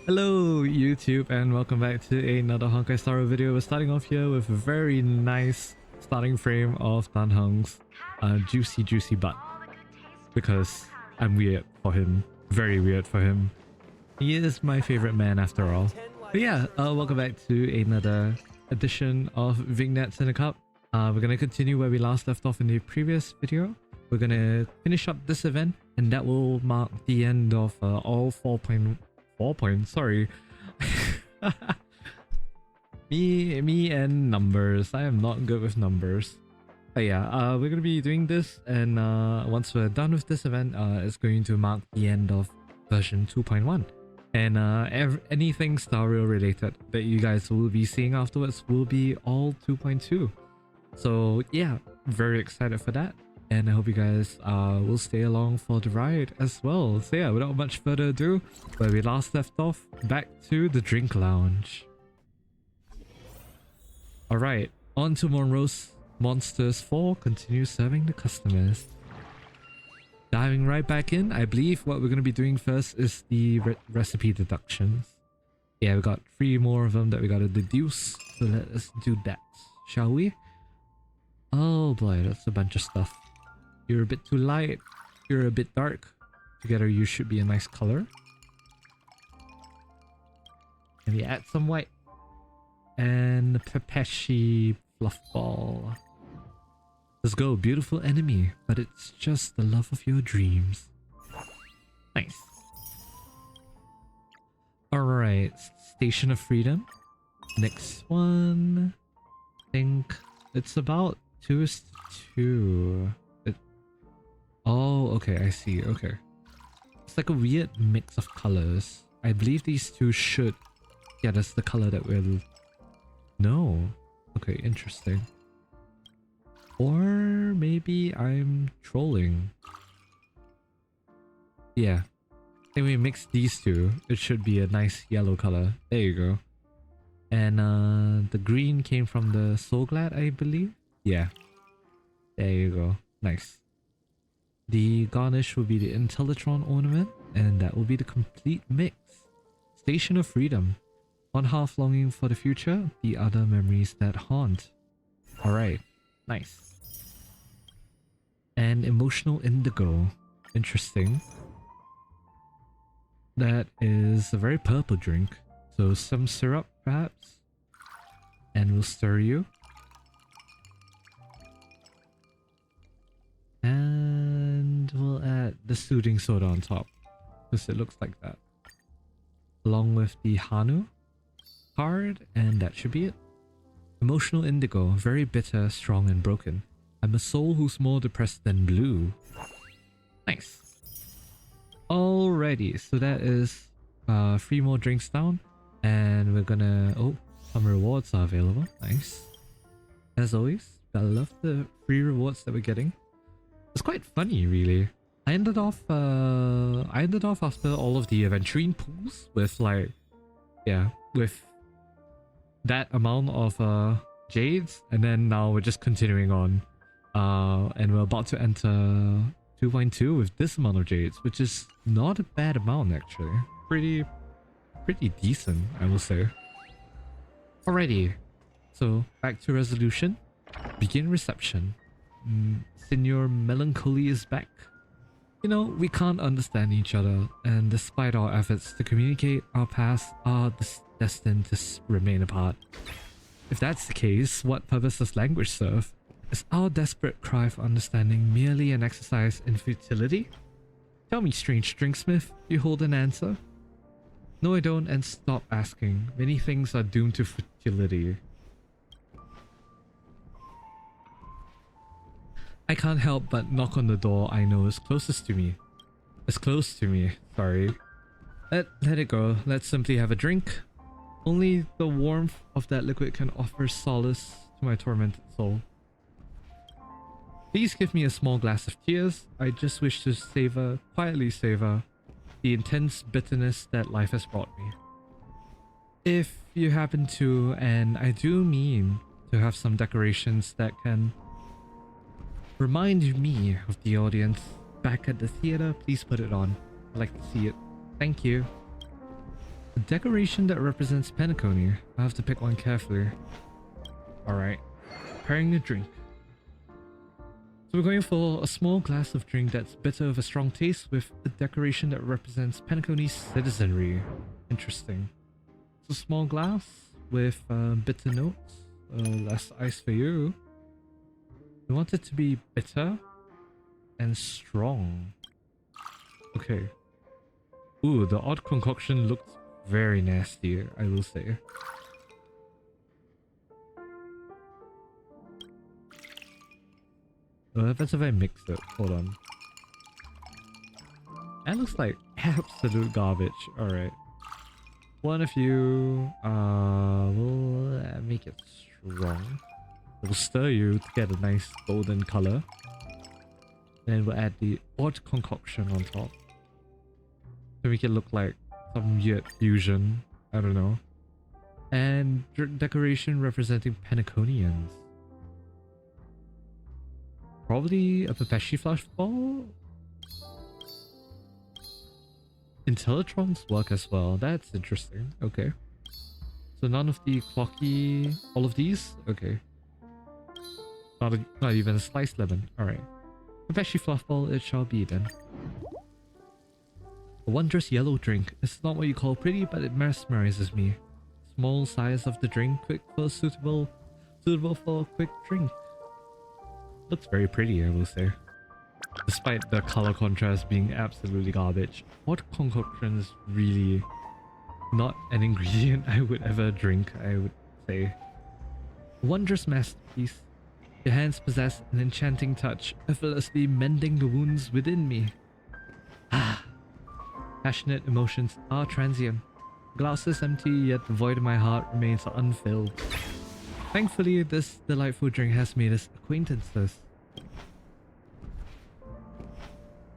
Hello YouTube and welcome back to another Honkai Star video. We're starting off here with a very nice starting frame of Dan Heng's juicy butt. Because I'm weird for him. Very weird for him. He is my favorite man after all. But yeah, welcome back to another edition of Vignettes in a Cup. We're gonna continue where we last left off in the previous video. We're gonna finish up this event and that will mark the end of all 4 points, sorry. me and numbers. I am not good with numbers. But yeah, we're gonna be doing this, and once we're done with this event, it's going to mark the end of version 2.1. And anything Star Rail related that you guys will be seeing afterwards will be all 2.2. So yeah, very excited for that. And I hope you guys will stay along for the ride as well. So yeah, without much further ado, where we last left off, back to the drink lounge. Alright, on to Monroe's Monsters 4, continue serving the customers. Diving right back in, I believe what we're going to be doing first is the recipe deductions. Yeah, we got 3 more of them that we got to deduce, so let us do that, shall we? Oh boy, that's a bunch of stuff. You're a bit too light, you're a bit dark. Together you should be a nice color. Maybe add some white. And Pepeshi Fluff Ball. Let's go, beautiful enemy, but it's just the love of your dreams. Nice. Alright, Station of Freedom. Next one. I think it's about 2:2. Oh, okay, I see, okay. It's like a weird mix of colors. I believe these two should... Yeah, that's the color that we'll... No. Okay, interesting. Or maybe I'm trolling. Yeah. I think we mix these two. It should be a nice yellow color. There you go. And the green came from the Soul Glad, I believe? Yeah. There you go. Nice. The garnish will be the Intellitron ornament, and that will be the complete mix. Station of Freedom. One half longing for the future, the other memories that haunt. Alright, nice. And Emotional Indigo. Interesting. That is a very purple drink. So some syrup, perhaps? And we'll stir you. And we'll add the Soothing Soda on top, because it looks like that. Along with the Hanu card, and that should be it. Emotional Indigo, very bitter, strong and broken. I'm a soul who's more depressed than blue. Nice. Alrighty, so that is 3 more drinks down, and we're gonna... Oh, some rewards are available. Nice. As always, I love the free rewards that we're getting. It's quite funny, really. I ended off after all of the aventurine pools with like, yeah, with that amount of jades, and then now we're just continuing on, and we're about to enter 2.2 with this amount of jades, which is not a bad amount actually. Pretty decent, I will say. Alrighty, so back to resolution. Begin reception. Senor Melancholy is back. You know, we can't understand each other, and despite our efforts to communicate, our paths are destined to remain apart. If that's the case, what purpose does language serve? Is our desperate cry for understanding merely an exercise in futility? Tell me, strange drinksmith, you hold an answer? No, I don't, and stop asking. Many things are doomed to futility. I can't help but knock on the door I know is closest to me. It's close to me, sorry. Let it go. Let's simply have a drink. Only the warmth of that liquid can offer solace to my tormented soul. Please give me a small glass of tears. I just wish to quietly savor the intense bitterness that life has brought me. If you happen to, and I do mean to have some decorations that can remind me of the audience back at the theater, please put it on. I'd like to see it. Thank you. A decoration that represents Penacony. I have to pick one carefully. Alright. Preparing a drink. So we're going for a small glass of drink that's bitter of a strong taste with a decoration that represents Penacony's citizenry. Interesting. It's a small glass with bitter notes. Less ice for you. We want it to be bitter and strong. Okay. Ooh, the odd concoction looks very nasty, I will say. What happens if I mix it? Hold on. That looks like absolute garbage. Alright. One of you will make it strong. We'll stir you to get a nice golden color. Then we'll add the odd concoction on top to make it look like some weird fusion. I don't know. And decoration representing Penaconians. Probably a Pepeshi flash ball. Intellitrons work as well. That's interesting. Okay. So none of the clocky... all of these? Okay. Not even a sliced lemon. Alright. Pepeshi fluffball it shall be then. A wondrous yellow drink. It's not what you call pretty, but it mesmerizes me. Small size of the drink, quick for suitable for a quick drink. Looks very pretty, I will say. Despite the color contrast being absolutely garbage. Odd concoction is really not an ingredient I would ever drink, I would say. A wondrous masterpiece. Your hands possess an enchanting touch, effortlessly mending the wounds within me. Ah. Passionate emotions are transient. Glass is empty, yet the void in my heart remains unfilled. Thankfully, this delightful drink has made us acquaintances.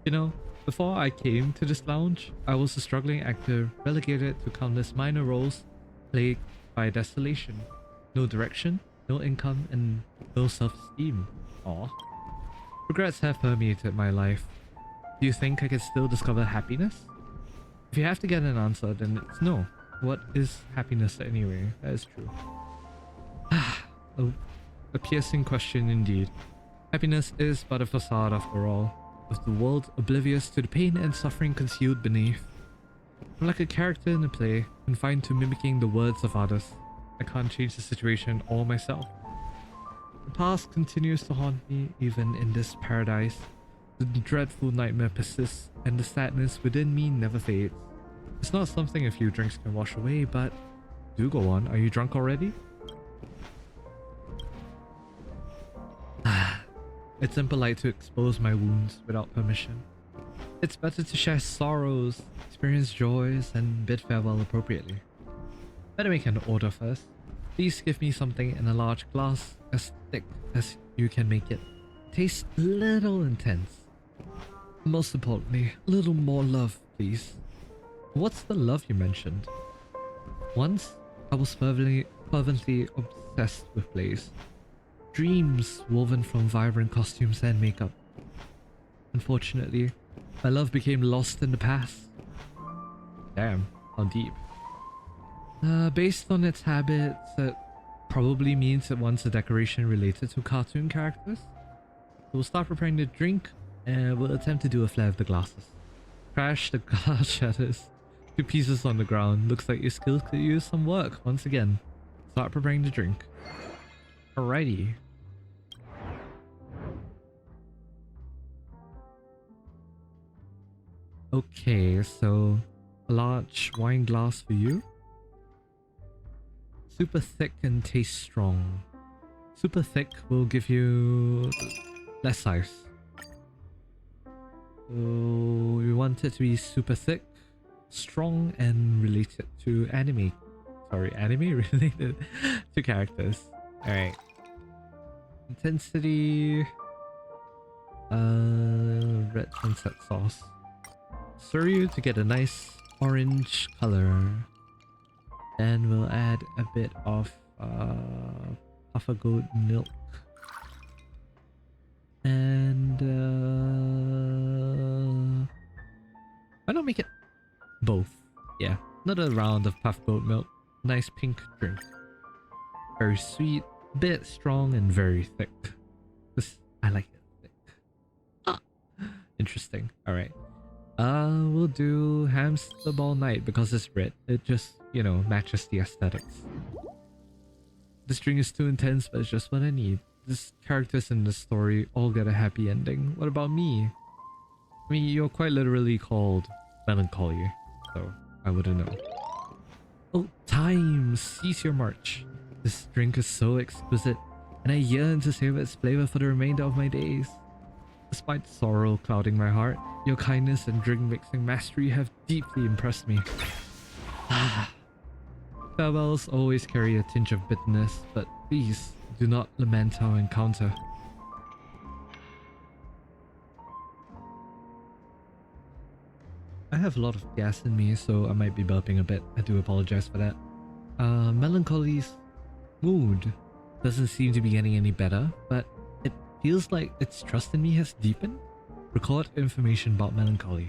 You know, before I came to this lounge, I was a struggling actor relegated to countless minor roles, plagued by desolation. No direction, no income, and no self-esteem. Aw. Regrets have permeated my life. Do you think I can still discover happiness? If you have to get an answer, then it's no. What is happiness anyway? That is true. A piercing question indeed. Happiness is but a facade after all, with the world oblivious to the pain and suffering concealed beneath. I'm like a character in a play, confined to mimicking the words of others. I can't change the situation or myself. The past continues to haunt me even in this paradise. The dreadful nightmare persists, and the sadness within me never fades. It's not something a few drinks can wash away, but... do go on, are you drunk already? It's impolite to expose my wounds without permission. It's better to share sorrows, experience joys, and bid farewell appropriately. Better make an order first. Please give me something in a large glass, as thick as you can make it. Tastes a little intense. Most importantly, a little more love, please. What's the love you mentioned? Once, I was fervently obsessed with Blaze. Dreams woven from vibrant costumes and makeup. Unfortunately, my love became lost in the past. Damn, how deep. Based on its habits, it probably means it wants a decoration related to cartoon characters. So we'll start preparing the drink, and we'll attempt to do a flare of the glasses. Crash, the glass shatters. 2 pieces on the ground. Looks like your skills could use some work once again. Start preparing the drink. Alrighty. Okay, so a large wine glass for you. Super thick and taste strong. Super thick will give you less ice. So we want it to be super thick, strong, and related to anime. Sorry, anime related to characters. Alright. Intensity. Red sunset sauce. Stir you to get a nice orange color. Then we'll add a bit of puffer goat milk. And why not make it both? Yeah, Another round of puff goat milk. Nice pink drink. Very sweet, bit strong, and very thick. I like it thick. Ah, interesting. Alright. We'll do hamster ball night because it's red. It just, you know, matches the aesthetics. This drink is too intense, but it's just what I need. These characters in the story all get a happy ending. What about me? I mean, you're quite literally called Melancholy, so I wouldn't know. Oh, time! Cease your march. This drink is so exquisite, and I yearn to savor its flavor for the remainder of my days. Despite sorrow clouding my heart, your kindness and drink mixing mastery have deeply impressed me. Farewells always carry a tinge of bitterness, but please do not lament our encounter. I have a lot of gas in me, so I might be burping a bit. I do apologize for that. Melancholy's mood doesn't seem to be getting any better, but it feels like its trust in me has deepened. Record information about Melancholy.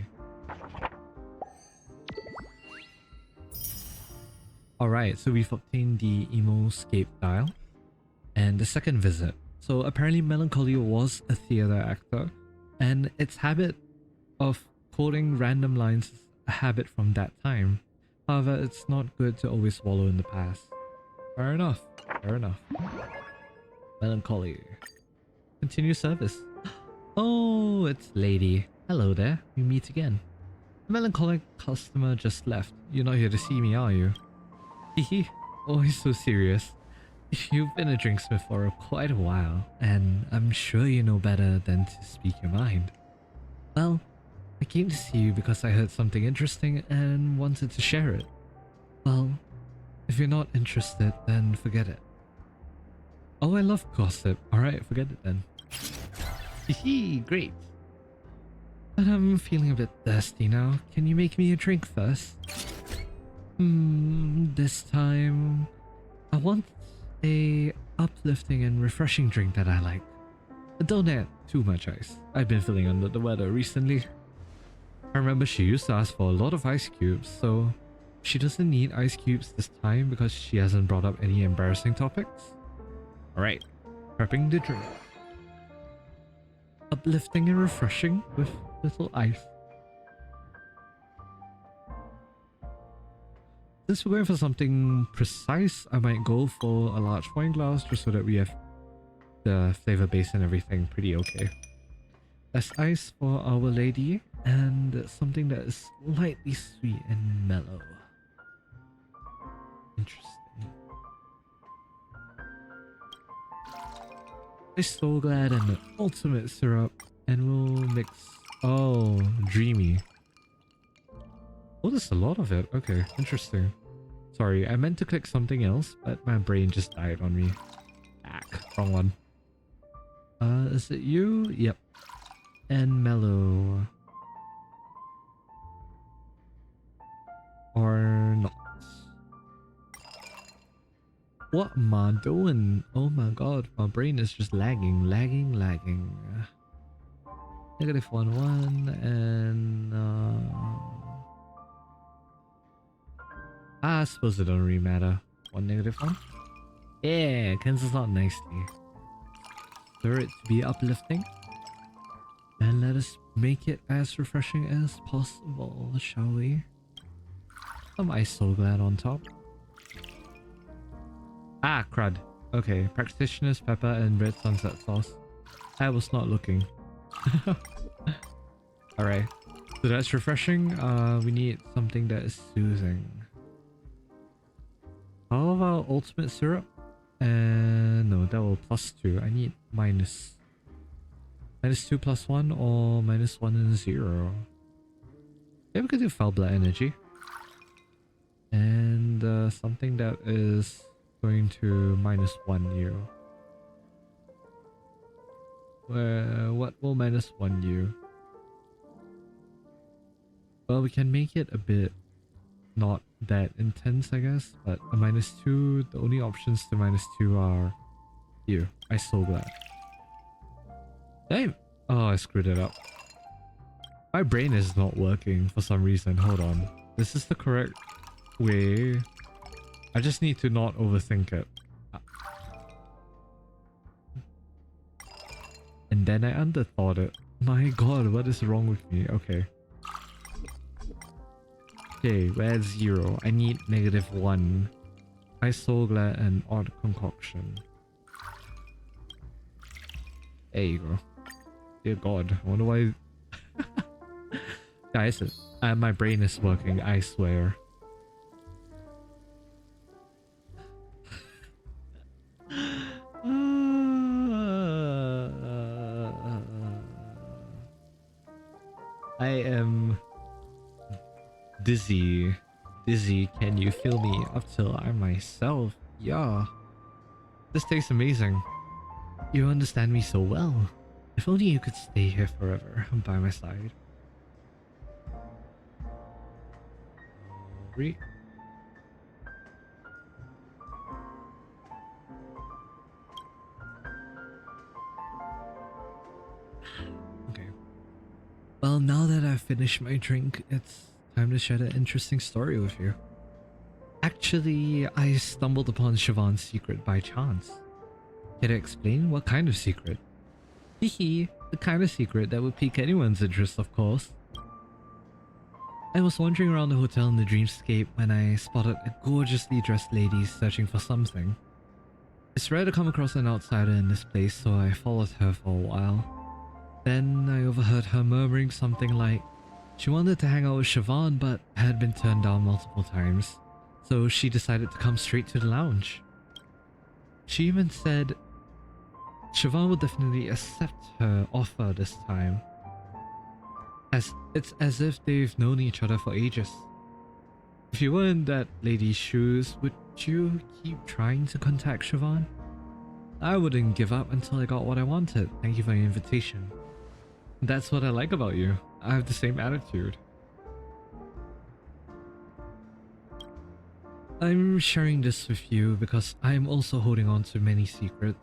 Alright, so we've obtained the Emoscape dial and the second visit. So apparently Melancholy was a theater actor, and its habit of quoting random lines is a habit from that time. However, it's not good to always wallow in the past. Fair enough. Fair enough. Melancholy. Continue service. Oh, it's Lady. Hello there. We meet again. The melancholic customer just left. You're not here to see me, are you? Hehe. Always so serious. You've been a drinksmith for quite a while, and I'm sure you know better than to speak your mind. Well, I came to see you because I heard something interesting and wanted to share it. Well, if you're not interested, then forget it. Oh, I love gossip. Alright, forget it then. Hehe, great. But I'm feeling a bit thirsty now. Can you make me a drink first? This time I want a uplifting and refreshing drink that I like. Don't add too much ice. I've been feeling under the weather recently. I remember she used to ask for a lot of ice cubes, so she doesn't need ice cubes this time because she hasn't brought up any embarrassing topics. Alright, prepping the drink. Uplifting and refreshing with little ice. Since we're going for something precise, I might go for a large wine glass just so that we have the flavor base and everything pretty okay. Less ice for Our Lady and something that is lightly sweet and mellow. Interesting. I'm so glad and the ultimate syrup, and we'll mix. Oh, dreamy. Oh, there's a lot of it. Okay, interesting. Sorry, I meant to click something else, but my brain just died on me. Wrong one. Is it you? Yep. And mellow. Or not. What am I doing? Oh my god, my brain is just lagging. -1 and I suppose it don't really matter. 1 -1. Yeah, cancels out nicely. Stir it to be uplifting. And let us make it as refreshing as possible, shall we? Some ice so glad on top. Crud. Okay, practitioner's pepper and red sunset sauce. I was not looking. Alright, so that's refreshing. We need something that is soothing. How about ultimate syrup? And no, that will +2. I need -2 +1 or -1 and 0. Maybe we could do foul blood energy. And something that is going to -1 you. What will -1 you? Well, we can make it a bit not that intense, I guess, but a -2, the only options to -2 are here. I'm so glad. Damn! Oh, I screwed it up. My brain is not working for some reason. Hold on. This is the correct Wait. I just need to not overthink it. And then I underthought it. My god, what is wrong with me? Okay. Okay, where's 0? I need -1. Isogla and odd concoction. There you go. Dear god, I wonder why... Guys, my brain is working, I swear. I am dizzy. Dizzy, can you feel me up till I myself? Yeah. This tastes amazing. You understand me so well. If only you could stay here forever by my side. Great. Okay. Well, now that I've finished my drink, it's time to share an interesting story with you. Actually, I stumbled upon Siobhan's secret by chance. Can I explain? What kind of secret? Hehe, the kind of secret that would pique anyone's interest, of course. I was wandering around the hotel in the dreamscape when I spotted a gorgeously dressed lady searching for something. It's rare to come across an outsider in this place, so I followed her for a while. Then I overheard her murmuring something like she wanted to hang out with Siobhan but had been turned down multiple times, so she decided to come straight to the lounge. She even said Siobhan would definitely accept her offer this time. It's as if they've known each other for ages. If you were in that lady's shoes, would you keep trying to contact Siobhan? I wouldn't give up until I got what I wanted. Thank you for your invitation. That's what I like about you. I have the same attitude. I'm sharing this with you because I'm also holding on to many secrets.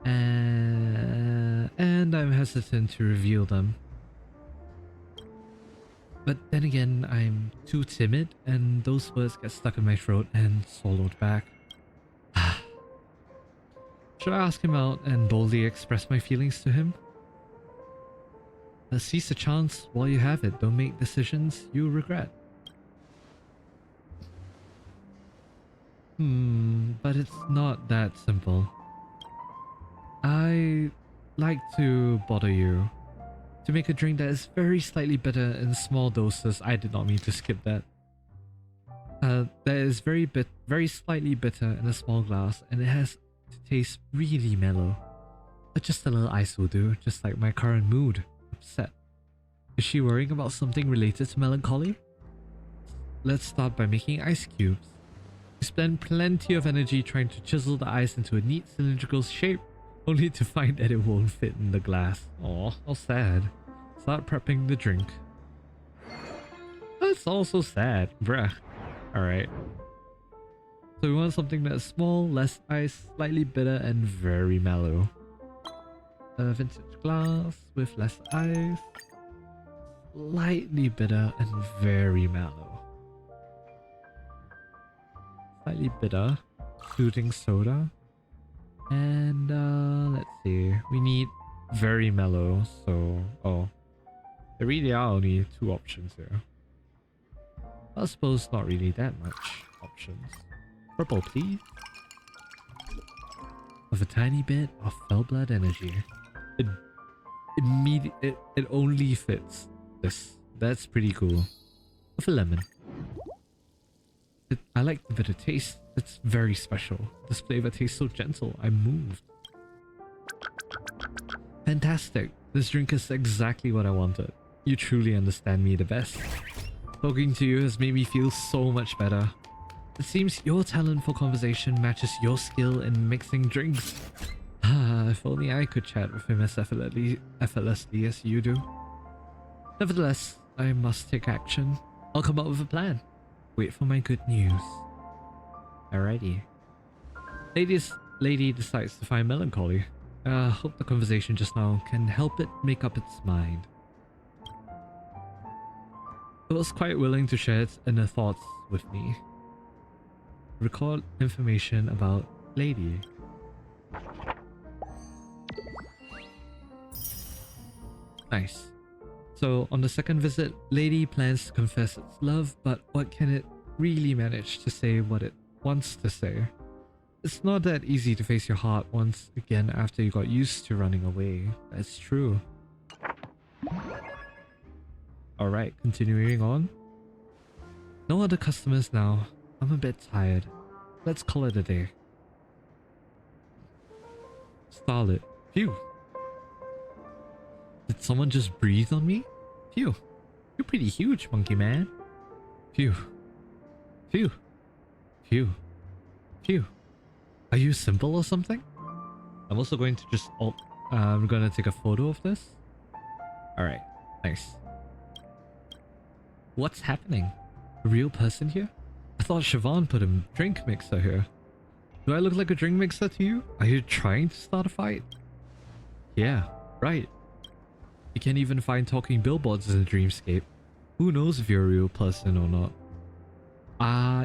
And I'm hesitant to reveal them. But then again, I'm too timid and those words get stuck in my throat and swallowed back. Should I ask him out and boldly express my feelings to him? Seize the chance while you have it. Don't make decisions you regret. But it's not that simple. I like to bother you. To make a drink that is very slightly bitter in small doses. I did not mean to skip that. That is very slightly bitter in a small glass, and it has to taste really mellow. But just a little ice will do, just like my current mood. Upset. Is she worrying about something related to melancholy? Let's start by making ice cubes. You spend plenty of energy trying to chisel the ice into a neat cylindrical shape, only to find that it won't fit in the glass. Aw, how sad. Start prepping the drink. That's also sad, bruh. Alright. So we want something that's small, less ice, slightly bitter, and very mellow. A vintage glass with less ice, slightly bitter, and very mellow. Slightly bitter, soothing soda. And let's see, we need very mellow, so there really are only 2 options here. I suppose not really that much options. Purple, please. With a tiny bit of fell blood energy. It only fits this. That's pretty cool. With a lemon. I like the bitter taste. It's very special. This flavor tastes so gentle. I'm moved. Fantastic. This drink is exactly what I wanted. You truly understand me the best. Talking to you has made me feel so much better. It seems your talent for conversation matches your skill in mixing drinks. If only I could chat with him as effortlessly as you do. Nevertheless, I must take action. I'll come up with a plan. Wait for my good news. Alrighty. Lady decides to find melancholy. Hope the conversation just now can help it make up its mind. It was quite willing to share its inner thoughts with me. Record information about lady. Nice. So on the second visit, lady plans to confess its love, but what can it really manage to say what it wants to say? It's not that easy to face your heart once again after you got used to running away. That's true. Alright, continuing on. No other customers now. I'm a bit tired. Let's call it a day. Starlet. Phew. Did someone just breathe on me? Phew. You're pretty huge, monkey man. Phew. Phew. Phew. Phew. Are you simple or something? I'm also going to just I'm gonna take a photo of this. Alright. Nice. What's happening? A real person here? I thought Siobhan put a drink mixer here. Do I look like a drink mixer to you? Are you trying to start a fight? Yeah, right. You can't even find talking billboards in the dreamscape. Who knows if you're a real person or not?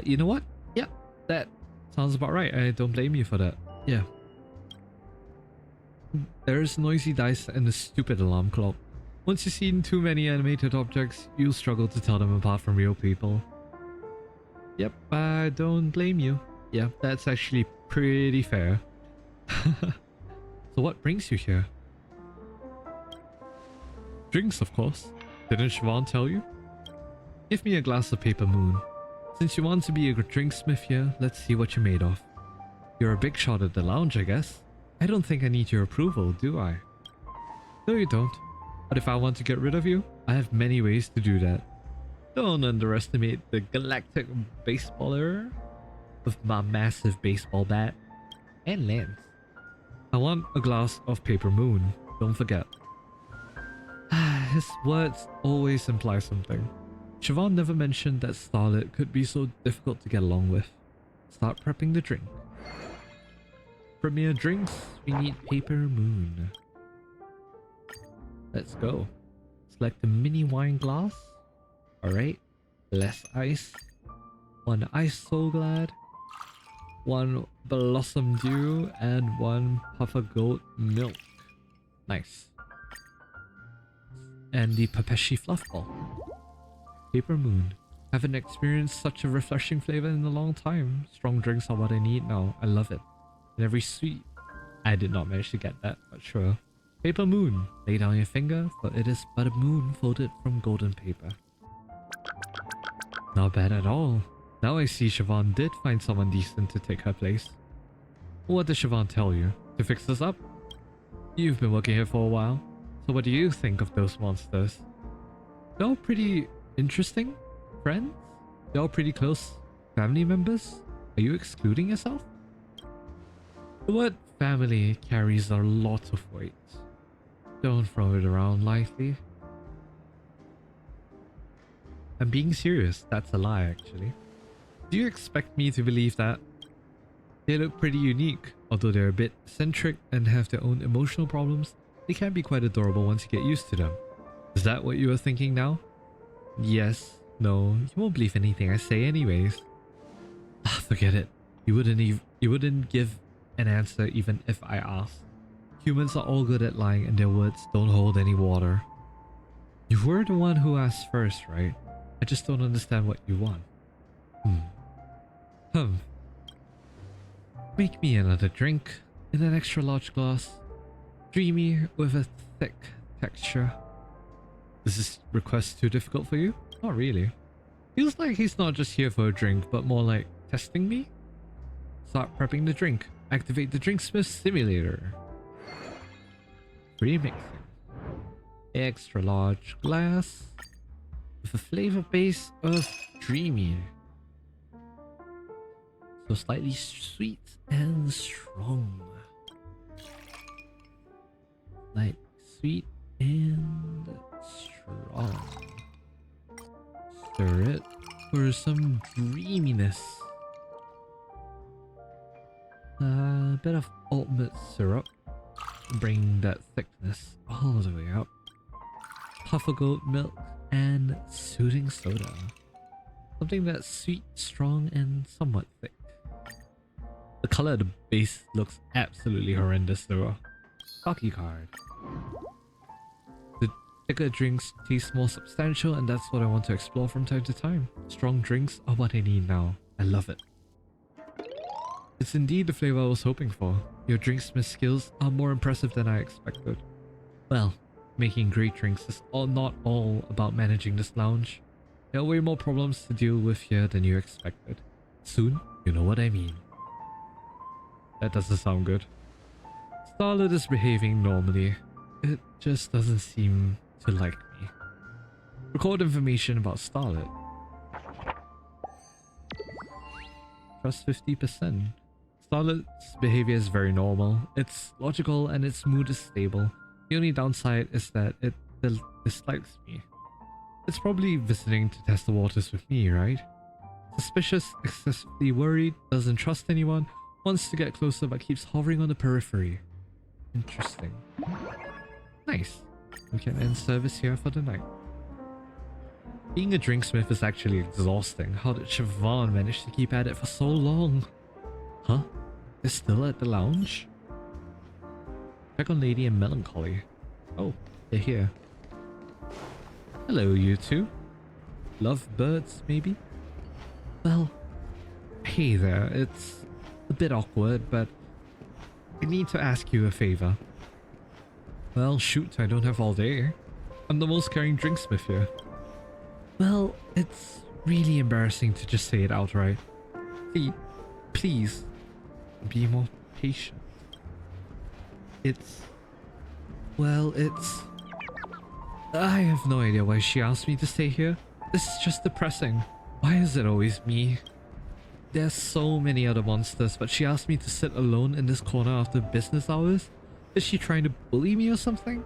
You know what? Yeah, that sounds about right. I don't blame you for that. Yeah. There's noisy dice and a stupid alarm clock. Once you've seen too many animated objects, you'll struggle to tell them apart from real people. Yep, I don't blame you. Yeah, that's actually pretty fair. So what brings you here? Drinks, of course. Didn't Siobhan tell you? Give me a glass of paper moon. Since you want to be a drinksmith here, let's see what you're made of. You're a big shot at the lounge, I guess. I don't think I need your approval, do I? No, you don't. But if I want to get rid of you, I have many ways to do that. Don't underestimate the galactic baseballer with my massive baseball bat and lens. I want a glass of paper moon, don't forget. His words always imply something. Siobhan never mentioned that Starlet could be so difficult to get along with. Start prepping the drink. Premier drinks, we need paper moon. Let's go. Select a mini wine glass. Alright. Less ice. One ice so glad. One blossom dew and one puffer goat milk. Nice. And the Papeshi fluff ball. Paper moon. Haven't experienced such a refreshing flavor in a long time. Strong drinks are what I need now. I love it. And every sweet. I did not manage to get that, but sure. Paper moon. Lay down your finger, for it is but a moon folded from golden paper. Not bad at all. Now I see Siobhan did find someone decent to take her place. What did Siobhan tell you? To fix this up? You've been working here for a while. So what do you think of those monsters? They're all pretty interesting friends? They're all pretty close family members? Are you excluding yourself? The word family carries a lot of weight. Don't throw it around lightly. I'm being serious, that's a lie actually. Do you expect me to believe that? They look pretty unique, although they're a bit eccentric and have their own emotional problems. They can be quite adorable once you get used to them. Is that what you were thinking now? Yes. No, you won't believe anything I say anyways. Forget it. You wouldn't give an answer even if I asked. Humans are all good at lying and their words don't hold any water. You were the one who asked first, right? I just don't understand what you want. Make me another drink in an extra large glass. Dreamy with a thick texture. Is this request too difficult for you? Not really. Feels like he's not just here for a drink, but more like testing me? Start prepping the drink. Activate the Drinksmith Simulator. Remixing. Extra large glass with a flavor base of dreamy. So slightly sweet and strong. Like sweet and strong. Stir it for some dreaminess. A bit of ultimate syrup. Bring that thickness all the way up. Puff of goat milk and soothing soda. Something that's sweet, strong, and somewhat thick. The color of the base looks absolutely horrendous though. Cocky card. The thicker drinks taste more substantial, and that's what I want to explore from time to time. Strong drinks are what I need now. I love it. It's indeed the flavor I was hoping for. Your drinksmith skills are more impressive than I expected. Well, making great drinks is not all about managing this lounge. There are way more problems to deal with here than you expected. Soon, you know what I mean. That doesn't sound good. Starlet is behaving normally. It just doesn't seem to like me. Record information about Starlet. Trust 50%. Starlet's behavior is very normal. It's logical and its mood is stable. The only downside is that it dislikes me. It's probably visiting to test the waters with me, right? Suspicious, excessively worried, doesn't trust anyone, wants to get closer but keeps hovering on the periphery. Interesting. Nice. We can end service here for the night. Being a drinksmith is actually exhausting. How did Siobhan manage to keep at it for so long? Huh? They're still at the lounge? Check on Lady and Melancholy. Oh, they're here. Hello, you two. Lovebirds, maybe? Well, hey there. It's a bit awkward, but I need to ask you a favor. Well, shoot, I don't have all day. I'm the most caring drinksmith here. Well, it's really embarrassing to just say it outright. Please, be more patient. Well, I have no idea why she asked me to stay here. This is just depressing. Why is it always me? There's so many other monsters, but she asked me to sit alone in this corner after business hours? Is she trying to bully me or something?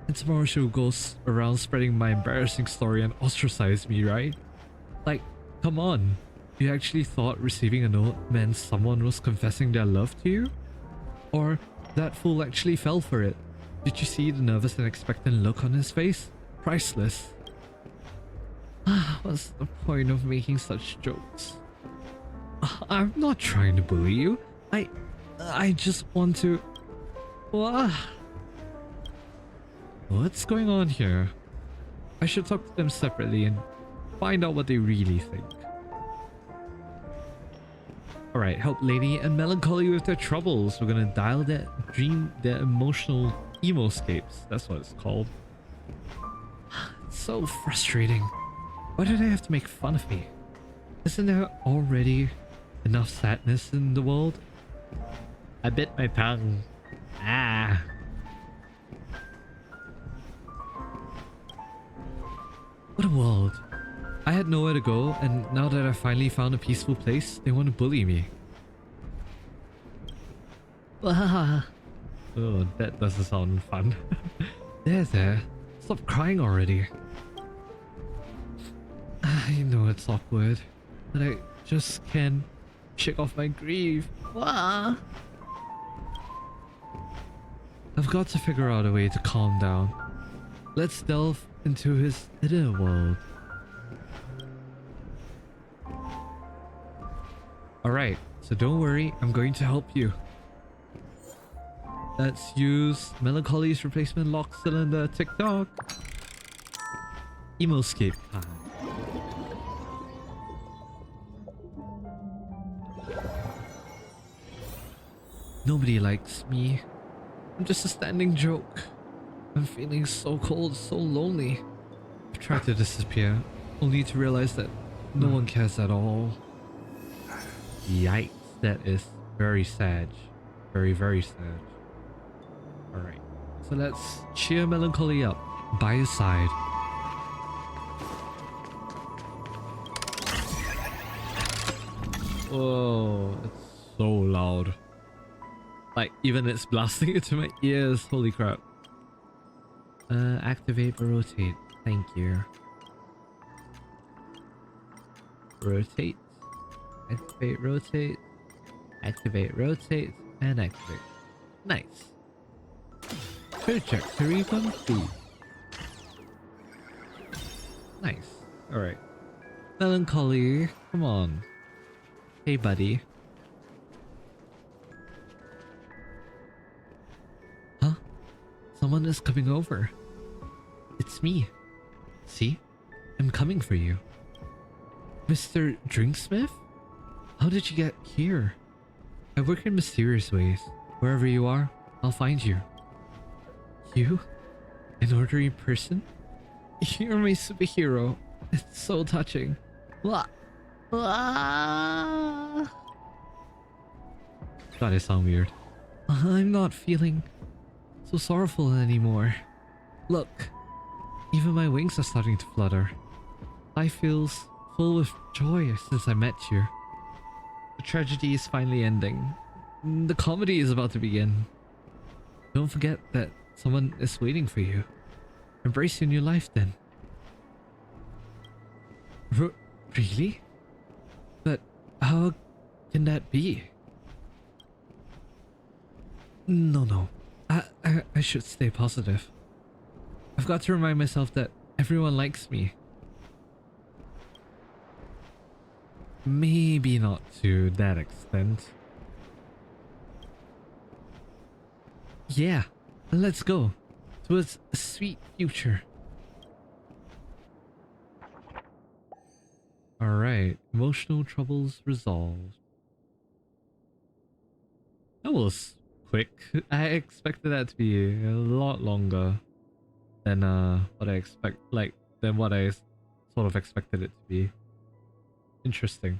And tomorrow she'll go around spreading my embarrassing story and ostracize me, right? Like, come on. You actually thought receiving a note meant someone was confessing their love to you? Or that fool actually fell for it? Did you see the nervous and expectant look on his face? Priceless. What's the point of making such jokes? I'm not trying to bully you. I just want to... What's going on here? I should talk to them separately and find out what they really think. Alright, help Lady and Melancholy with their troubles. We're gonna dial their emotional emoscapes. That's what it's called. It's so frustrating. Why do they have to make fun of me? Isn't there already enough sadness in the world? I bit my tongue. Ah. What a world. I had nowhere to go, and now that I finally found a peaceful place, they want to bully me. Oh, that doesn't sound fun. There. Stop crying already. I know it's awkward, but I just can't shake off my grief. I've got to figure out a way to calm down. Let's delve into his inner world. Alright, so don't worry, I'm going to help you. Let's use Melancholy's replacement lock cylinder TikTok. Emoscape time. Nobody likes me. I'm just a standing joke. I'm feeling so cold, so lonely. I've tried to disappear, only to realize that no one cares at all. Yikes, that is very sad. Very, very sad. Alright, so let's cheer Melancholy up by his side. Whoa, it's so loud. Like, even it's blasting into my ears. Holy crap. Activate rotate. Thank you. Rotate. Activate rotate. Activate rotate. And activate. Nice. Trajectory complete. Nice. Alright. Melancholy, come on. Hey buddy. someone is coming over. It's me. See? I'm coming for you. Mr. Drinksmith? How did you get here? I work in mysterious ways. Wherever you are, I'll find you. You? An ordinary person? You're my superhero. It's so touching. Wah. Wah. God, it sounds weird. I'm not feeling so sorrowful anymore. Look, even my wings are starting to flutter. Life feels full with joy since I met you. The tragedy is finally ending. The comedy is about to begin. Don't forget that someone is waiting for you. Embrace your new life then. Really? But how can that be? No. I should stay positive. I've got to remind myself that everyone likes me. Maybe not to that extent. Yeah, let's go towards a sweet future. Alright, emotional troubles resolved. That was quick. I expected that to be a lot longer than what I sort of expected it to be. Interesting.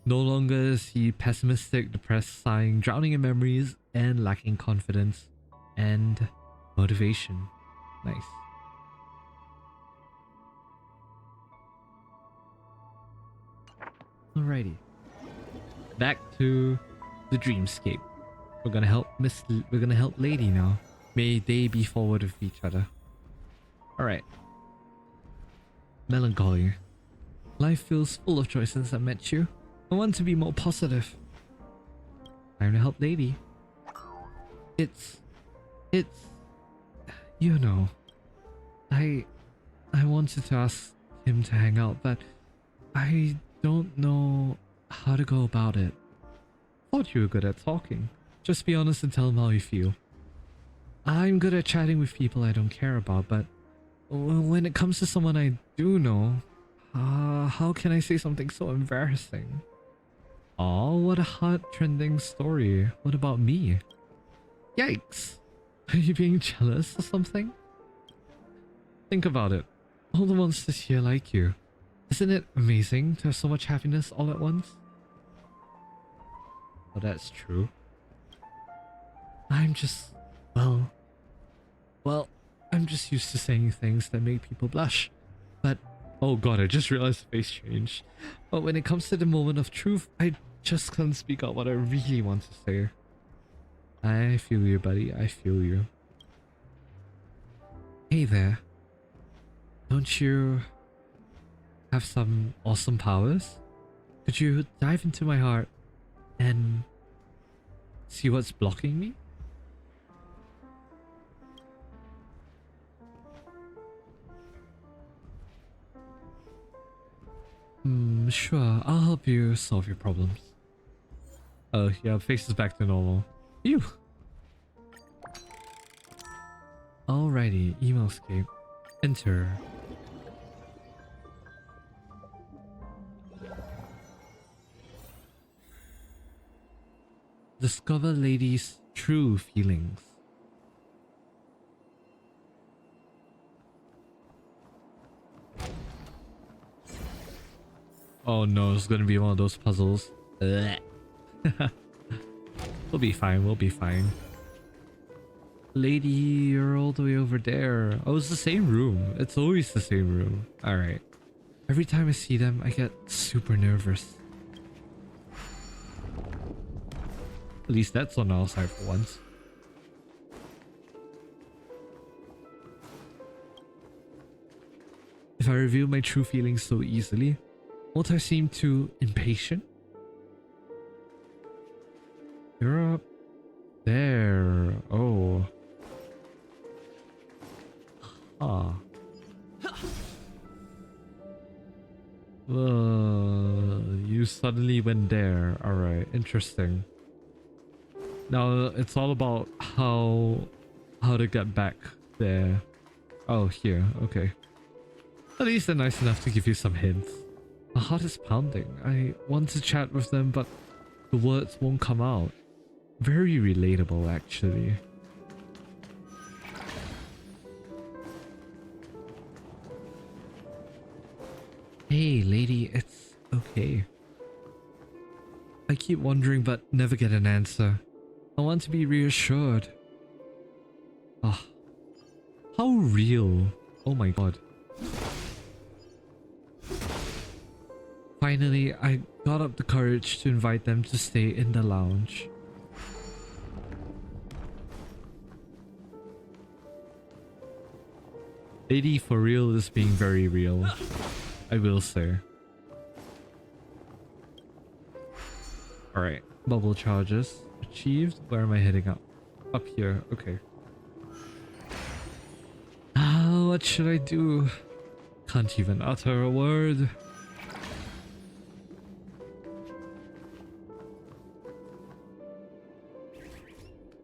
No longer is he pessimistic, depressed, sighing, drowning in memories, and lacking confidence and motivation. Nice. Alrighty. Back to the dreamscape. We're gonna help Lady now. May they be forward with each other. Alright. Melancholy. Life feels full of joy since I met you. I want to be more positive. Time to help Lady. It's you know, I wanted to ask him to hang out, but I don't know how to go about it. Thought you were good at talking. Just be honest and tell him how you feel. I'm good at chatting with people I don't care about, but when it comes to someone I do know, how can I say something so embarrassing? Aw, what a hot trending story. What about me? Yikes! Are you being jealous or something? Think about it. All the monsters here like you. Isn't it amazing to have so much happiness all at once? Well, that's true. I'm just... Well, I'm just used to saying things that make people blush. But, oh god, I just realized the face change. But when it comes to the moment of truth, I just can't speak out what I really want to say. I feel you, buddy. I feel you. Hey there. Don't you have some awesome powers? Could you dive into my heart and see what's blocking me? Sure, I'll help you solve your problems. Oh, yeah, face is back to normal. Phew! Alrighty, emailscape. Enter. Discover Lady's true feelings. Oh no, it's gonna be one of those puzzles. We'll be fine, we'll be fine. Lady, you're all the way over there. Oh, it's the same room. It's always the same room. Alright. Every time I see them, I get super nervous. At least that's on our side for once. If I reveal my true feelings so easily, won't I seem too impatient? You're up there. Oh. Ah. You suddenly went there. Alright, interesting. Now, it's all about how how to get back there. Oh, here. Okay. At least they're nice enough to give you some hints. My heart is pounding. I want to chat with them, but the words won't come out. Very relatable, actually. Hey, lady, it's okay. I keep wondering but never get an answer. I want to be reassured. Ah, how real. Oh my god. Finally, I got up the courage to invite them to stay in the lounge. Lady for real is being very real, I will say. Alright, bubble charges achieved. Where am I heading up? Up here, okay. Ah, what should I do? Can't even utter a word.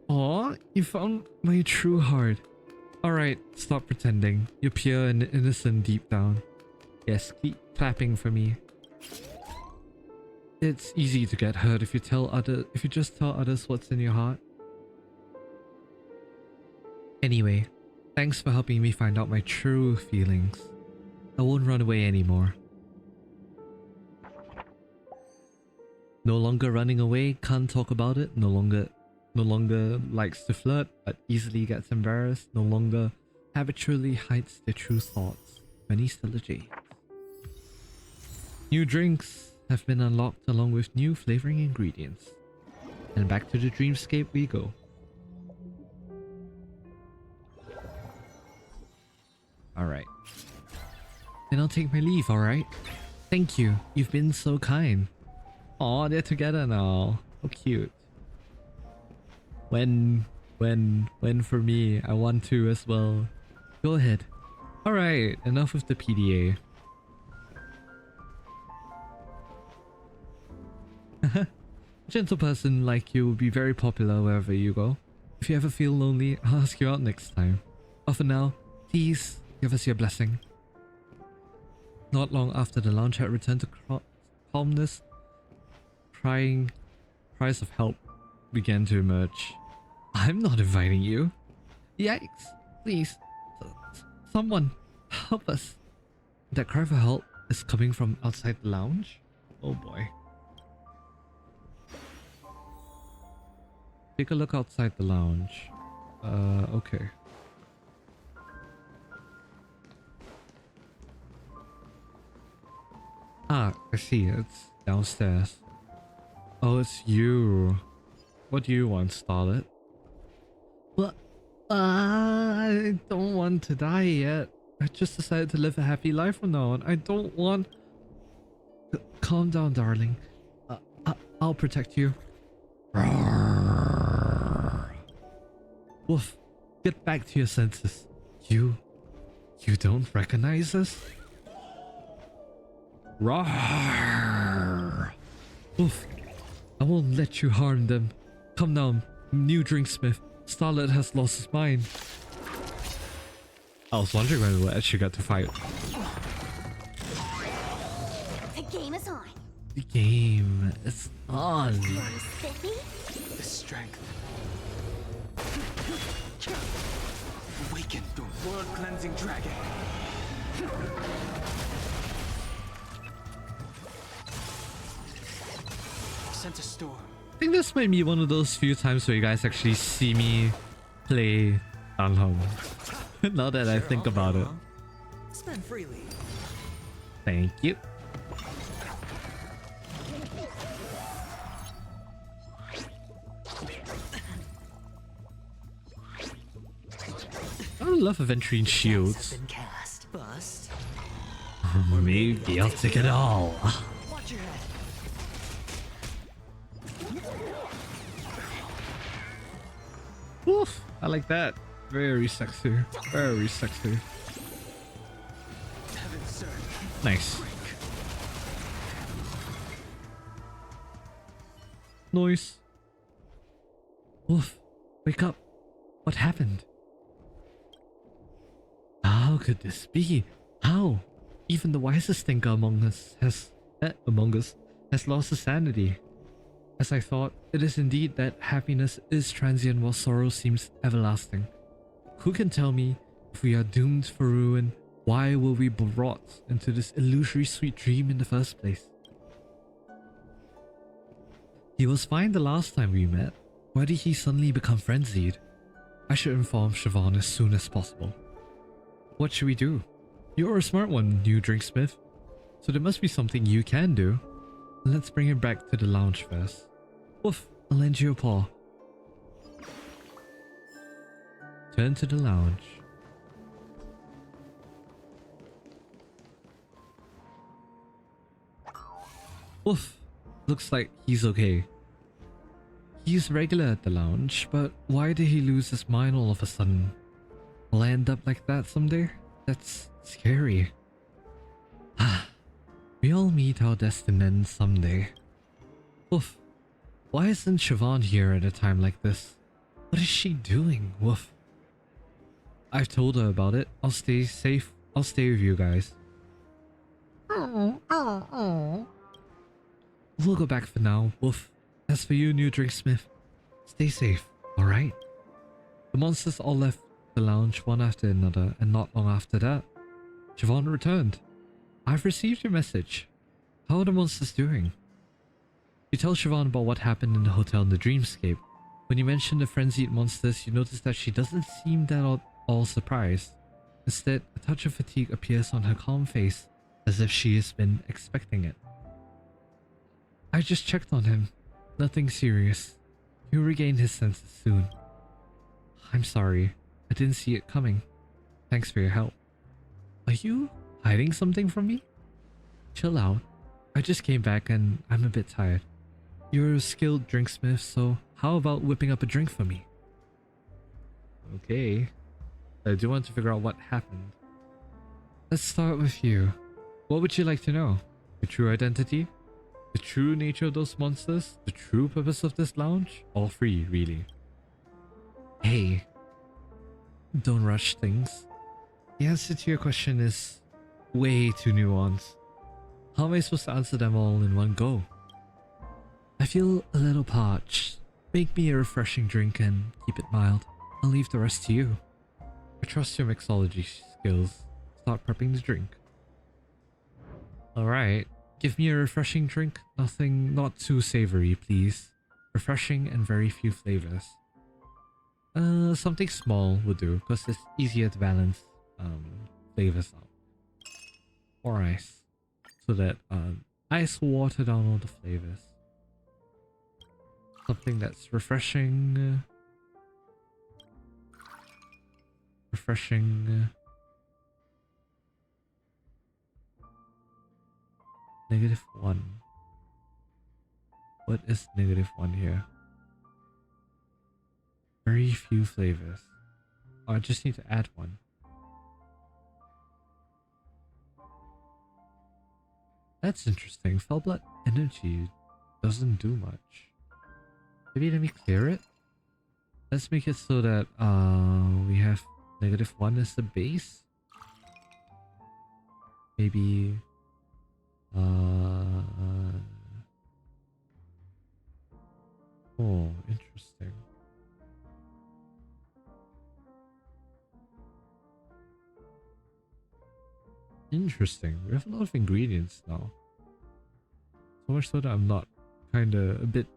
Aw, you found my true heart. Alright, stop pretending. You're pure and innocent deep down. Yes, keep clapping for me. It's easy to get hurt if you just tell others what's in your heart. Anyway, thanks for helping me find out my true feelings. I won't run away anymore. No longer running away, can't talk about it, no longer likes to flirt but easily gets embarrassed, no longer habitually hides their true thoughts when he's still a J. New drinks have been unlocked along with new flavoring ingredients. And back to the dreamscape we go. Alright. Then I'll take my leave, alright? Thank you, you've been so kind. Aw, they're together now. How cute. When for me, I want to as well. Go ahead. Alright, enough with the PDA. A gentle person like you will be very popular wherever you go. If you ever feel lonely, I'll ask you out next time. But for now, please give us your blessing. Not long after the lounge had returned to calmness, cries of help began to emerge. I'm not inviting you. Yikes! Please, someone help us. That cry for help is coming from outside the lounge? Oh boy. Take a look outside the lounge. Okay. Ah, I see. It's downstairs. Oh, it's you. What do you want, Starlet? What? I don't want to die yet. I just decided to live a happy life from now on. I don't want... Calm down, darling. I'll protect you. Wolf, get back to your senses. You don't recognize us? Roar! Wolf, I won't let you harm them. Come now, new drinksmith. Starlet has lost his mind. I was wondering when we actually got to fight. The game is on. The game is on. The strength. Awaken the world-cleansing dragon. Sent a storm. I think this might be one of those few times where you guys actually see me play Unhinged. Now that I think about it. Spend freely. Thank you. I love adventuring shields. Been cast. Bust. Maybe I'll take it all. Watch your head. Woof, I like that. Very sexy. Very sexy. Heaven, sir. Nice. Noise. Wolf, wake up. What happened? How could this be? How? Even the wisest thinker among us has lost his sanity. As I thought, it is indeed that happiness is transient while sorrow seems everlasting. Who can tell me if we are doomed for ruin? Why were we brought into this illusory sweet dream in the first place? He was fine the last time we met. Why did he suddenly become frenzied? I should inform Siobhan as soon as possible. What should we do? You're a smart one, new drinksmith. So there must be something you can do. Let's bring him back to the lounge first. Woof, I'll lend you a paw. Turn to the lounge. Woof, looks like he's okay. He's regular at the lounge, but why did he lose his mind all of a sudden? Will I end up like that someday? That's scary. We all meet our destined end someday. Woof. Why isn't Siobhan here at a time like this? What is she doing? Woof. I've told her about it. I'll stay safe. I'll stay with you guys. We'll go back for now. Woof. As for you, new drinksmith, stay safe, alright? The monsters all left the lounge one after another, and not long after that, Siobhan returned. I've received your message. How are the monsters doing? You tell Siobhan about what happened in the hotel in the dreamscape. When you mention the frenzied monsters, you notice that she doesn't seem that all surprised. Instead, a touch of fatigue appears on her calm face, as if she has been expecting it. I just checked on him. Nothing serious. He'll regain his senses soon. I'm sorry. I didn't see it coming. Thanks for your help. Are you hiding something from me? Chill out. I just came back and I'm a bit tired. You're a skilled drinksmith, so how about whipping up a drink for me? Okay. I do want to figure out what happened. Let's start with you. What would you like to know? Your true identity? The true nature of those monsters? The true purpose of this lounge? All three, really. Hey. Don't rush things. The answer to your question is way too nuanced. How am I supposed to answer them all in one go? I feel a little parched. Make me a refreshing drink and keep it mild. I'll leave the rest to you. I trust your mixology skills. Start prepping the drink. Alright. Give me a refreshing drink. Nothing not too savory, please. Refreshing and very few flavors. Something small would do, because it's easier to balance flavors out. Or ice. So that ice will water down all the flavors. Something that's refreshing. Refreshing. -1. What is -1 here? Very few flavors. Oh, I just need to add one. That's interesting. Fell blood energy doesn't do much. Maybe let me clear it. Let's make it so that we have -1 as the base. Maybe oh, interesting. Interesting. We have a lot of ingredients now. So much so that I'm not kinda a bit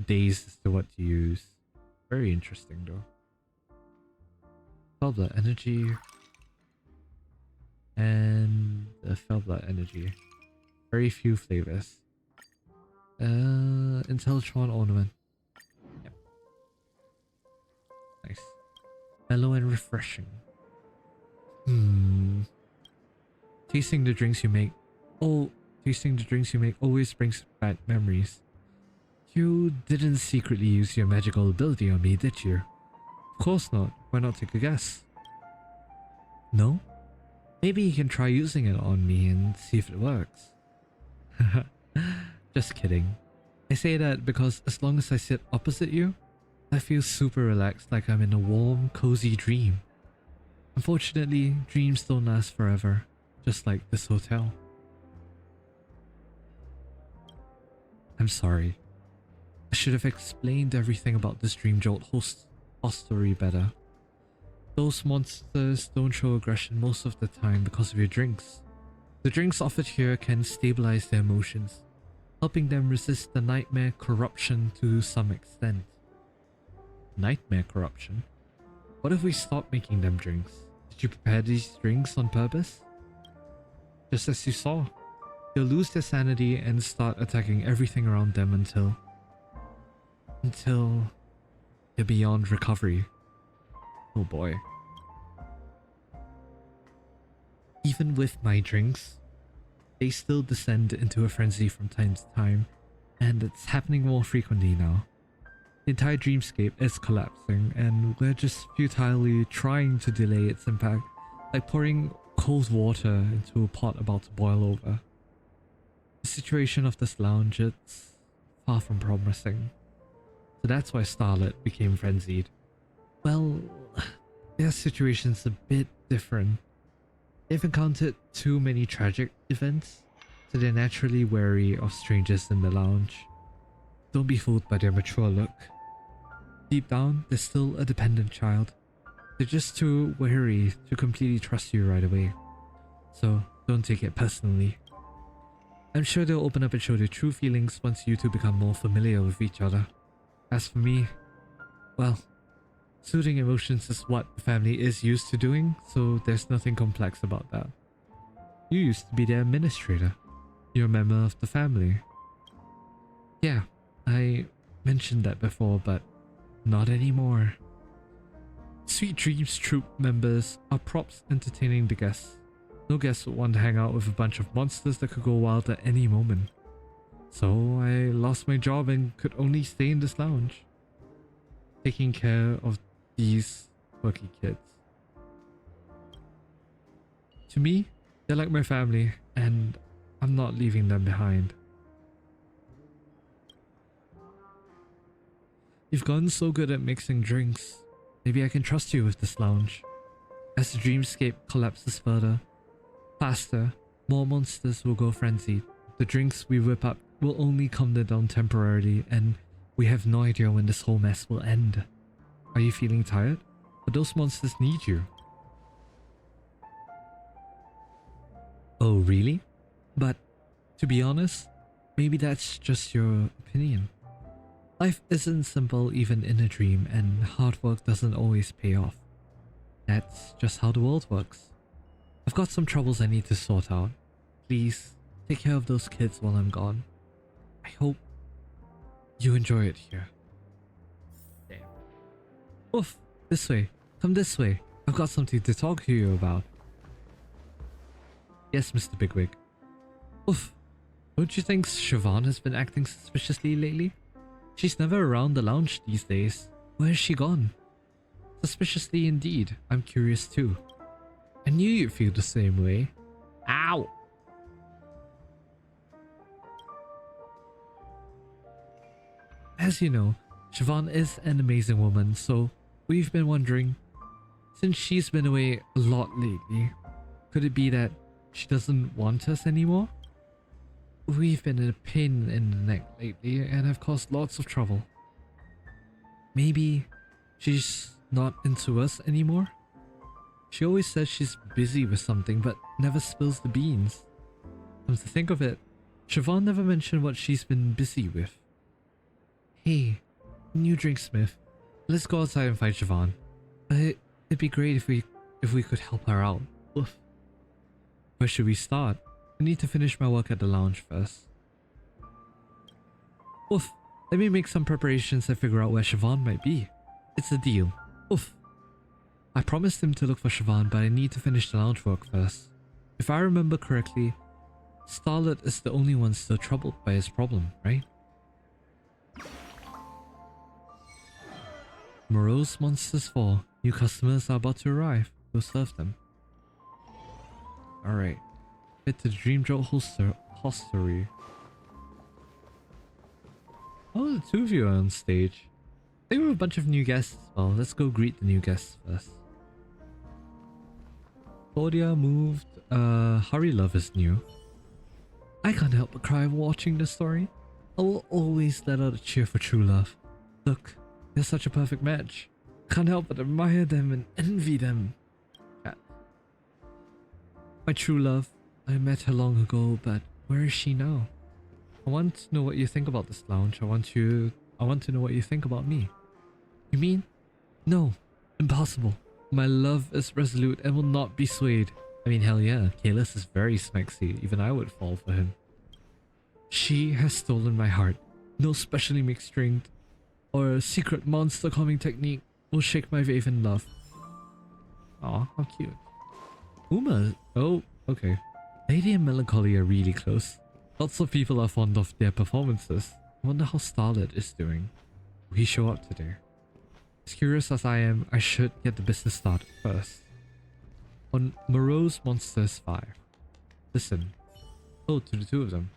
dazed as to what to use. Very interesting though. Fell blood energy. And fell blood energy. Very few flavors. Intelligent ornament. Yep. Nice. Mellow and refreshing. Tasting the drinks you make. Oh, tasting the drinks you make always brings back memories. You didn't secretly use your magical ability on me, did you? Of course not. Why not take a guess? No? Maybe you can try using it on me and see if it works. Just kidding. I say that because as long as I sit opposite you, I feel super relaxed, like I'm in a warm, cozy dream. Unfortunately, dreams don't last forever, just like this hotel. I'm sorry. I should have explained everything about this Dreamjolt hostelry better. Those monsters don't show aggression most of the time because of your drinks. The drinks offered here can stabilize their emotions, helping them resist the nightmare corruption to some extent. Nightmare corruption? What if we stop making them drinks? Did you prepare these drinks on purpose? Just as you saw, they'll lose their sanity and start attacking everything around them until they're beyond recovery. Oh boy. Even with my drinks, they still descend into a frenzy from time to time, and it's happening more frequently now. The entire dreamscape is collapsing, and we're just futilely trying to delay its impact, like pouring cold water into a pot about to boil over. The situation of this lounge, it's far from promising. So that's why Starlet became frenzied. Well, their situation's a bit different. They've encountered too many tragic events, so they're naturally wary of strangers in the lounge. Don't be fooled by their mature look. Deep down, they're still a dependent child. They're just too wary to completely trust you right away. So don't take it personally. I'm sure they'll open up and show their true feelings once you two become more familiar with each other. As for me, well, soothing emotions is what the family is used to doing, so there's nothing complex about that. You used to be their administrator. You're a member of the family. Yeah, I mentioned that before, but not anymore. Sweet Dreams Troop members are props entertaining the guests. No guest would want to hang out with a bunch of monsters that could go wild at any moment. So I lost my job and could only stay in this lounge, taking care of these quirky kids. To me, they're like my family, and I'm not leaving them behind. You've gotten so good at mixing drinks. Maybe I can trust you with this lounge. As the dreamscape collapses further, faster, more monsters will go frenzied. The drinks we whip up will only calm them down temporarily, and we have no idea when this whole mess will end. Are you feeling tired? But those monsters need you. Oh, really? But to be honest, maybe that's just your opinion. Life isn't simple even in a dream, and hard work doesn't always pay off. That's just how the world works. I've got some troubles I need to sort out. Please, take care of those kids while I'm gone. I hope you enjoy it here. Damn. Oof, this way. Come this way. I've got something to talk to you about. Yes, Mr. Bigwig. Oof, don't you think Siobhan has been acting suspiciously lately? She's never around the lounge these days. Where has she gone? Suspiciously indeed. I'm curious too. I knew you'd feel the same way. Ow! As you know, Siobhan is an amazing woman, so we've been wondering, since she's been away a lot lately, could it be that she doesn't want us anymore? We've been in a pain in the neck lately and have caused lots of trouble. Maybe she's not into us anymore? She always says she's busy with something but never spills the beans. Come to think of it, Siobhan never mentioned what she's been busy with. Hey, new drink smith. Let's go outside and find Siobhan. It'd be great if we could help her out. Oof. Where should we start? I need to finish my work at the lounge first. Oof. Let me make some preparations and figure out where Siobhan might be. It's a deal. Oof. I promised him to look for Siobhan, but I need to finish the lounge work first. If I remember correctly, Starlet is the only one still troubled by his problem, right? Morose Monsters 4. New customers are about to arrive. Go serve them. Alright. Head to the Dreamjolt Hostelry. Oh, the two of you are on stage. I think we have a bunch of new guests as well. Let's go greet the new guests first. Claudia moved. Hurry Love is new. I can't help but cry watching this story. I will always let out a cheer for true love. Look, they're such a perfect match. Can't help but admire them and envy them. Cat. My true love. I met her long ago, but where is she now? I want to know what you think about this lounge. I want to know what you think about me. You mean? No. Impossible. My love is resolute and will not be swayed. I mean, hell yeah, Kalis is very smexy. Even I would fall for him. She has stolen my heart. No specially mixed drink or secret monster calming technique will shake my faith in love. Aw, how cute. Uma. Oh, okay. Lady and Melancholy are really close. Lots of people are fond of their performances. I wonder how Starlet is doing. Will he show up today? As curious as I am, I should get the business started first. On Morose Monsters 5. Listen. Oh, to the two of them.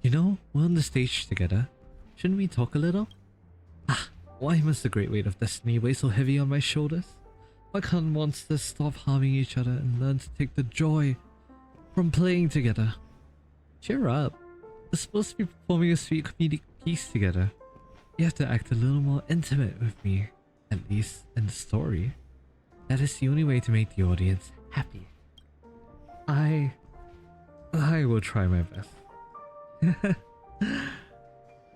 You know, we're on the stage together. Shouldn't we talk a little? Ah, why must the great weight of destiny weigh so heavy on my shoulders? Why can't monsters stop harming each other and learn to take the joy from playing together? Cheer up. We're supposed to be performing a sweet comedic piece together. You have to act a little more intimate with me, at least in the story. That is the only way to make the audience happy. I will try my best.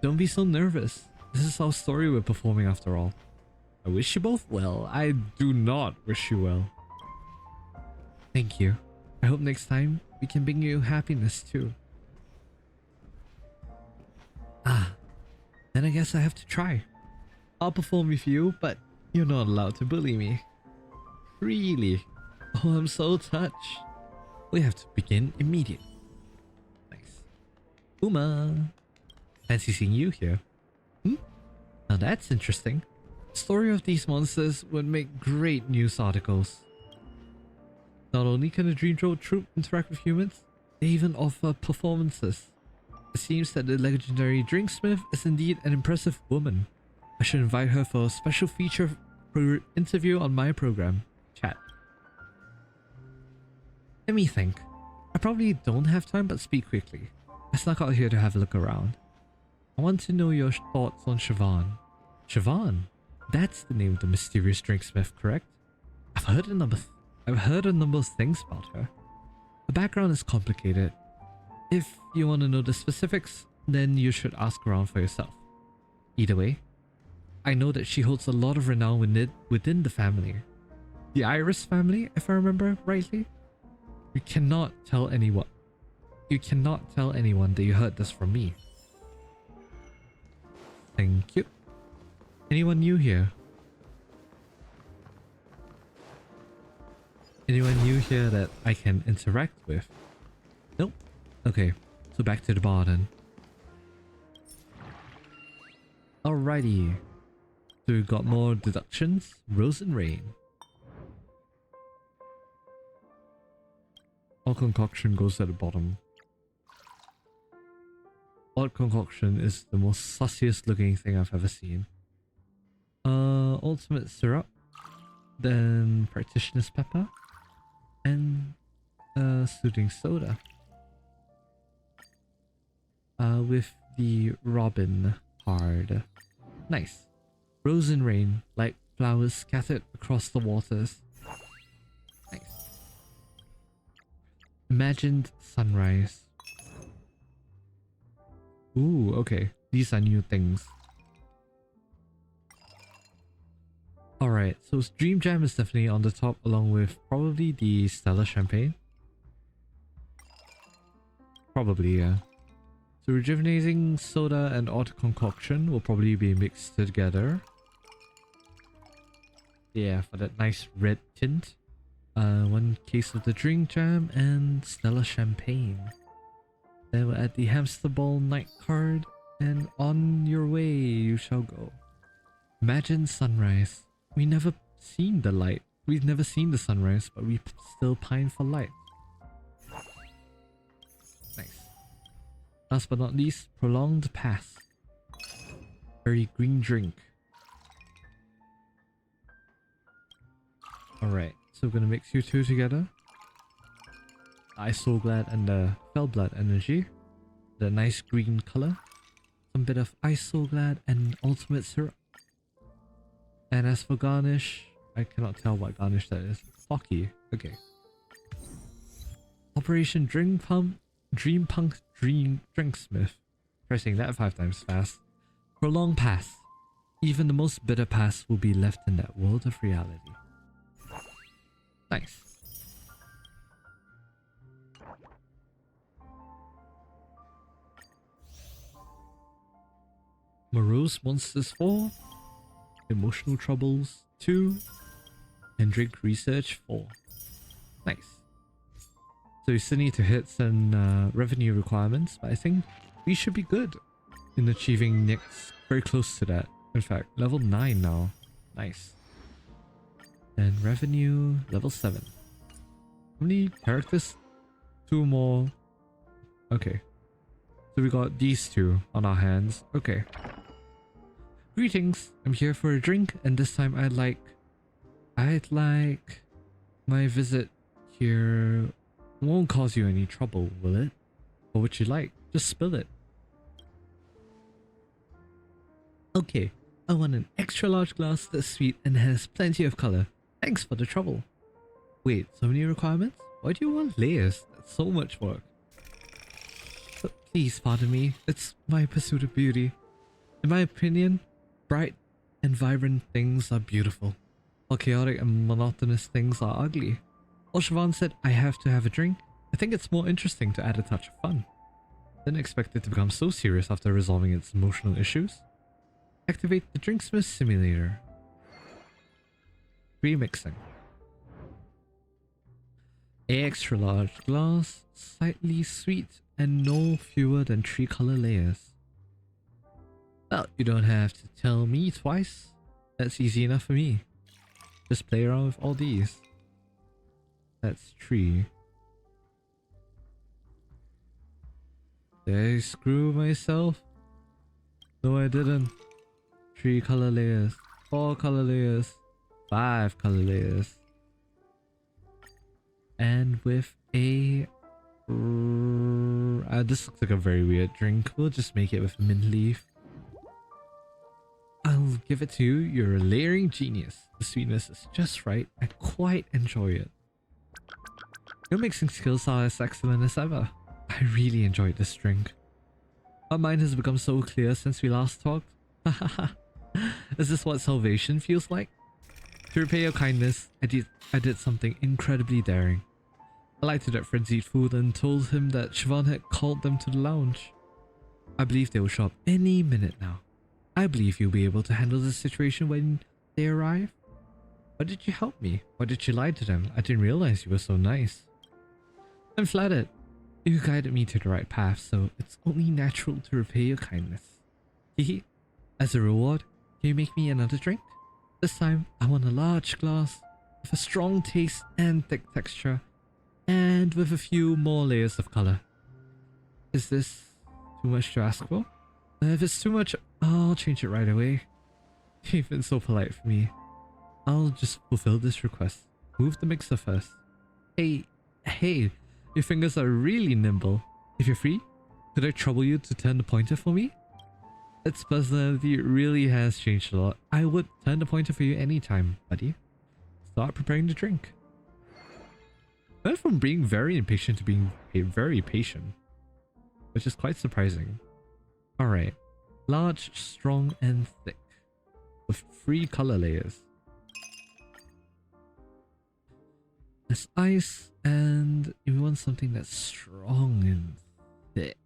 Don't be so nervous. This is our story we're performing after all. I wish you both well. I do not wish you well. Thank you. I hope next time we can bring you happiness too. Ah, then I guess I have to try. I'll perform with you, but you're not allowed to bully me. Really? Oh, I'm so touched. We have to begin immediately. Nice. Uma. Fancy seeing you here. Hmm? Now that's interesting. The story of these monsters would make great news articles. Not only can the Dreamjolt troupe interact with humans, they even offer performances. It seems that the legendary Drinksmith is indeed an impressive woman. I should invite her for a special feature interview on my program. Chat. Let me think. I probably don't have time, but speak quickly. I snuck out here to have a look around. I want to know your thoughts on Siobhan. Siobhan? That's the name of the mysterious Drinksmith, correct? I've heard a number of things about her. The background is complicated. If you want to know the specifics, then you should ask around for yourself. Either way, I know that she holds a lot of renown within the family. The Iris family, if I remember rightly. You cannot tell anyone that you heard this from me. Thank you. Anyone new here? Anyone new here that I can interact with? Nope. Okay, so back to the bar then. Alrighty. So we've got more deductions. Rose and Rain. Odd Concoction goes at the bottom. Odd Concoction is the most sussiest looking thing I've ever seen. Ultimate Syrup. Then Practitioner's Pepper. And Soothing Soda. With the Robin card. Nice. Rose and Rain, like flowers scattered across the waters. Nice. Imagined Sunrise. Ooh, okay. These are new things. Alright, so Dream Jam is definitely on the top along with probably the Stellar Champagne. Probably, yeah. So Rejuvenating Soda and Odd Concoction will probably be mixed together. Yeah, for that nice red tint. One case of the Drink Jam and Stellar Champagne. Then we'll add the Hamster Ball Night card, and on your way you shall go. Imagine Sunrise. We've never seen the light. We've never seen the sunrise, but we still pine for light. Nice. Last but not least, Prolonged Pass. Very green drink. Alright, so we're gonna mix you two together. Isoglad and the Fellblood energy. The nice green color. Some bit of Isoglad and ultimate syrup. And as for garnish, I cannot tell what garnish that is. Hockey. Okay. Operation Dream Drinksmith. Pressing that 5 times fast. Prolonged pass. Even the most bitter pass will be left in that world of reality. Nice. Morose Monsters 4. Emotional Troubles 2. And Drink Research 4. Nice. So you still need to hit some revenue requirements, but I think we should be good in achieving next. Very close to that. In fact, level 9 now. Nice. And revenue, level 7. How many characters? 2 more. Okay. So we got these 2 on our hands. Okay. Greetings. I'm here for a drink, and this time I'd like my visit here won't cause you any trouble, will it? What would you like? Just spill it. Okay, I want an extra large glass that's sweet and has plenty of color. Thanks for the trouble. Wait, so many requirements? Why do you want layers? That's so much work. But please pardon me, it's my pursuit of beauty. In my opinion, bright and vibrant things are beautiful, while chaotic and monotonous things are ugly. Well, Siobhan said I have to have a drink. I think it's more interesting to add a touch of fun. Didn't expect it to become so serious after resolving its emotional issues. Activate the Drinksmith Simulator. Remixing. Extra large glass, slightly sweet, and no fewer than 3 color layers. Well, you don't have to tell me twice. That's easy enough for me. Just play around with all these. That's 3. Did I screw myself? No, I didn't. 3 color layers, 4 color layers, 5 color layers. And with a... this looks like a very weird drink. We'll just make it with mint leaf. I'll give it to you. You're a layering genius. The sweetness is just right. I quite enjoy it. Your mixing skills are as excellent as ever. I really enjoyed this drink. My mind has become so clear since we last talked. Is this what salvation feels like? To repay your kindness, I did something incredibly daring. I lighted up frenzied food and told him that Siobhan had called them to the lounge. I believe they will show up any minute now. I believe you'll be able to handle the situation when they arrive. Why did you help me? Why did you lie to them? I didn't realize you were so nice. I'm flattered. You guided me to the right path, so it's only natural to repay your kindness. Hehe. As a reward, can you make me another drink? This time, I want a large glass with a strong taste and thick texture, and with a few more layers of color. Is this too much to ask for? If it's too much, I'll change it right away. You've been so polite for me. I'll just fulfill this request. Move the mixer first. Hey, your fingers are really nimble. If you're free, could I trouble you to turn the pointer for me? Its personality really has changed a lot. I would turn the pointer for you anytime, buddy. Start preparing the drink. I went from being very impatient to being very patient, which is quite surprising. Alright. Large, strong, and thick, with 3 color layers. There's ice, and you want something that's strong and thick.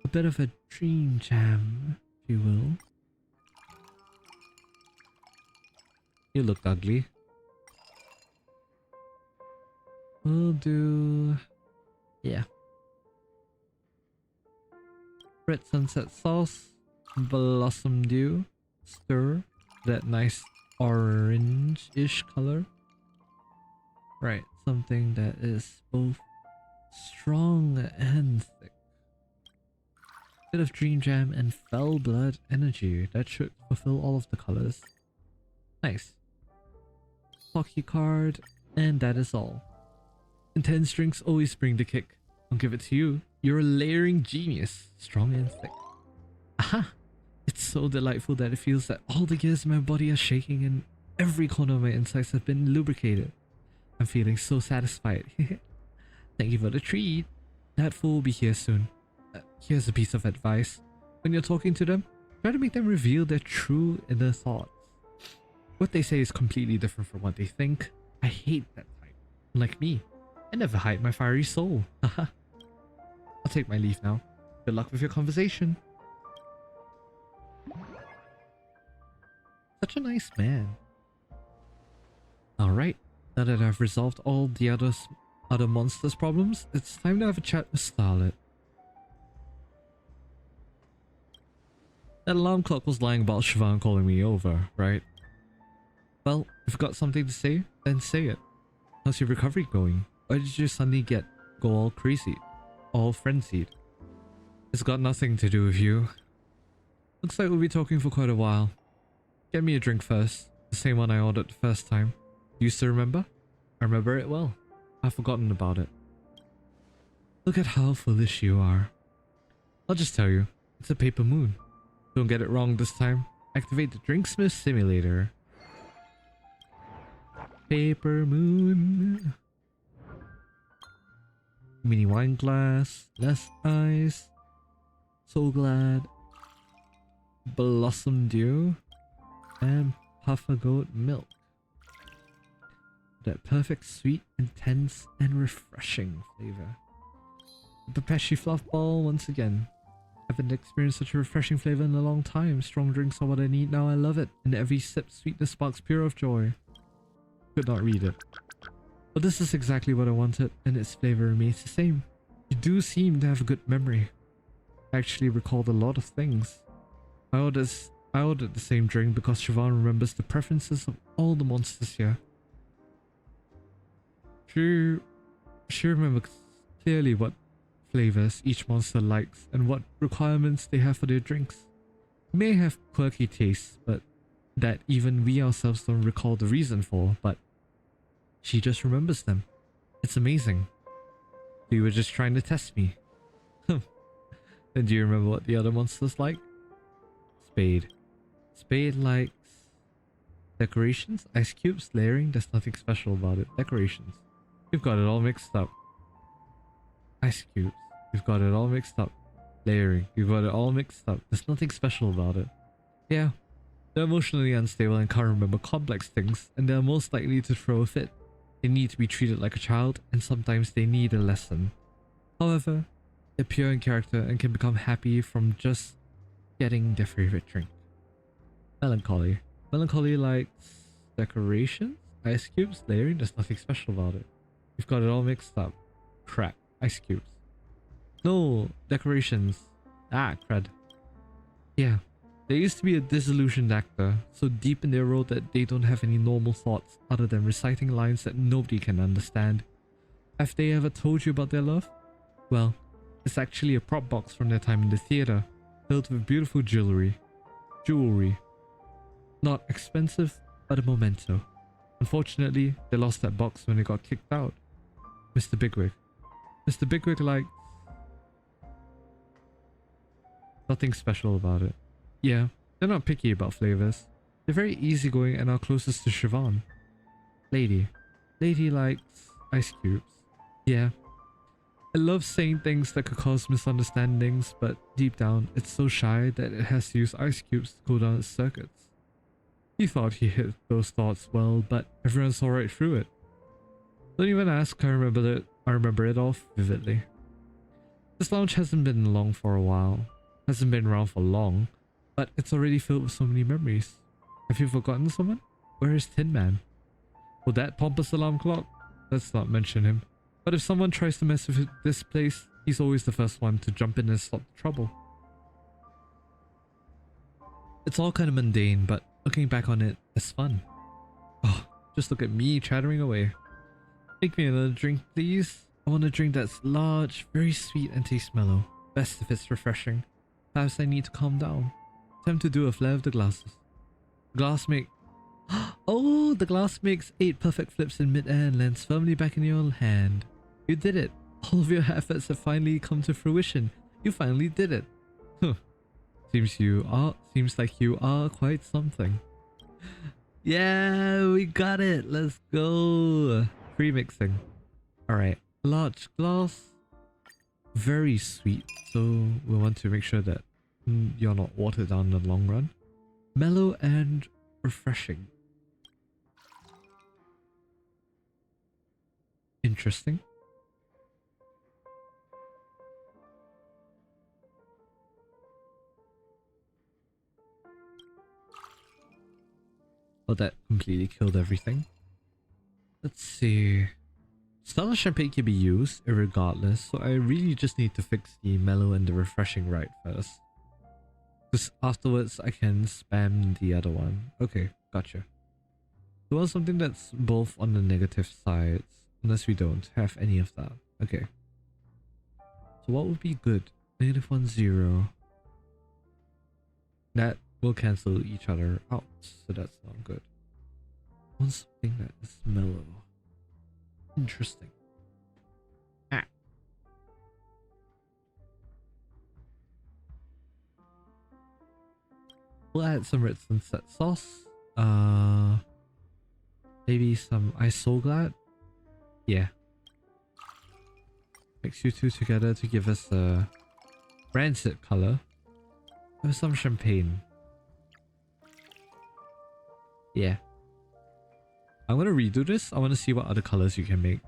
A bit of a dream jam, if you will. You look ugly. We'll do... yeah. Red sunset sauce, blossom dew, stir, that nice orange-ish color. Right, something that is both strong and thick. Bit of dream jam and fell blood energy, that should fulfill all of the colors. Nice. Hockey card, and that is all. Intense drinks always bring the kick. I'll give it to you. You're a layering genius, strong and thick. Aha! It's so delightful that it feels that all the gears in my body are shaking and every corner of my insides have been lubricated. I'm feeling so satisfied. Thank you for the treat. That fool will be here soon. Here's a piece of advice. When you're talking to them, try to make them reveal their true inner thoughts. What they say is completely different from what they think. I hate that type. Like me, I never hide my fiery soul. Haha. I'll take my leave now. Good luck with your conversation. Such a nice man. Alright, now that I've resolved all the other monsters' problems, it's time to have a chat with Starlet. That alarm clock was lying about Siobhan calling me over, right? Well, if you've got something to say, then say it. How's your recovery going? Why did you suddenly go all crazy? All frenzied? It's got nothing to do with you. Looks like we'll be talking for quite a while. Get me a drink first. The same one I ordered the first time. You still remember? I remember it well. I've forgotten about it. Look at how foolish you are. I'll just tell you, it's a paper moon. Don't get it wrong this time. Activate the Drinksmith Simulator. Paper moon. Mini wine glass. Less ice. So glad. Blossom dew. And puffer goat milk. That perfect sweet, intense, and refreshing flavor. The Pepeshi fluff ball once again. I haven't experienced such a refreshing flavor in a long time. Strong drinks are what I need now. I love it. And every sip sweetness sparks pure of joy. Could not read it. But this is exactly what I wanted, and its flavor remains the same. You do seem to have a good memory. I actually recalled a lot of things. I ordered the same drink because Siobhan remembers the preferences of all the monsters here. She remembers clearly what flavors each monster likes and what requirements they have for their drinks. They may have quirky tastes, but that even we ourselves don't recall the reason for, but she just remembers them. It's amazing. You were just trying to test me. Then do you remember what the other monsters like? Spade. Spade likes decorations, ice cubes, layering. There's nothing special about it. Decorations. You've got it all mixed up. Ice cubes. You've got it all mixed up. Layering. You've got it all mixed up. There's nothing special about it. Yeah. They're emotionally unstable and can't remember complex things, and they're most likely to throw a fit. They need to be treated like a child, and sometimes they need a lesson. However, they're pure in character and can become happy from just getting their favorite drink. Melancholy. Melancholy likes decorations, ice cubes, layering. There's nothing special about it. You've got it all mixed up. Crap. Ice cubes. No, decorations. Ah, crud. Yeah. There used to be a disillusioned actor, so deep in their role that they don't have any normal thoughts other than reciting lines that nobody can understand. Have they ever told you about their love? Well, it's actually a prop box from their time in the theater, filled with beautiful jewelry. Not expensive, but a memento. Unfortunately, they lost that box when they got kicked out. Mr. Bigwig. Mr. Bigwig likes nothing special about it. Yeah, they're not picky about flavors. They're very easygoing and are closest to Siobhan. Lady. Lady likes ice cubes. Yeah. It loves saying things that could cause misunderstandings, but deep down, it's so shy that it has to use ice cubes to cool down its circuits. He thought he hit those thoughts well, but everyone saw right through it. Don't even ask, I remember it all vividly. This lounge hasn't been along for a while. Hasn't been around for long. But it's already filled with so many memories. Have you forgotten someone? Where is Tin Man? Oh, that pompous alarm clock? Let's not mention him. But if someone tries to mess with this place, he's always the first one to jump in and stop the trouble. It's all kind of mundane, but looking back on it, it's fun. Oh, just look at me chattering away. Make me another drink, please. I want a drink that's large, very sweet and tastes mellow. Best if it's refreshing. Perhaps I need to calm down. Time to do a flare of the glasses. Glass make Oh, the glass makes 8 perfect flips in mid-air and lands firmly back in your hand. You did it. All of your efforts have finally come to fruition. You finally did it. Huh. Seems like you are quite something. Yeah, we got it. Let's go. Free mixing. Alright. Large glass. Very sweet. So we want to make sure that you're not watered down in the long run. Mellow and refreshing. Interesting. Oh, that completely killed everything. Let's see. Stella champagne can be used irregardless, so I really just need to fix the mellow and the refreshing right first. Because afterwards I can spam the other one. Okay, gotcha. So we want something that's both on the negative sides, unless we don't have any of that. Okay. So what would be good? -1, 0. That will cancel each other out, so that's not good. I want something that is mellow. Interesting. Ah. We'll add some red sunset sauce. Maybe some isoglad. Yeah. Mix you two together to give us a rancid color. Have some champagne. Yeah. I'm gonna redo this. I want to see what other colors you can make.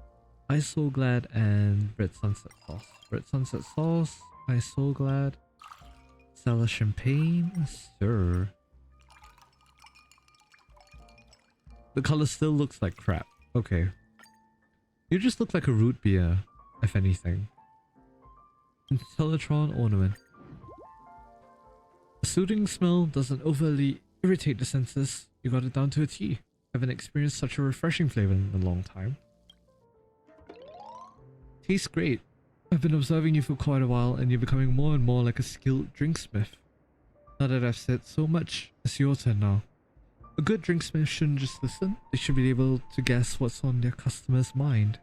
Isoglad and red sunset sauce. Red sunset sauce, isoglad, Stella champagne, sir. The color still looks like crap. Okay. You just look like a root beer, if anything. Teletron ornament. A soothing smell doesn't overly irritate the senses. You got it down to a T. Haven't experienced such a refreshing flavor in a long time. Tastes great. I've been observing you for quite a while and you're becoming more and more like a skilled drinksmith. Now that I've said so much, it's your turn now. A good drinksmith shouldn't just listen, they should be able to guess what's on their customer's mind.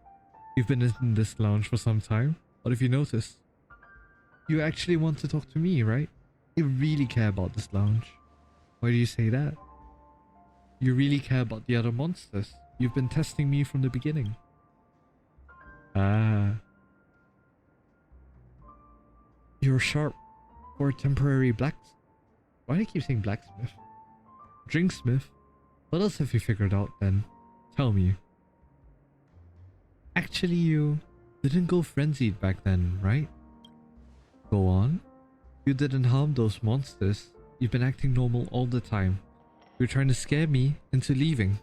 You've been in this lounge for some time. What have you noticed? You actually want to talk to me, right? You really care about this lounge. Why do you say that? You really care about the other monsters. You've been testing me from the beginning. Ah. You're sharp for a temporary black... Why do I keep saying blacksmith? Drinksmith? What else have you figured out then? Tell me. Actually, you didn't go frenzied back then, right? Go on. You didn't harm those monsters. You've been acting normal all the time. You're trying to scare me into leaving.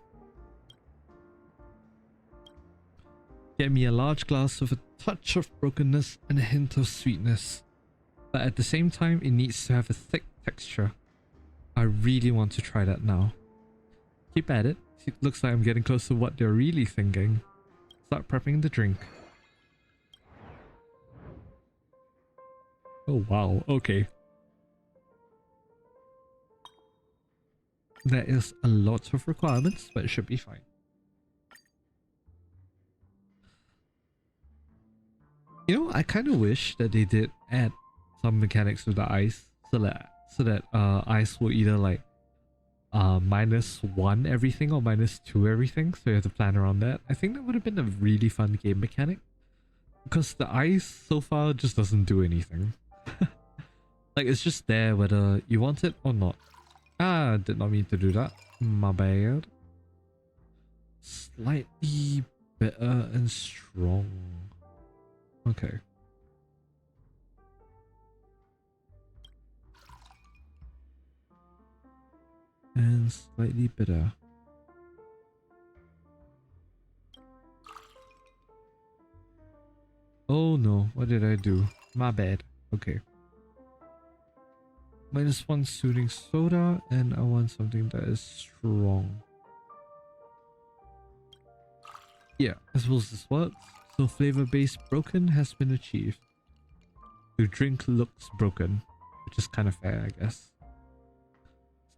Get me a large glass with a touch of brokenness and a hint of sweetness. But at the same time, it needs to have a thick texture. I really want to try that now. Keep at it. It looks like I'm getting close to what they're really thinking. Start prepping the drink. Oh wow, okay. There is a lot of requirements, but it should be fine. You know, I kind of wish that they did add some mechanics with the ice, so that ice will either like -1 everything or -2 everything, so you have to plan around that. I think that would have been a really fun game mechanic, because the ice so far just doesn't do anything. Like, it's just there whether you want it or not. Ah, did not mean to do that. My bad. Slightly bitter and strong. Okay. And slightly bitter. Oh no, what did I do? My bad. Okay. -1 soothing soda, and I want something that is strong. Yeah, I suppose this works. So flavor base broken has been achieved. Your drink looks broken, which is kind of fair, I guess.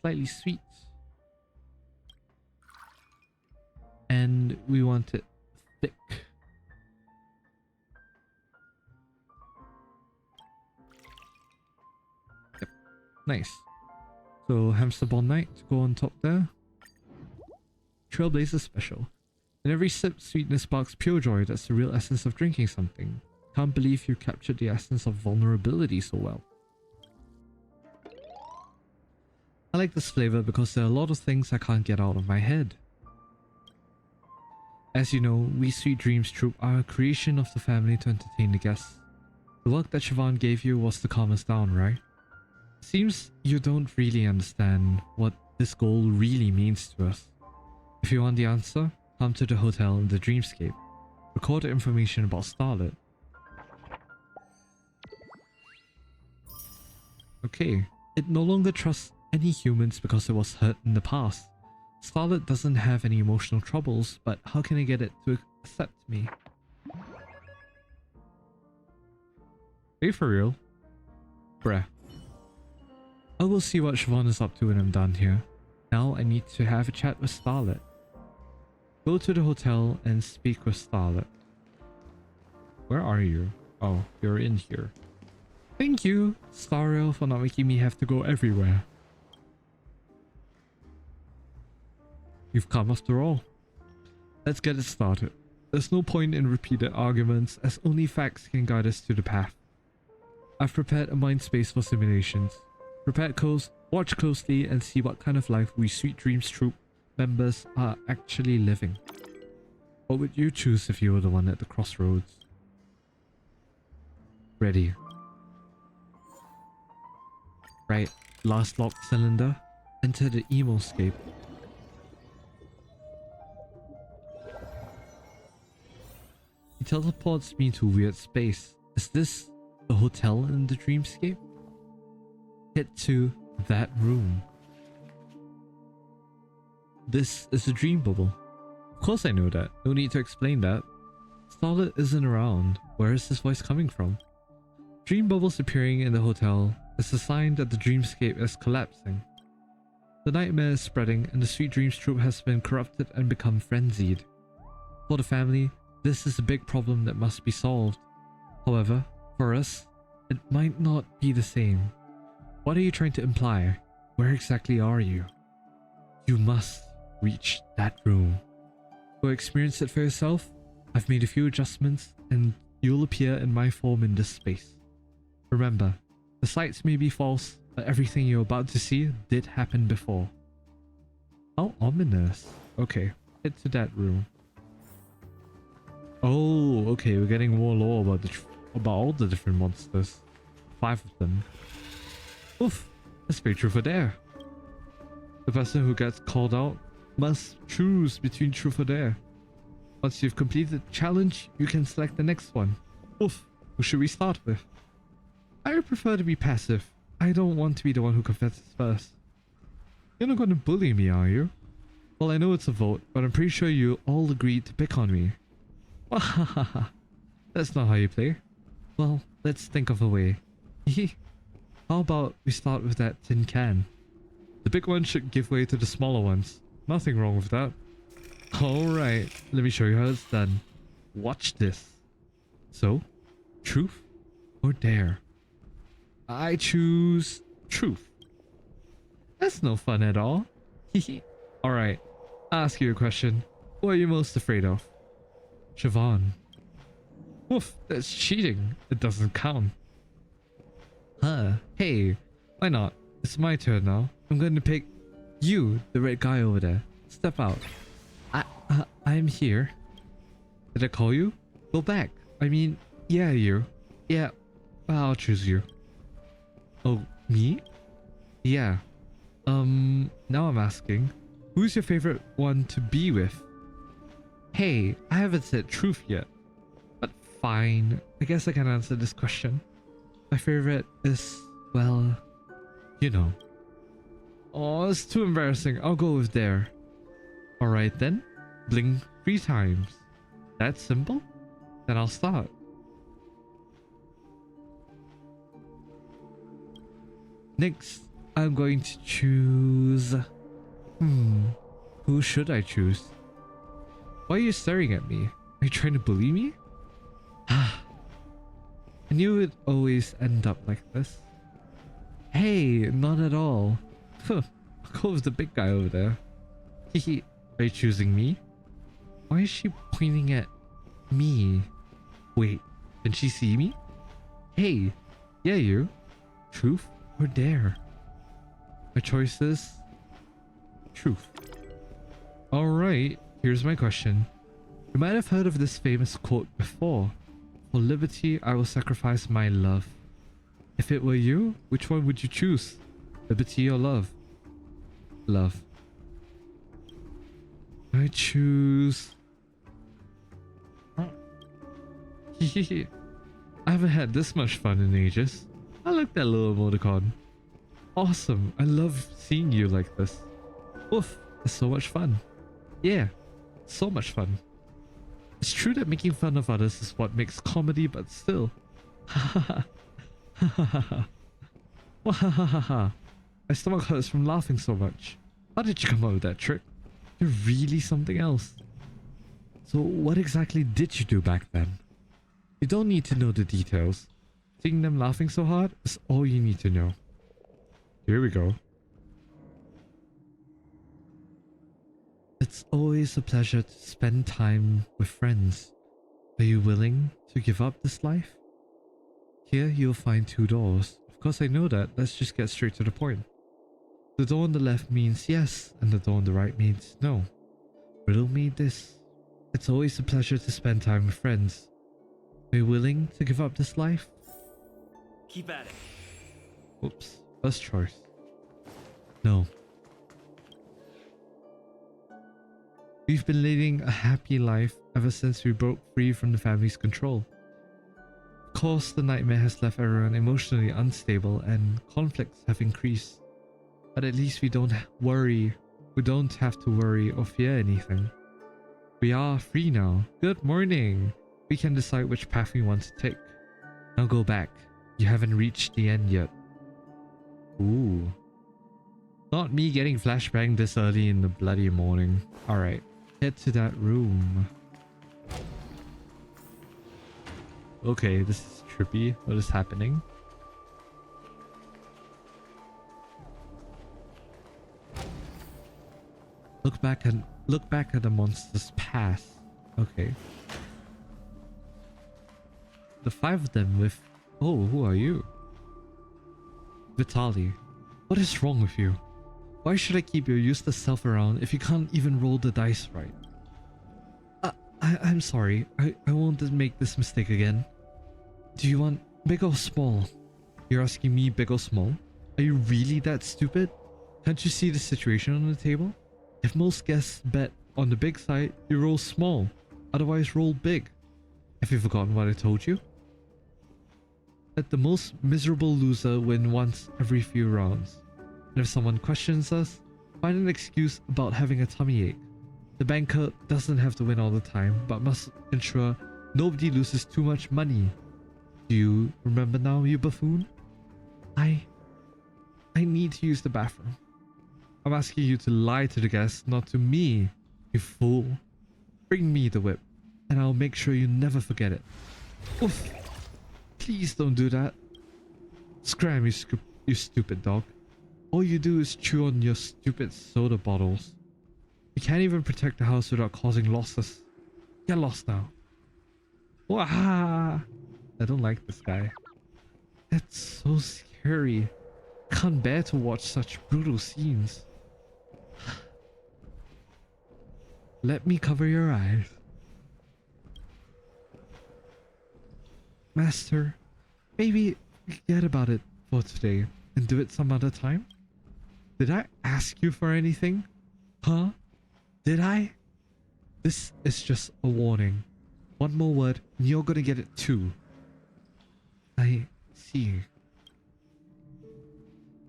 Slightly sweet. and we want it thick. Yep, nice. So hamster ball night to go on top there. Trailblazer special. In every sip, sweetness sparks pure joy. That's the real essence of drinking something. Can't believe you captured the essence of vulnerability so well. I like this flavor because there are a lot of things I can't get out of my head. As you know, we Sweet Dreams Troupe are a creation of the family to entertain the guests. The work that Siobhan gave you was to calm us down, right? Seems you don't really understand what this goal really means to us. If you want the answer, come to the hotel in the Dreamscape. Record the information about Starlet. Okay, it no longer trusts any humans because it was hurt in the past. Starlet doesn't have any emotional troubles, but how can I get it to accept me? Are you for real? Bruh. I will see what Siobhan is up to when I'm done here. Now I need to have a chat with Starlet. Go to the hotel and speak with Starlet. Where are you? Oh, you're in here. Thank you, Starrail, for not making me have to go everywhere. You've come after all. Let's get it started. There's no point in repeated arguments, as only facts can guide us to the path. I've prepared a mind space for simulations. Watch closely and see what kind of life we Sweet Dreams Troupe members are actually living. What would you choose if you were the one at the crossroads? Ready. Right, last lock cylinder. Enter the emoscape. He teleports me to weird space. Is this the hotel in the Dreamscape? Head to that room. This is a dream bubble. Of course I know that. No need to explain that. Starlet isn't around. Where is this voice coming from? Dream bubbles appearing in the hotel is a sign that the dreamscape is collapsing. The nightmare is spreading and the Sweet Dreams Troupe has been corrupted and become frenzied. For the family, this is a big problem that must be solved. However, for us, it might not be the same. What are you trying to imply? Where exactly are you? You must reach that room. Go experience it for yourself. I've made a few adjustments and you'll appear in my form in this space. Remember, the sights may be false, but everything you're about to see did happen before. How ominous. Okay, head to that room. Oh, okay, we're getting more lore about all the different monsters. 5 of them. Oof, let's play truth or dare. The person who gets called out must choose between truth or dare. Once you've completed the challenge, you can select the next one. Oof, who should we start with? I would prefer to be passive. I don't want to be the one who confesses first. You're not going to bully me, are you? Well, I know it's a vote, but I'm pretty sure you all agreed to pick on me. Wahahaha. That's not how you play. Well, let's think of a way. How about we start with that tin can? The big one should give way to the smaller ones. Nothing wrong with that. Alright, let me show you how it's done. Watch this. So, truth or dare? I choose truth. That's no fun at all. Alright, I'll ask you a question. What are you most afraid of? Siobhan. Woof, that's cheating. It doesn't count. Huh, hey, why not? It's my turn now. I'm going to pick you, the red guy over there. Step out. I'm here. Did I call you? Go back. I mean, yeah, you. Yeah, I'll choose you. Oh, me? Yeah. Now I'm asking, who's your favorite one to be with? Hey, I haven't said truth yet. But fine, I guess I can answer this question. My favorite is, well, you know. Oh, it's too embarrassing. I'll go with dare. Alright then. Blink 3 times. That simple? Then I'll start. Next, I'm going to choose... Who should I choose? Why are you staring at me? Are you trying to bully me? I knew it'd always end up like this. Hey, not at all. Huh, I'll go with the big guy over there. Hehe, are you choosing me? Why is she pointing at me? Wait, can she see me? Hey, yeah you. Truth or dare? My choice is truth. Alright, here's my question. You might have heard of this famous quote before. For liberty, I will sacrifice my love. If it were you, which one would you choose? Liberty or love? Love. I choose... I haven't had this much fun in ages. I like that little emoticon. Awesome. I love seeing you like this. Oof, it's so much fun. Yeah, so much fun. It's true that making fun of others is what makes comedy, but still. Ha ha ha. My stomach hurts from laughing so much. How did you come up with that trick? You're really something else. So what exactly did you do back then? You don't need to know the details. Seeing them laughing so hard is all you need to know. Here we go. It's always a pleasure to spend time with friends. Are you willing to give up this life? Here you'll find 2 doors. Of course I know that, let's just get straight to the point. The door on the left means yes, and the door on the right means no. Riddle me this. It's always a pleasure to spend time with friends. Are you willing to give up this life? Keep at it. Oops, first choice. No. We've been leading a happy life ever since we broke free from the family's control. Of course, the nightmare has left everyone emotionally unstable and conflicts have increased. But at least we don't have to worry or fear anything. We are free now. Good morning. We can decide which path we want to take. Now go back. You haven't reached the end yet. Ooh. Not me getting flashbanged this early in the bloody morning. Alright. Head to that room. Okay, this is trippy. What is happening? Look back at the monster's past. Okay. The 5 of them with... Oh, who are you? Vitali. What is wrong with you? Why should I keep your useless self around if you can't even roll the dice right? I'm sorry. I won't make this mistake again. Do you want big or small? You're asking me big or small? Are you really that stupid? Can't you see the situation on the table? If most guests bet on the big side, you roll small. Otherwise roll big. Have you forgotten what I told you? Let the most miserable loser win once every few rounds. And if someone questions us, find an excuse about having a tummy ache. The banker doesn't have to win all the time, but must ensure nobody loses too much money. Do you remember now, you buffoon? I need to use the bathroom. I'm asking you to lie to the guests, not to me, you fool. Bring me the whip, and I'll make sure you never forget it. Oof. Please don't do that. Scram, you stupid dog. All you do is chew on your stupid soda bottles. You can't even protect the house without causing losses. Get lost now. Wah! I don't like this guy. That's so scary. I can't bear to watch such brutal scenes. Let me cover your eyes. Master, maybe forget about it for today and do it some other time? Did I ask you for anything? Huh? Did I? This is just a warning. One more word and you're gonna get it too. I see.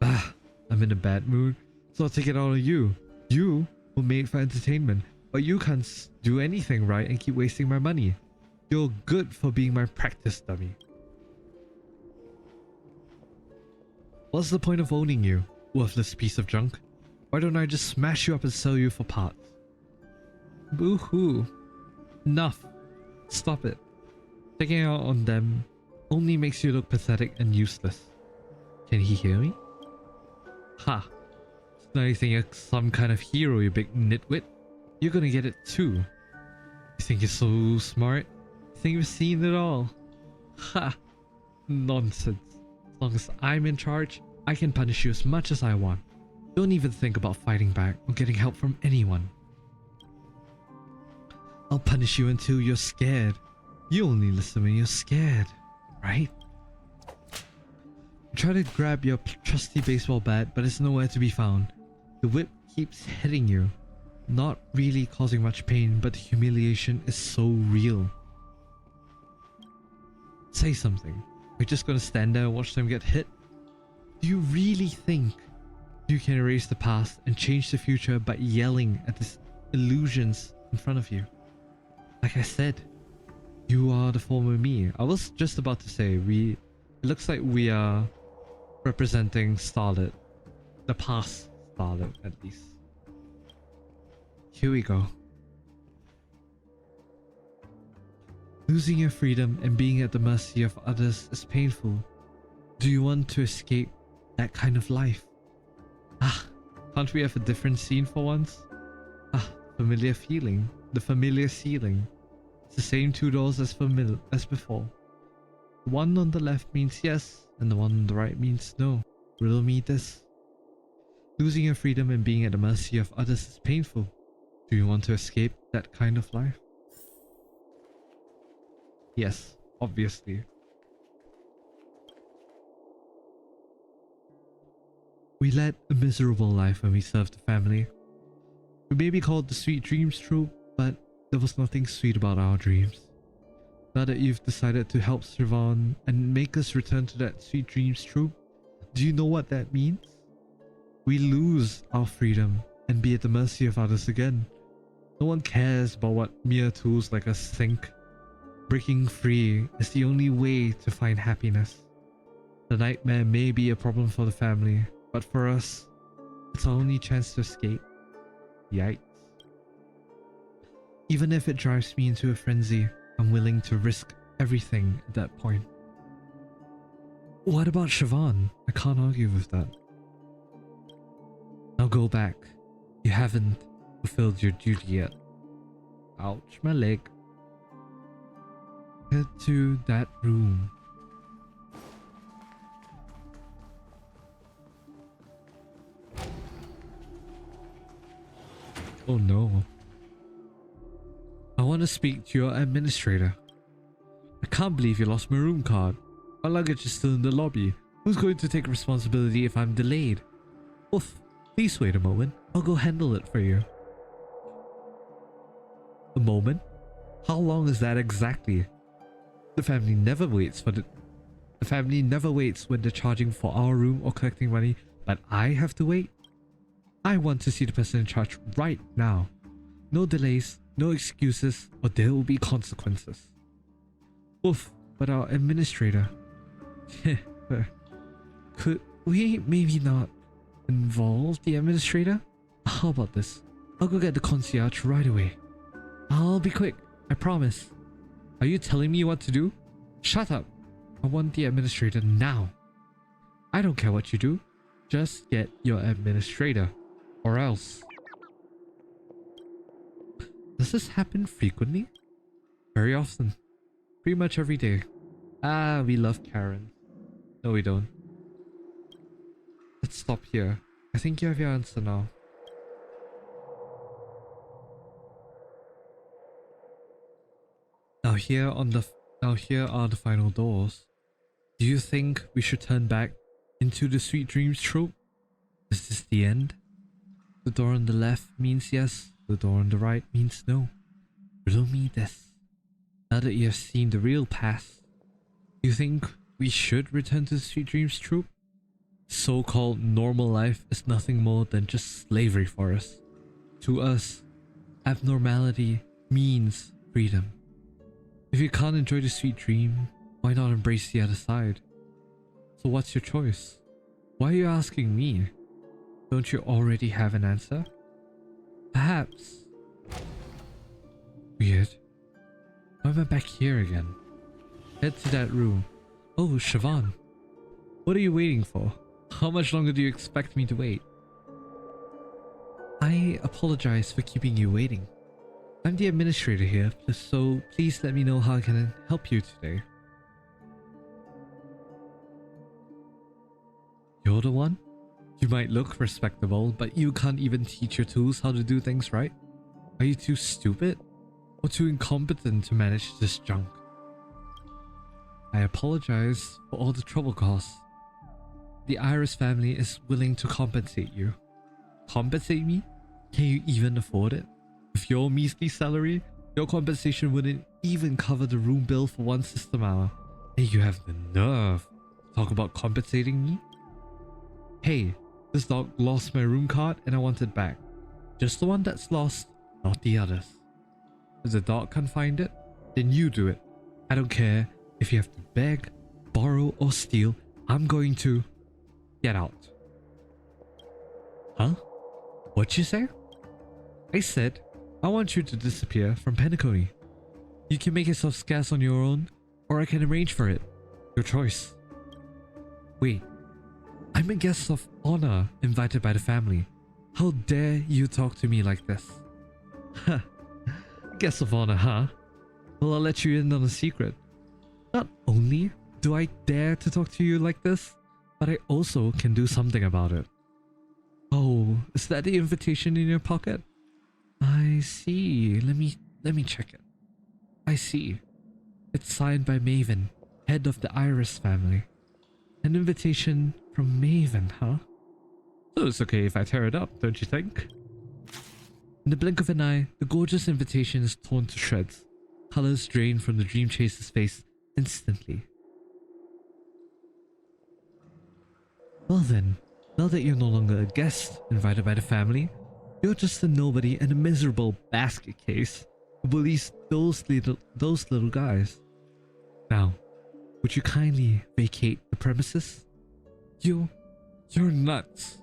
I'm in a bad mood, so I'll take it out on you. You were made for entertainment, but you can't do anything right and keep wasting my money. You're good for being my practice dummy. What's the point of owning you, worthless piece of junk? Why don't I just smash you up and sell you for parts? Boo-hoo. Enough. Stop it. Taking out on them only makes you look pathetic and useless. Can he hear me? Ha. Now you think you're some kind of hero, you big nitwit? You're gonna get it too. You think you're so smart? You think you've seen it all? Ha. Nonsense. As long as I'm in charge, I can punish you as much as I want. Don't even think about fighting back or getting help from anyone. I'll punish you until you're scared. You only listen when you're scared, right? You try to grab your trusty baseball bat, but it's nowhere to be found. The whip keeps hitting you, not really causing much pain, but the humiliation is so real. Say something. We're just gonna stand there and watch them get hit? Do you really think you can erase the past and change the future by yelling at these illusions in front of you? Like I said, you are the former me. I was just about to say, it looks like we are representing Starlet. The past Starlet, at least. Here we go. Losing your freedom and being at the mercy of others is painful. Do you want to escape that kind of life? Ah, can't we have a different scene for once? Ah, familiar feeling. The familiar ceiling. It's the same two doors as before. The one on the left means yes, and the one on the right means no. Riddle me this. Losing your freedom and being at the mercy of others is painful. Do you want to escape that kind of life? Yes, obviously. We led a miserable life when we served the family. We may be called the Sweet Dreams troop, but there was nothing sweet about our dreams. Now that you've decided to help Sirvan and make us return to that Sweet Dreams troop, do you know what that means? We lose our freedom and be at the mercy of others again. No one cares about what mere tools like us think. Breaking free is the only way to find happiness. The nightmare may be a problem for the family, but for us, it's our only chance to escape. Yikes. Even if it drives me into a frenzy, I'm willing to risk everything at that point. What about Siobhan? I can't argue with that. Now go back. You haven't fulfilled your duty yet. Ouch, my leg. Head to that room. Oh no. I want to speak to your administrator. I can't believe you lost my room card. My luggage is still in the lobby. Who's going to take responsibility if I'm delayed? Oof, please wait a moment. I'll go handle it for you. A moment? How long is that exactly? The family never waits when they're charging for our room or collecting money, but I have to wait? I want to see the person in charge right now. No delays, no excuses, or there will be consequences. Oof, but our administrator. Could we maybe not involve the administrator? How about this? I'll go get the concierge right away. I'll be quick, I promise. Are you telling me what to do? Shut up. I want the administrator now. I don't care what you do. Just get your administrator. Or else. Does this happen frequently? Very often. Pretty much every day. Ah, we love Karen. No, we don't. Let's stop here. I think you have your answer now. Now here are the final doors. Do you think we should turn back into the Sweet Dreams trope? Is this the end? The door on the left means yes, the door on the right means no. Riddle me this. Now that you have seen the real past, do you think we should return to the Sweet Dreams troop? So-called normal life is nothing more than just slavery for us. To us, abnormality means freedom. If you can't enjoy the sweet dream, why not embrace the other side? So what's your choice? Why are you asking me? Don't you already have an answer? Perhaps. Weird. am I back here again? Head to that room. Oh, Siobhan. What are you waiting for? How much longer do you expect me to wait? I apologize for keeping you waiting. I'm the administrator here, so please let me know how I can help you today. You're the one? You might look respectable, but you can't even teach your tools how to do things right? Are you too stupid? Or too incompetent to manage this junk? I apologize for all the trouble caused. The Iris family is willing to compensate you. Compensate me? Can you even afford it? With your measly salary, your compensation wouldn't even cover the room bill for one system hour. And you have the nerve to talk about compensating me? Hey, this dog lost my room card and I want it back. Just the one that's lost, not the others. If the dog can't find it, then you do it. I don't care if you have to beg, borrow or steal, I'm going to... Get out. Huh? What'd you say? I said, I want you to disappear from Penacony. You can make yourself scarce on your own, or I can arrange for it. Your choice. Wait, I'm a guest of honor invited by the family. How dare you talk to me like this? Ha, guest of honor, huh? Well, I'll let you in on a secret. Not only do I dare to talk to you like this, but I also can do something about it. Oh, is that the invitation in your pocket? I see. Let me check it. I see. It's signed by Maven, head of the Iris family. An invitation from Maven, huh? So it's okay if I tear it up, don't you think? In the blink of an eye, the gorgeous invitation is torn to shreds. Colors drain from the dream chaser's face instantly. Well then, now that you're no longer a guest invited by the family, you're just a nobody and a miserable basket case who bullies those little guys. Now, would you kindly vacate the premises? You're nuts.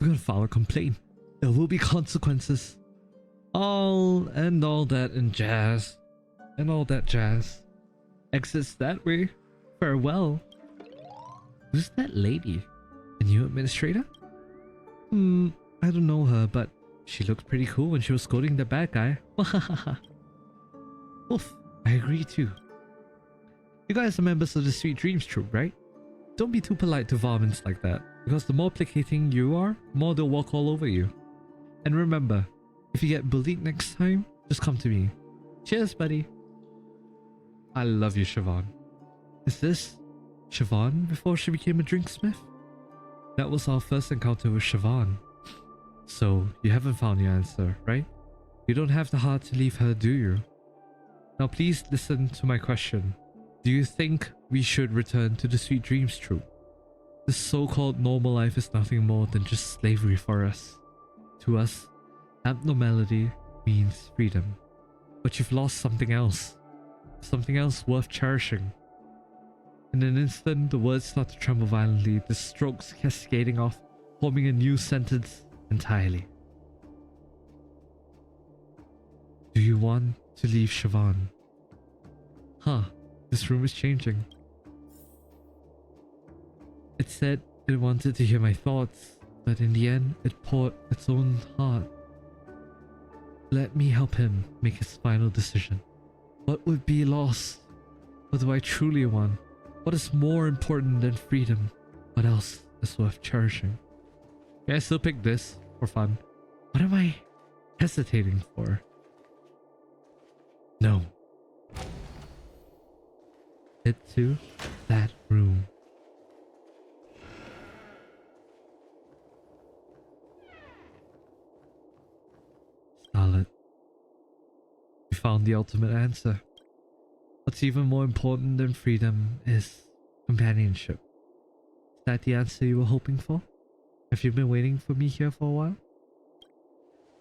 We're gonna file a complaint. There will be consequences. All that and jazz. And all that jazz. Exits that way. Farewell. Who's that lady? A new administrator? I don't know her, but she looked pretty cool when she was scolding the bad guy. Oof, I agree too. You guys are members of the Sweet Dreams troupe, right? Don't be too polite to varmints like that, because the more placating you are, the more they'll walk all over you. And remember, if you get bullied next time, just come to me. Cheers, buddy. I love you, Siobhan. Is this Siobhan before she became a drinksmith? That was our first encounter with Siobhan. So, you haven't found your answer, right? You don't have the heart to leave her, do you? Now please listen to my question. Do you think we should return to the Sweet Dreams troupe? This so-called normal life is nothing more than just slavery for us. To us, abnormality means freedom. But you've lost something else. Something else worth cherishing. In an instant, the words start to tremble violently, the strokes cascading off, forming a new sentence entirely. Do you want to leave Siobhan? Huh, this room is changing. It said it wanted to hear my thoughts, but in the end, it poured its own heart. Let me help him make his final decision. What would be lost? What do I truly want? What is more important than freedom? What else is worth cherishing? Can I still pick this for fun? What am I hesitating for? No. Head to that room. Scarlet. We found the ultimate answer. What's even more important than freedom is companionship. Is that the answer you were hoping for? Have you been waiting for me here for a while?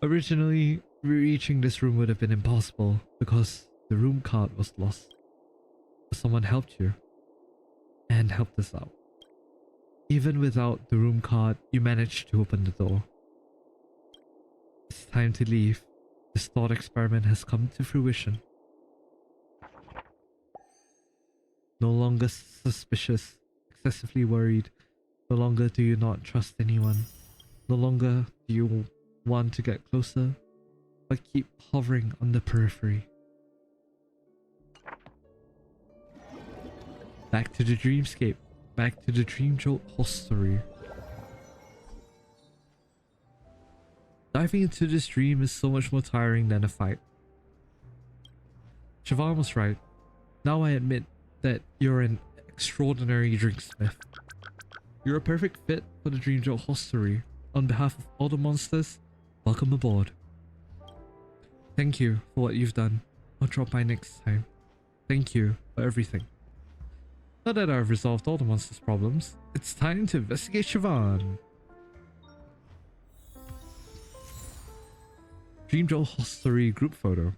Originally, reaching this room would have been impossible because the room card was lost. But someone helped you and helped us out. Even without the room card, you managed to open the door. It's time to leave. This thought experiment has come to fruition. No longer suspicious, excessively worried. No longer do you not trust anyone. No longer do you want to get closer, but keep hovering on the periphery. Back to the dreamscape. Back to the Dreamjolt Hostelry. Diving into this dream is so much more tiring than a fight. Siobhan was right. Now I admit that you're an extraordinary drinksmith. You're a perfect fit for the Dreamjolt Hostelry. On behalf of all the monsters, welcome aboard. Thank you for what you've done. I'll drop by next time. Thank you for everything. Now that I've resolved all the monsters' problems, it's time to investigate Siobhan. Dreamjolt Hostelry group photo.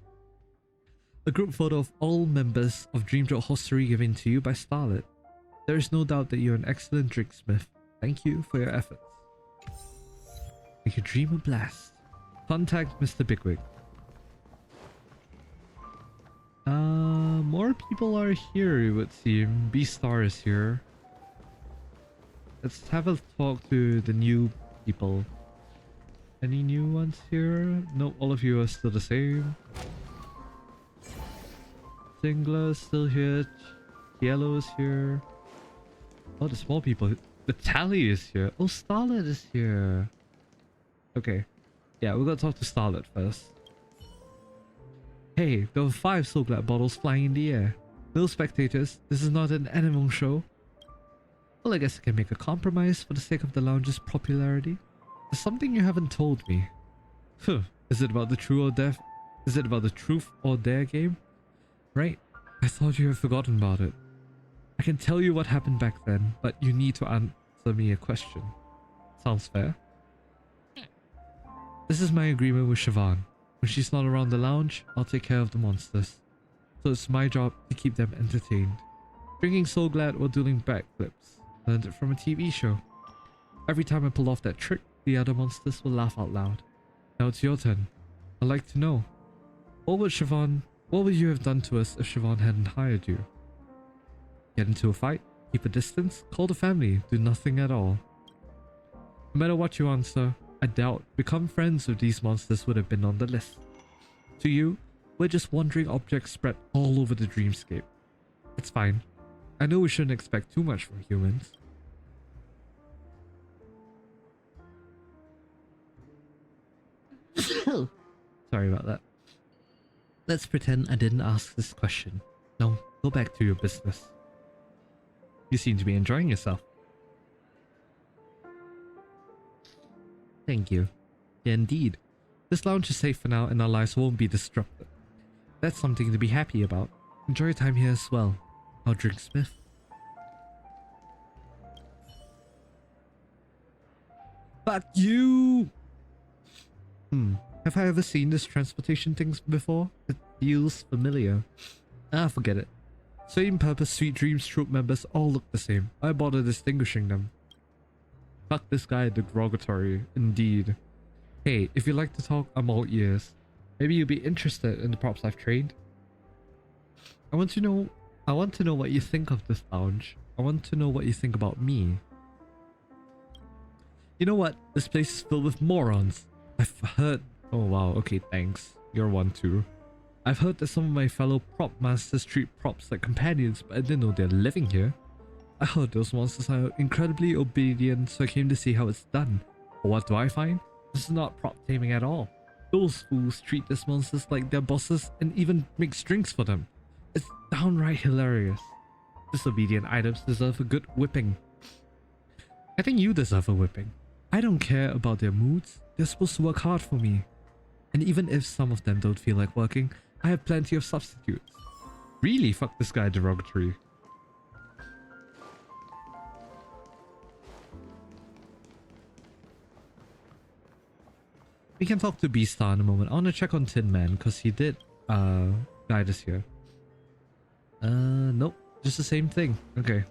A group photo of all members of Dreamjolt Hostelry given to you by Starlet. There is no doubt that you're an excellent drinksmith. Thank you for your efforts. Make your dream a blast. Contact Mr. Bigwig. More people are here, it would seem. B-Star is here. Let's have a talk to the new people. Any new ones here? No, all of you are still the same. Singler still here. Yellow is here. Oh, the small people. The Tally is here. Oh, Starlet is here. Okay. Yeah, we're gonna talk to Starlet first. Hey, there were 5 So Glad bottles flying in the air. No spectators. This is not an animal show. Well, I guess I can make a compromise for the sake of the lounge's popularity. There's something you haven't told me. Huh. Is it about the true or dare? Is it about the truth or dare game? Right? I thought you had forgotten about it. I can tell you what happened back then, but you need to answer me a question. Sounds fair? This is my agreement with Siobhan. When she's not around the lounge, I'll take care of the monsters. So it's my job to keep them entertained. Drinking So Glad or doing backflips. Learned it from a TV show. Every time I pull off that trick, the other monsters will laugh out loud. Now it's your turn. I'd like to know. What would you have done to us if Siobhan hadn't hired you? Get into a fight? Keep a distance? Call the family? Do nothing at all? No matter what you answer, I doubt become friends with these monsters would have been on the list. To you, we're just wandering objects spread all over the dreamscape. It's fine. I know we shouldn't expect too much from humans. Sorry about that. Let's pretend I didn't ask this question. Now, go back to your business. You seem to be enjoying yourself. Thank you. Yeah, indeed. This lounge is safe for now and our lives won't be disrupted. That's something to be happy about. Enjoy your time here as well. Our drinksmith. Fuck you! Have I ever seen this transportation thing before? It feels familiar. Ah, forget it. Same purpose Sweet Dreams troop members all look the same. Why bother distinguishing them? Fuck this guy, derogatory, indeed. Hey, if you'd like to talk, I'm all ears. Maybe you'll be interested in the props I've trained. I want to know what you think of this lounge. I want to know what you think about me. You know what? This place is filled with morons. I've heard... Oh wow, okay, thanks. You're one too. I've heard that some of my fellow prop masters treat props like companions, but I didn't know they're living here. I heard those monsters are incredibly obedient, so I came to see how it's done. But what do I find? This is not prop taming at all. Those fools treat these monsters like their bosses and even make drinks for them. It's downright hilarious. Disobedient items deserve a good whipping. I think you deserve a whipping. I don't care about their moods. They're supposed to work hard for me. And even if some of them don't feel like working, I have plenty of substitutes. Really, fuck this guy, derogatory. We can talk to B-Star in a moment. I want to check on Tin Man because he did guide us here. Nope. Just the same thing. Okay.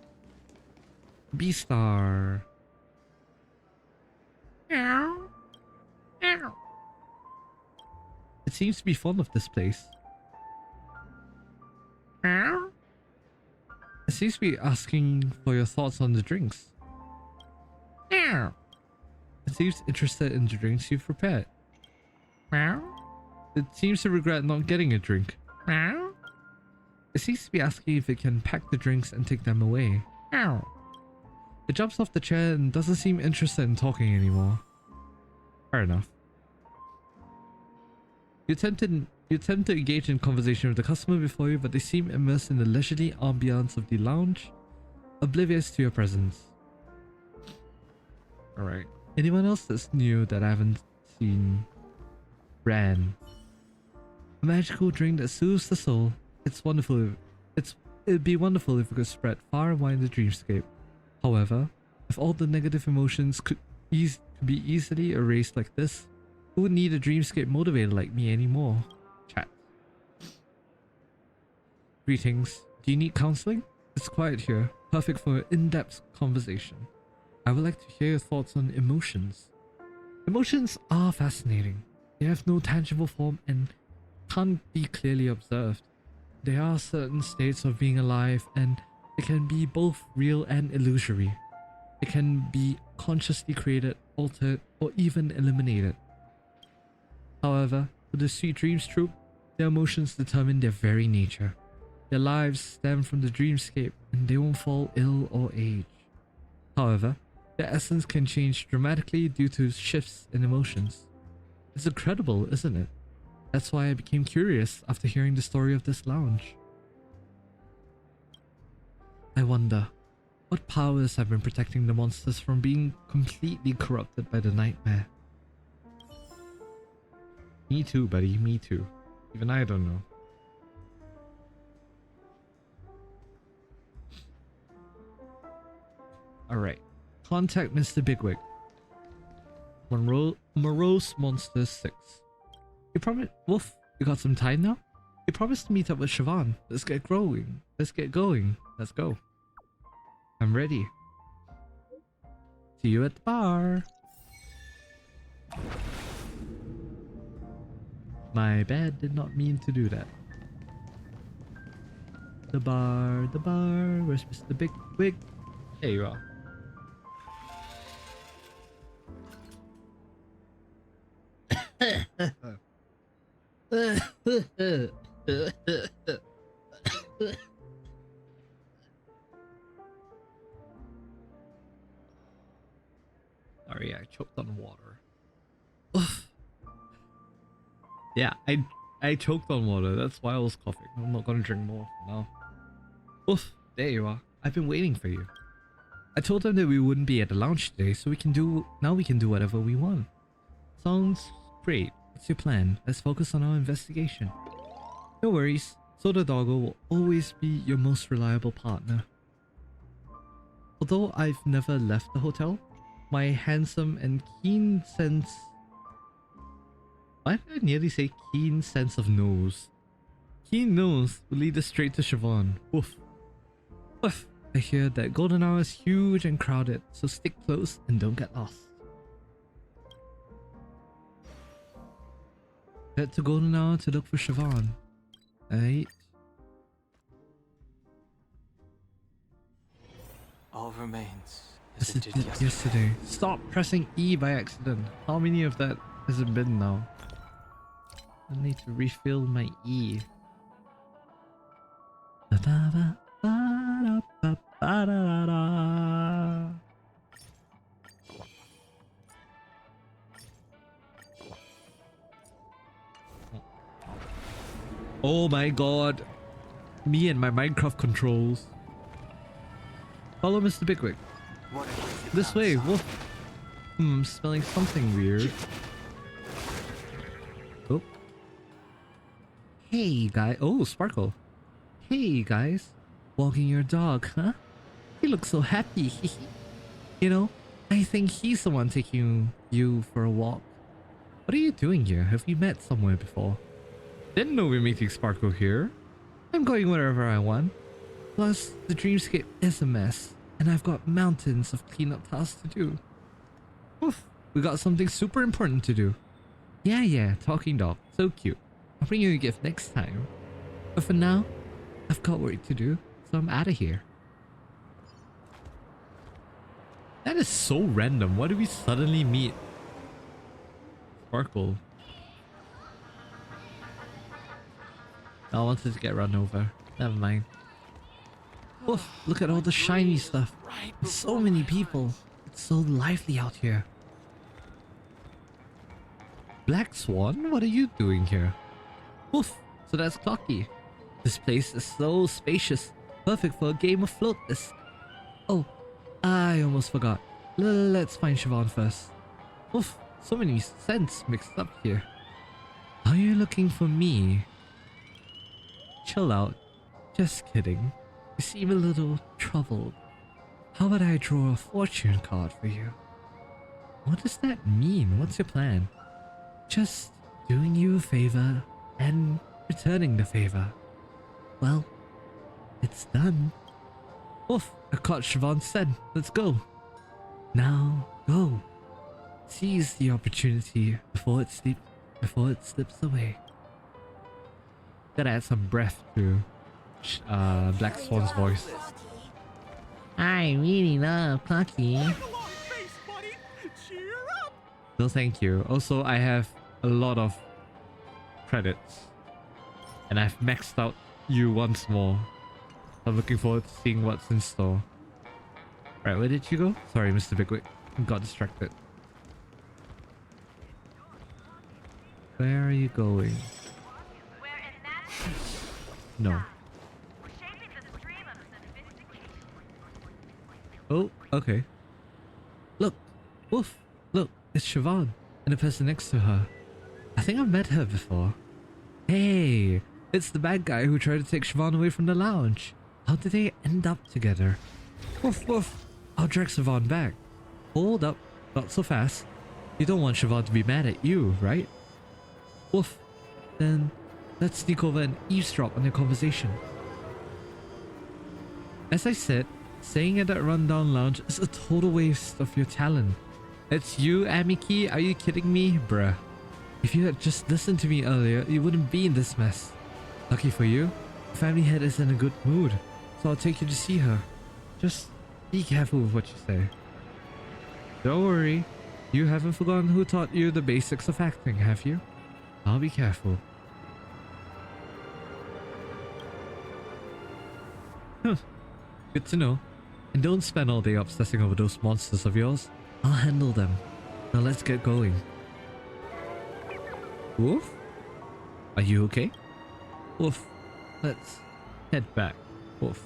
B-Star. It seems to be fond of this place. It seems to be asking for your thoughts on the drinks. Meow. It seems interested in the drinks you've prepared. Meow. It seems to regret not getting a drink. Meow. It seems to be asking if it can pack the drinks and take them away. Meow. It jumps off the chair and doesn't seem interested in talking anymore. Fair enough. You attempt to engage in conversation with the customer before you, but they seem immersed in the leisurely ambiance of the lounge, oblivious to your presence. Alright. Anyone else that's new that I haven't seen? Ran. A magical drink that soothes the soul. It's wonderful. It'd be wonderful if it could spread far and wide in the dreamscape. However, if all the negative emotions could be easily erased like this, who would need a dreamscape motivator like me anymore? Chat. Greetings. Do you need counseling? It's quiet here, perfect for an in-depth conversation. I would like to hear your thoughts on emotions. Emotions are fascinating. They have no tangible form and can't be clearly observed. There are certain states of being alive, and they can be both real and illusory. It can be consciously created, altered, or even eliminated. However, for the Sweet Dreams troupe, their emotions determine their very nature. Their lives stem from the dreamscape, and they won't fall ill or age. However, their essence can change dramatically due to shifts in emotions. It's incredible, isn't it? That's why I became curious after hearing the story of this lounge. I wonder, what powers have been protecting the monsters from being completely corrupted by the nightmare? Me too, buddy, me too. Even I don't know. Alright. Contact Mr. Bigwig. Morose Monsters 6. You promised... Wolf, you got some time now? You promised to meet up with Siobhan. Let's get going. Let's get going. Let's go. I'm ready. See you at the bar. My bad, did not mean to do that. The bar, where's Mr. Bigwig? There you are. Sorry, I choked on water. Oof. Yeah, I choked on water. That's why I was coughing. I'm not gonna drink more now. Oof, there you are. I've been waiting for you. I told them that we wouldn't be at the lounge today, so we can do whatever we want. Sounds great. What's your plan? Let's focus on our investigation. No worries. Soda Doggo will always be your most reliable partner. Although I've never left the hotel, my handsome and keen sense... Why did I nearly say keen sense of nose? Keen nose will lead us straight to Siobhan. Woof. Woof. I hear that Golden Hour is huge and crowded, so stick close and don't get lost. Head to Golden Hour to look for Siobhan. Right. All remains As as it it did did yesterday. Stop pressing E by accident. How many of that has it been now? I need to refill my E. Oh my god. Me and my Minecraft controls. Follow Mr. Bigwig. This way, wolf. Smelling something weird. Oh. Hey, guy. Oh, Sparkle. Hey, guys. Walking your dog, huh? He looks so happy. You know, I think he's the one taking you for a walk. What are you doing here? Have we met somewhere before? Didn't know we were meeting Sparkle here. I'm going wherever I want. Plus, the dreamscape is a mess, and I've got mountains of cleanup tasks to do. Oof, we got something super important to do. Yeah, talking dog. So cute. I'll bring you a gift next time. But for now, I've got work to do, so I'm out of here. That is so random. Why do we suddenly meet Sparkle? I wanted to get run over. Never mind. Oof, look at all the shiny stuff. So many people. It's so lively out here. Black Swan, what are you doing here? Oof, so that's Clocky. This place is so spacious. Perfect for a game of float this. Oh, I almost forgot. Let's find Siobhan first. Oof, so many scents mixed up here. Are you looking for me? Chill out. Just kidding. You seem a little troubled. How about I draw a fortune card for you? What does that mean? What's your plan? Just doing you a favor and returning the favor. Well, it's done. Oof, I caught Siobhan's scent. Let's go. Now, go. Seize the opportunity before it slips away. Gotta add some breath to Black Swan's voice. I really love Clocky. No thank you. Also, I have a lot of credits. And I've maxed out you once more. I'm looking forward to seeing what's in store. Right, where did you go? Sorry, Mr. Bigwig. Got distracted. Where are you going? No. Oh, okay. Look, woof, look, it's Siobhan and the person next to her. I think I've met her before. Hey, it's the bad guy who tried to take Siobhan away from the lounge. How did they end up together? Woof, woof, I'll drag Siobhan back. Hold up, not so fast. You don't want Siobhan to be mad at you, right? Woof, then let's sneak over and eavesdrop on their conversation. As I said, staying at that rundown lounge is a total waste of your talent. It's you, Amiki? Are you kidding me? Bruh. If you had just listened to me earlier, you wouldn't be in this mess. Lucky for you, the family head is in a good mood, so I'll take you to see her. Just be careful with what you say. Don't worry, you haven't forgotten who taught you the basics of acting, have you? I'll be careful. Huh. Good to know. And don't spend all day obsessing over those monsters of yours. I'll handle them. Now let's get going. Woof? Are you okay? Woof. Let's head back. Woof.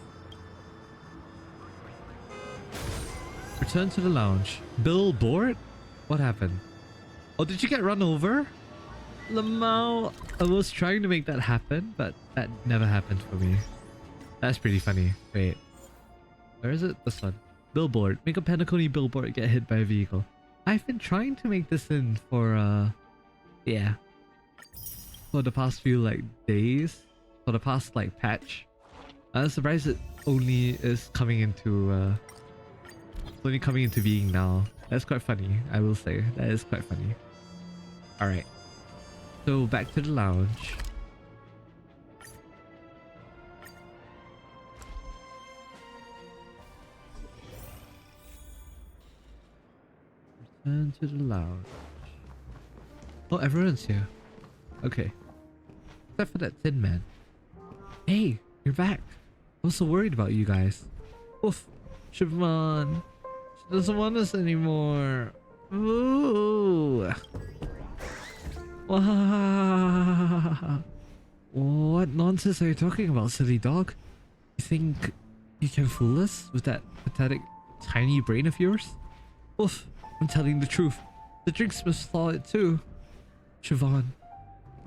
Return to the lounge. Billboard? What happened? Oh, did you get run over? Lamau. I was trying to make that happen, but that never happened for me. That's pretty funny. Wait. Where is it? This one. Billboard. Make a Penacony billboard get hit by a vehicle. I've been trying to make this in for yeah. For the past few like days. For the past like patch. I'm surprised it only is coming into it's only coming into being now. That's quite funny, I will say. That is quite funny. Alright. So back to the lounge. Return to the lounge. Oh, everyone's here. Okay. Except for that Tin Man. Hey, you're back. I was so worried about you guys. Oof. Siobhan. She doesn't want us anymore. Ooh. What nonsense are you talking about, silly dog? You think you can fool us with that pathetic tiny brain of yours? Oof. I'm telling the truth. The drinks must saw it too. Siobhan.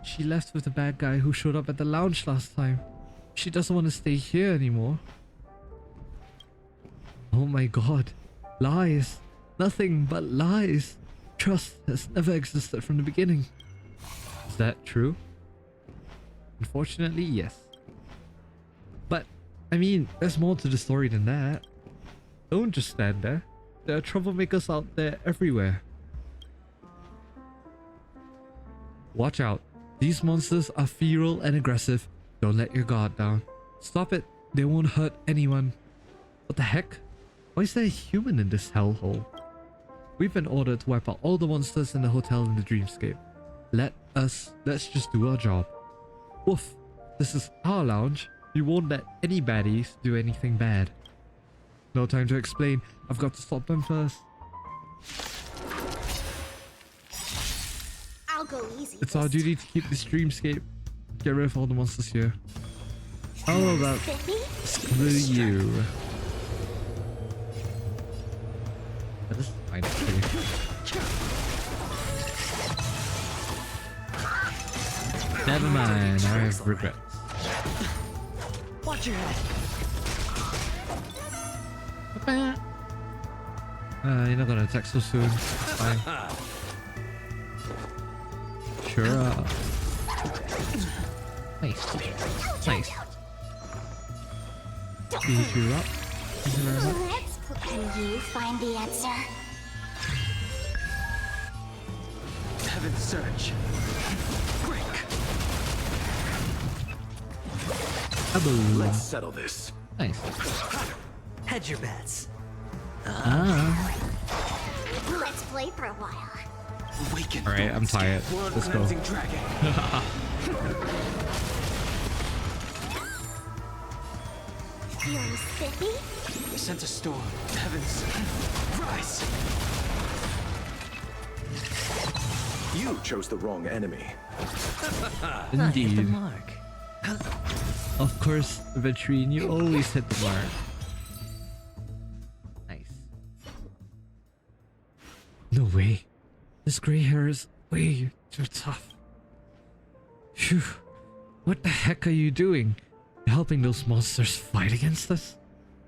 She left with the bad guy who showed up at the lounge last time. She doesn't want to stay here anymore. Oh my god. Lies. Nothing but lies. Trust has never existed from the beginning. Is that true? Unfortunately, yes. But, I mean, there's more to the story than that. Don't just stand there. There are troublemakers out there everywhere. Watch out. These monsters are feral and aggressive. Don't let your guard down. Stop it. They won't hurt anyone. What the heck? Why is there a human in this hellhole? We've been ordered to wipe out all the monsters in the hotel in the dreamscape. Let's just do our job. Woof, this is our lounge. You won't let any baddies do anything bad. No time to explain. I've got to stop them first. I'll go easy. It's our duty to keep this dreamscape. Get rid of all the monsters here. How about screw you? That is fine actually. Never mind, I have regrets. Watch your head. You're not gonna attack so soon. Fine. Sure. Nice. Nice. Beat you up. Thank you very much. Can you find the answer? Heaven's search. Quick. Let's settle this. Nice. Hedge your bets. Let's play for a while. Alright, I'm tired. Let's go. Feeling spiffy? Sense a storm. Heavens. Rise. You chose the wrong enemy. Indeed. Mark. Of course, Vitrine, you always hit the mark. Nice. No way. This gray hair is way too tough. Phew. What the heck are you doing? You're helping those monsters fight against us?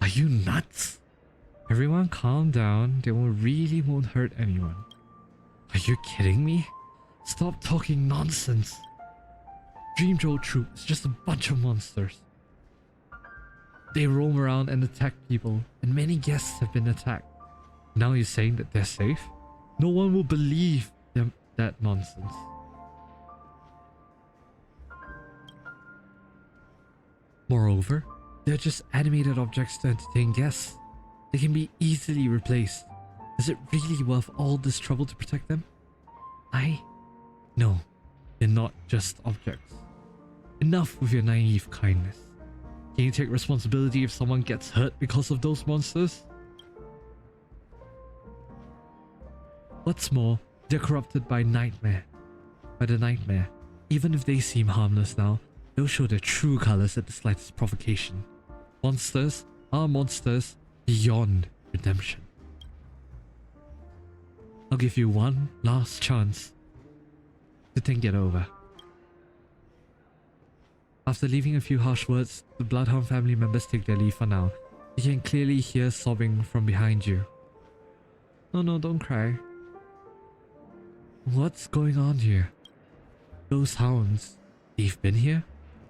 Are you nuts? Everyone calm down. They really won't hurt anyone. Are you kidding me? Stop talking nonsense. Dreamjolt troop is just a bunch of monsters. They roam around and attack people, and many guests have been attacked. Now you're saying that they're safe? No one will believe them that nonsense. Moreover, they're just animated objects to entertain guests. They can be easily replaced. Is it really worth all this trouble to protect them? No, they're not just objects. Enough with your naive kindness. Can you take responsibility if someone gets hurt because of those monsters? What's more, they're corrupted by the nightmare. Even if they seem harmless now, they'll show their true colors at the slightest provocation. Monsters are monsters beyond redemption. I'll give you one last chance to think it over. After leaving a few harsh words, the Bloodhound family members take their leave for now. You can clearly hear sobbing from behind you. No, don't cry. What's going on here? Those hounds, they've been here?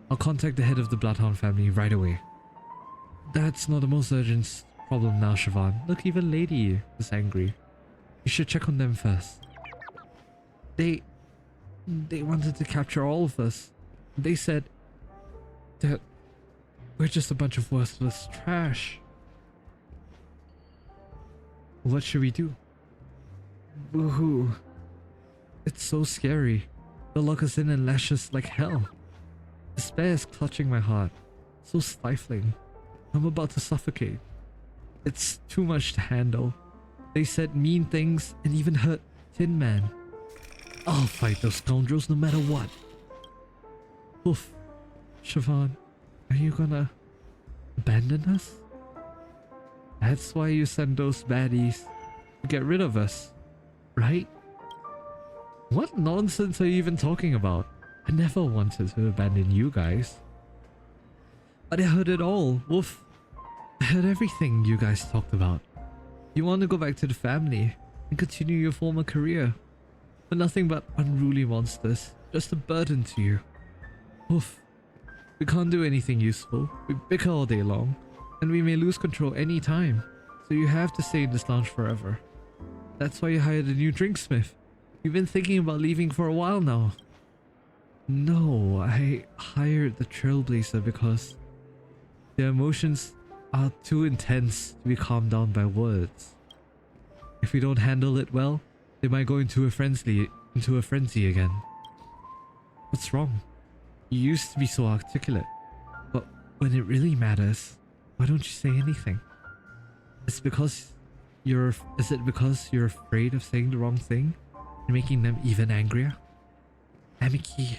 I'll contact the head of the Bloodhound family right away. That's not the most urgent problem now, Siobhan. Look, even Lady is angry. You should check on them first. They wanted to capture all of us. They said that we're just a bunch of worthless trash. What should we do? Boo-hoo. It's so scary. They'll lock us in and lash us like hell. Despair is clutching my heart. So stifling. I'm about to suffocate. It's too much to handle. They said mean things and even hurt Tin Man. I'll fight those scoundrels no matter what. Oof. Siobhan, are you gonna abandon us? That's why you sent those baddies to get rid of us, right? What nonsense are you even talking about? I never wanted to abandon you guys. But I heard it all, Woof. I heard everything you guys talked about. You want to go back to the family and continue your former career. But nothing but unruly monsters, just a burden to you. Oof. We can't do anything useful. We bicker all day long, and we may lose control any time. So you have to stay in this lounge forever. That's why you hired a new drinksmith. You've been thinking about leaving for a while now. No, I hired the Trailblazer because their emotions are too intense to be calmed down by words. If we don't handle it well, they might go into a frenzy again. What's wrong? You used to be so articulate, but when it really matters, why don't you say anything? Is it because you're afraid of saying the wrong thing and making them even angrier? Amiki,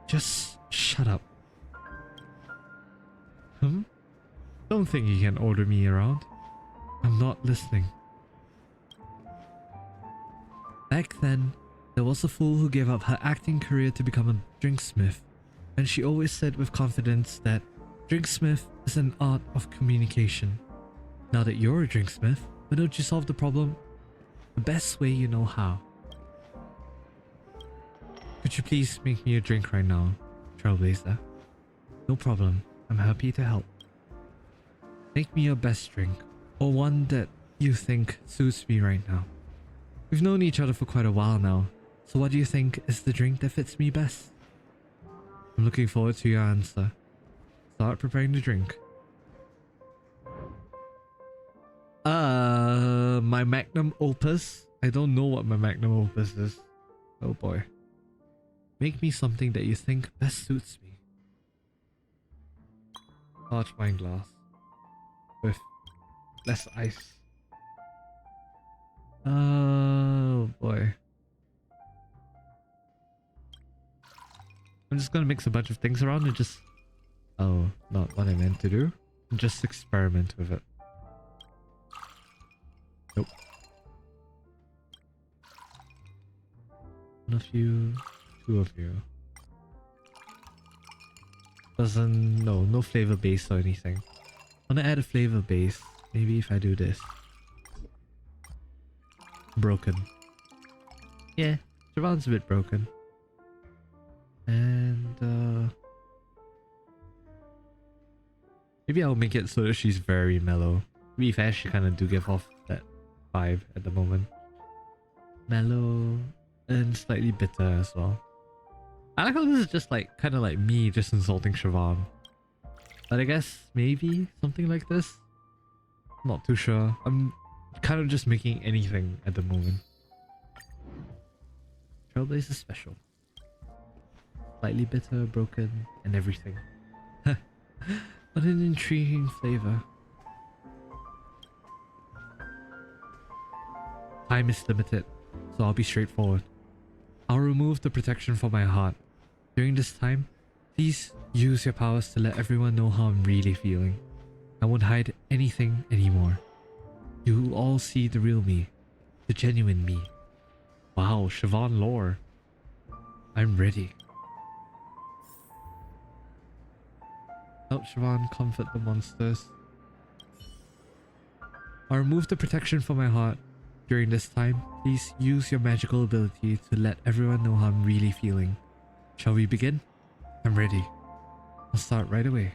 just shut up. Don't think you can order me around. I'm not listening. Back then, there was a fool who gave up her acting career to become a drinksmith, and she always said with confidence that drinksmith is an art of communication. Now that you're a drinksmith, why don't you solve the problem the best way you know how? Could you please make me a drink right now, Trailblazer? No problem, I'm happy to help. Make me your best drink, or one that you think suits me right now. We've known each other for quite a while now, so what do you think is the drink that fits me best? I'm looking forward to your answer. Start preparing the drink. My magnum opus? I don't know what my magnum opus is. Oh boy. Make me something that you think best suits me. Large wine glass. With less ice. Oh boy. I'm just gonna mix a bunch of things around and just... Oh, not what I meant to do. Just experiment with it. Nope. One of you, two of you. No flavor base or anything. I wanna add a flavor base. Maybe if I do this. Broken. Yeah, Siobhan's a bit broken. And maybe I'll make it so that she's very mellow. To be fair, she kind of do give off that vibe at the moment. Mellow and slightly bitter as well. I like how this is just like kind of like me just insulting Siobhan. But I guess maybe something like this. Not too sure. I'm kind of just making anything at the moment. Trailblazer special. Slightly bitter, broken, and everything. What an intriguing flavor. Time is limited, so I'll be straightforward. I'll remove the protection from my heart. During this time, please use your powers to let everyone know how I'm really feeling. I won't hide anything anymore. You will all see the real me. The genuine me. Wow, Siobhan lore. I'm ready. Help Siobhan comfort the monsters. I'll remove the protection from my heart. During this time, please use your magical ability to let everyone know how I'm really feeling. Shall we begin? I'm ready. I'll start right away.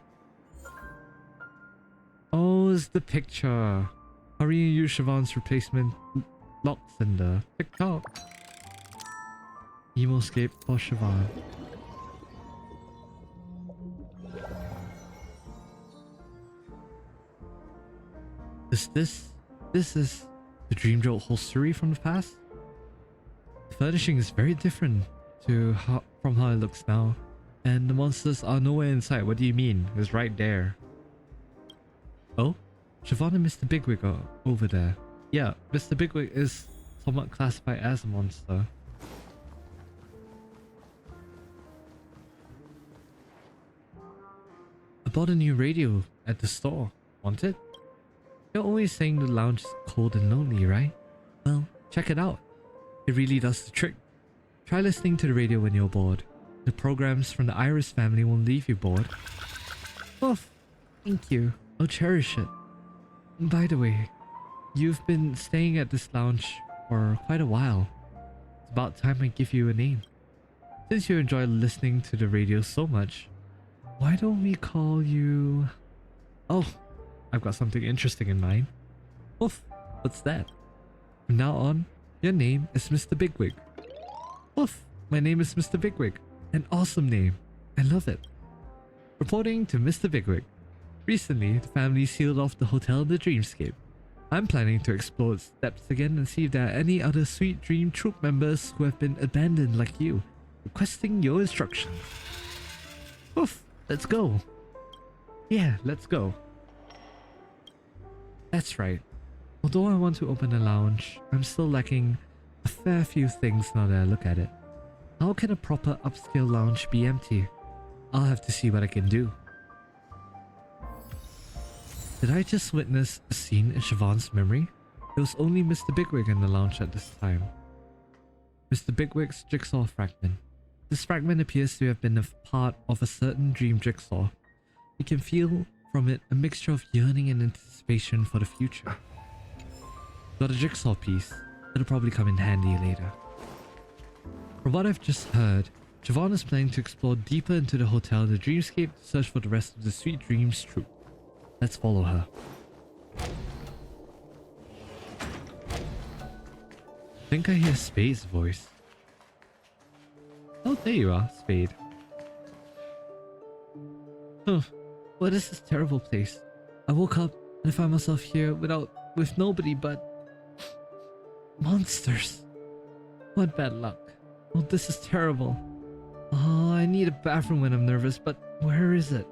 Oh, it's the picture. Hurry and use Siobhan's replacement Locksender. TikTok. Emoscape for Siobhan. This is the Dreamjolt Hostelry from the past. The furnishing is very different from how it looks now. And the monsters are nowhere in sight. What do you mean? It's right there. Oh? Siobhan and Mr. Bigwig are over there. Yeah, Mr. Bigwig is somewhat classified as a monster. I bought a new radio at the store. Want it? You're always saying the lounge is cold and lonely, right? Well, check it out. It really does the trick. Try listening to the radio when you're bored. The programs from the Iris family won't leave you bored. Oof. Thank you. I'll cherish it. By the way, you've been staying at this lounge for quite a while. It's about time I give you a name. Since you enjoy listening to the radio so much, why don't we call you... Oh, I've got something interesting in mind. Oof, what's that? From now on, your name is Mr. Bigwig. Oof, my name is Mr. Bigwig. An awesome name. I love it. Reporting to Mr. Bigwig. Recently, the family sealed off the hotel in the dreamscape. I'm planning to explore its depths again and see if there are any other sweet dream troop members who have been abandoned like you, requesting your instructions. Oof, let's go. Yeah, let's go. That's right. Although I want to open a lounge, I'm still lacking a fair few things now that I look at it. How can a proper upscale lounge be empty? I'll have to see what I can do. Did I just witness a scene in Siobhan's memory? There was only Mr. Bigwig in the lounge at this time. Mr. Bigwig's jigsaw fragment. This fragment appears to have been a part of a certain dream jigsaw. You can feel from it a mixture of yearning and anticipation for the future. Got a jigsaw piece. It'll probably come in handy later. From what I've just heard, Siobhan is planning to explore deeper into the hotel in the dreamscape to search for the rest of the Sweet Dreams troop. Let's follow her. I think I hear Spade's voice. Oh, there you are, Spade. Huh, what is this terrible place? I woke up and I found myself here with nobody but monsters. What bad luck. Oh, this is terrible. Oh, I need a bathroom when I'm nervous, but where is it?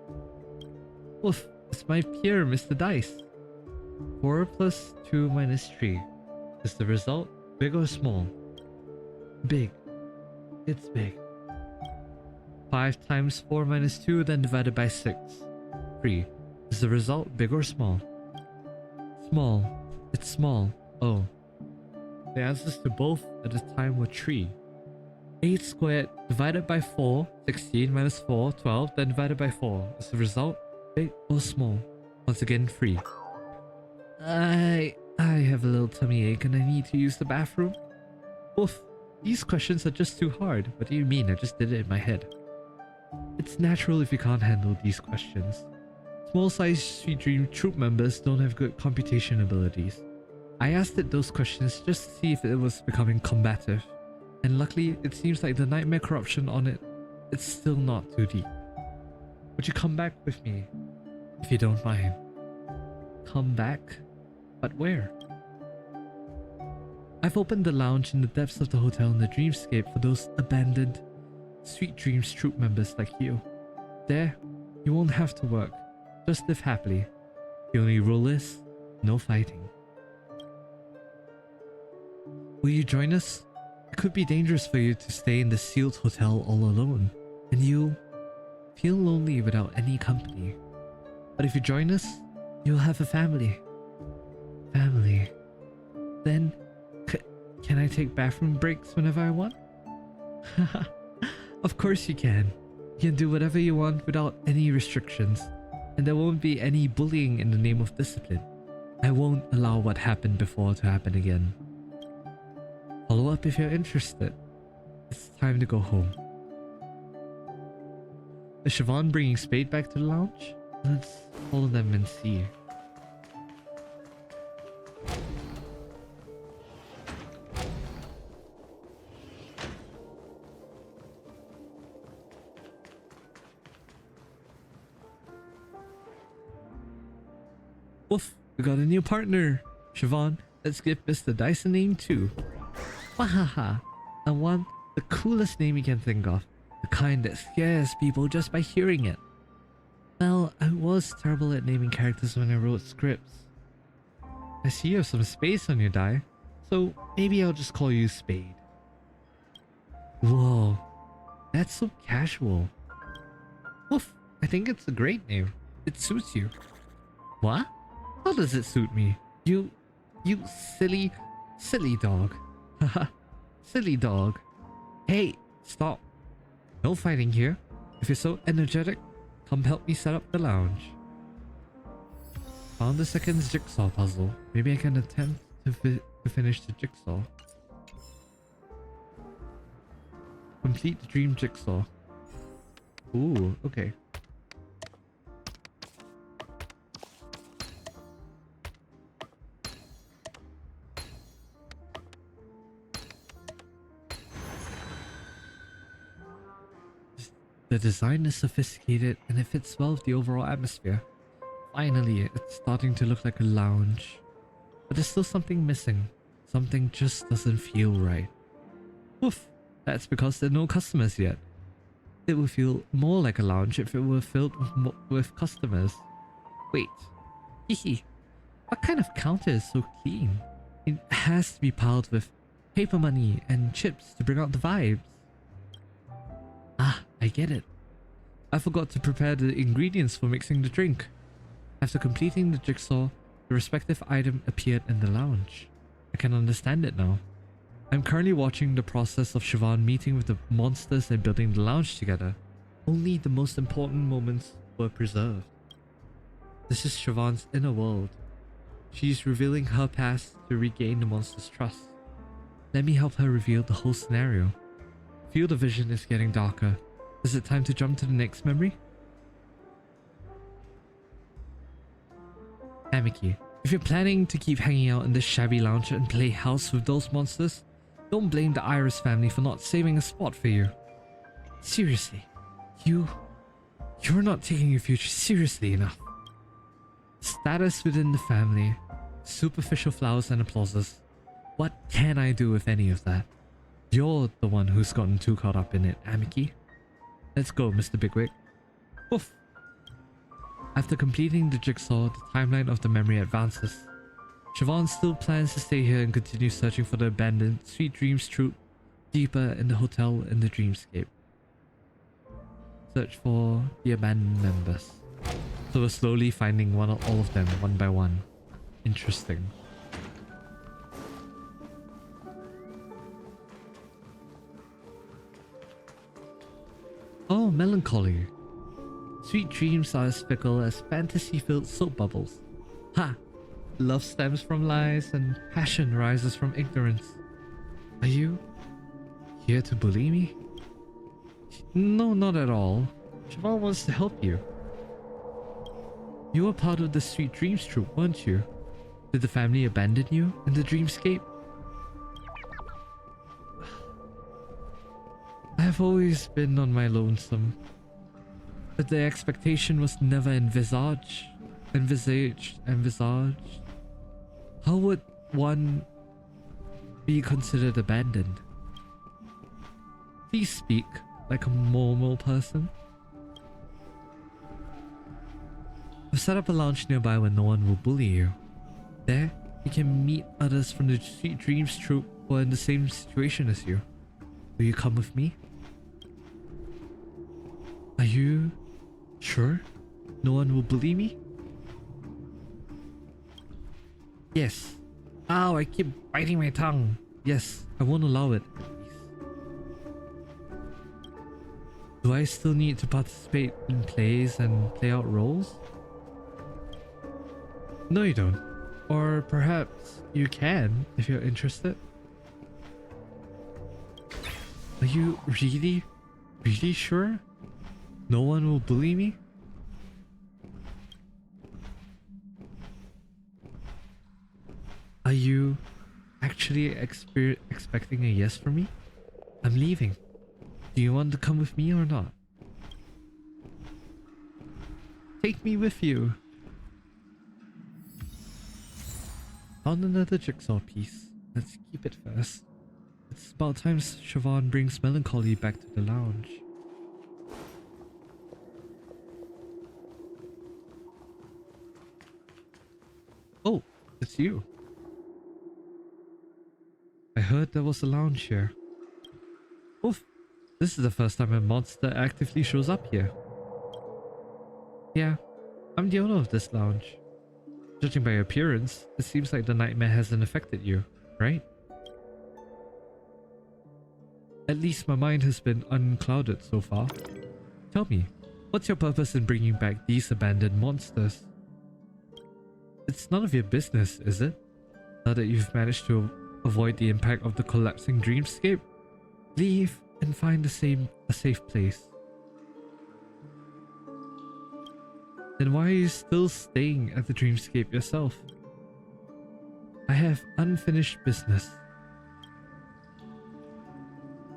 Oof, it's my peer, Mr. Dice. 4 plus 2 minus 3. Is the result big or small? Big. It's big. 5 times 4 minus 2, then divided by 6. 3. Is the result big or small? Small. It's small. Oh. The answers to both at the time were 3. 8 squared divided by 4, 16 minus 4, 12, then divided by 4. Is the result big or small? Once again, 3. I have a little tummy ache and I need to use the bathroom. Oof, these questions are just too hard. What do you mean? I just did it in my head. It's natural if you can't handle these questions. Small-sized Sweet Dream troop members don't have good computation abilities. I asked it those questions just to see if it was becoming combative. And luckily, it seems like the nightmare corruption on it's still not too deep. Would you come back with me? If you don't mind. Come back? But where? I've opened the lounge in the depths of the hotel in the dreamscape for those abandoned Sweet Dreams troop members like you. There, you won't have to work. Just live happily. The only rule is, no fighting. Will you join us? It could be dangerous for you to stay in the sealed hotel all alone, and you'll feel lonely without any company. But if you join us, you'll have a family. Family. Then, can I take bathroom breaks whenever I want? Of course you can. You can do whatever you want without any restrictions, and there won't be any bullying in the name of discipline. I won't allow what happened before to happen again. Follow up if you're interested. It's time to go home. Is Siobhan bringing Spade back to the lounge? Let's follow them and see. Woof, we got a new partner. Siobhan, let's give Mr. Dice a name too. Wahaha, I want the coolest name you can think of. The kind that scares people just by hearing it. Well, I was terrible at naming characters when I wrote scripts. I see you have some space on your die, so maybe I'll just call you Spade. Whoa, that's so casual. Woof, I think it's a great name. It suits you. What? How does it suit me? You silly dog. Haha, silly dog. Hey, stop. No fighting here. If you're so energetic, come help me set up the lounge. Found the second jigsaw puzzle. Maybe I can attempt to finish the jigsaw. Complete the dream jigsaw. Ooh, okay. The design is sophisticated and it fits well with the overall atmosphere. Finally, it's starting to look like a lounge. But there's still something missing. Something just doesn't feel right. Woof! That's because there are no customers yet. It would feel more like a lounge if it were filled with customers. Wait. Hehe. What kind of counter is so clean? It has to be piled with paper money and chips to bring out the vibes. Ah, I get it. I forgot to prepare the ingredients for mixing the drink. After completing the jigsaw, the respective item appeared in the lounge. I can understand it now. I'm currently watching the process of Siobhan meeting with the monsters and building the lounge together. Only the most important moments were preserved. This is Siobhan's inner world. She's revealing her past to regain the monster's trust. Let me help her reveal the whole scenario. Field of vision is getting darker. Is it time to jump to the next memory? Amiki, if you're planning to keep hanging out in this shabby lounge and play house with those monsters, don't blame the Iris family for not saving a spot for you. Seriously, you're not taking your future seriously enough. Status within the family, superficial flowers and applauses. What can I do with any of that? You're the one who's gotten too caught up in it, Amiki. Let's go, Mr. Bigwig. Woof! After completing the jigsaw, the timeline of the memory advances. Siobhan still plans to stay here and continue searching for the abandoned Sweet Dreams troupe deeper in the hotel in the dreamscape. Search for the abandoned members. So we're slowly finding all of them one by one. Interesting. Oh, melancholy. Sweet dreams are as fickle as fantasy-filled soap bubbles. Ha! Love stems from lies and passion rises from ignorance. Are you here to bully me? No, not at all. Siobhan wants to help you. You were part of the Sweet Dreams troupe, weren't you? Did the family abandon you in the dreamscape? I have always been on my lonesome. But the expectation was never envisaged. How would one be considered abandoned? Please speak like a normal person. I've set up a lounge nearby where no one will bully you. There, you can meet others from the Sweet Dreams troupe who are in the same situation as you. Will you come with me? Are you sure no one will bully me? Yes. Ow, I keep biting my tongue. Yes, I won't allow it. Do I still need to participate in plays and play out roles? No, you don't. Or perhaps you can if you're interested. Are you really sure? No one will bully me? Are you actually expecting a yes from me? I'm leaving. Do you want to come with me or not? Take me with you. Found another jigsaw piece. Let's keep it first. It's about time Siobhan brings melancholy back to the lounge. Oh, it's you. I heard there was a lounge here. Oof, this is the first time a monster actively shows up here. Yeah, I'm the owner of this lounge. Judging by your appearance, it seems like the nightmare hasn't affected you, right? At least my mind has been unclouded so far. Tell me, what's your purpose in bringing back these abandoned monsters? It's none of your business, is it? Now that you've managed to avoid the impact of the collapsing dreamscape, leave and find a safe place. Then why are you still staying at the dreamscape yourself? I have unfinished business.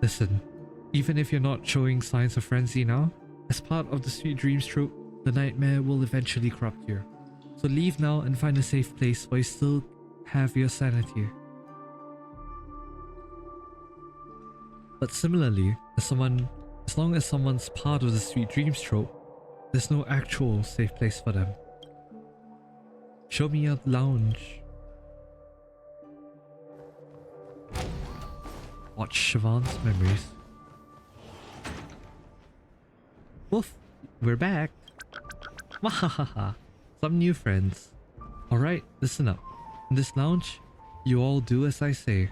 Listen, even if you're not showing signs of frenzy now, as part of the Sweet Dreams troupe, the nightmare will eventually corrupt you. So leave now and find a safe place where you still have your sanity. But similarly, as long as someone's part of the sweet dreams trope, there's no actual safe place for them. Show me a lounge. Watch Siobhan's memories. Woof, we're back. Wahahaha, some new friends. Alright, listen up. In this lounge, you all do as I say.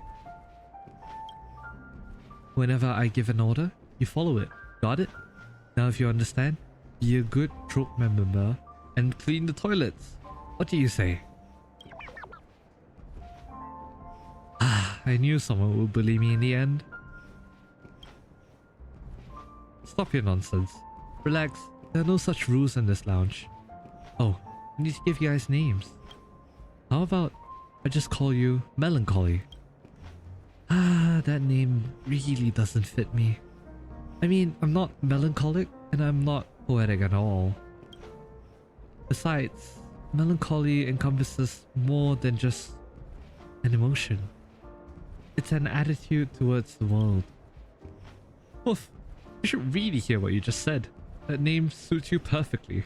Whenever I give an order, you follow it. Got it? Now if you understand, be a good troop member and clean the toilets. What do you say? Ah, I knew someone would bully me in the end. Stop your nonsense. Relax, there are no such rules in this lounge. Oh, I need to give you guys names. How about I just call you Melancholy? Ah, that name really doesn't fit me. I mean, I'm not melancholic and I'm not poetic at all. Besides, melancholy encompasses more than just an emotion. It's an attitude towards the world. Oof, you should really hear what you just said. That name suits you perfectly.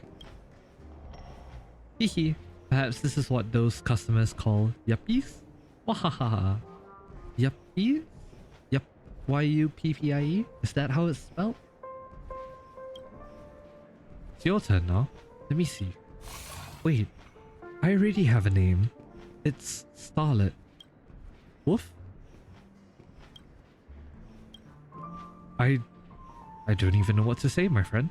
Hehe, perhaps this is what those customers call yuppies? Wahahaha. Yuppies? Yup, Y-U-P-P-I-E? Is that how it's spelled? It's your turn now. Let me see. Wait, I already have a name. It's Starlet. Woof? I don't even know what to say, my friend.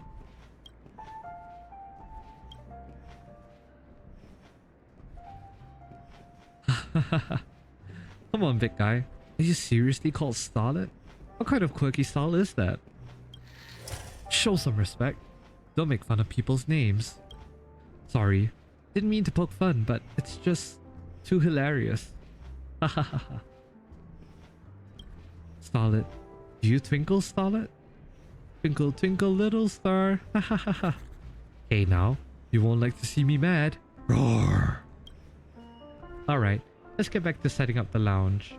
Come on, big guy. Are you seriously called Starlet? What kind of quirky style is that? Show some respect. Don't make fun of people's names. Sorry. Didn't mean to poke fun, but it's just too hilarious. Hahaha. Starlet. Do you twinkle, Starlet? Twinkle, twinkle, little star. Hahaha. Hey now, you won't like to see me mad. Roar. Alright, let's get back to setting up the lounge.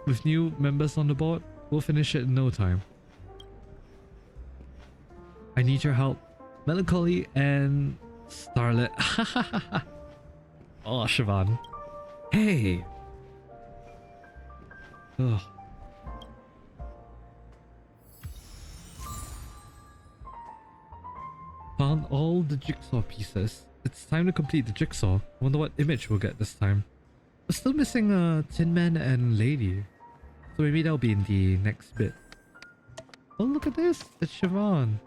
With new members on the board, we'll finish it in no time. I need your help. Melancholy and Starlet. Oh, Siobhan. Hey. Ugh. Found all the jigsaw pieces. It's time to complete the jigsaw. Wonder what image we'll get this time. We're still missing Tin Man and Lady. So maybe that'll be in the next bit. Oh, look at this. It's Siobhan.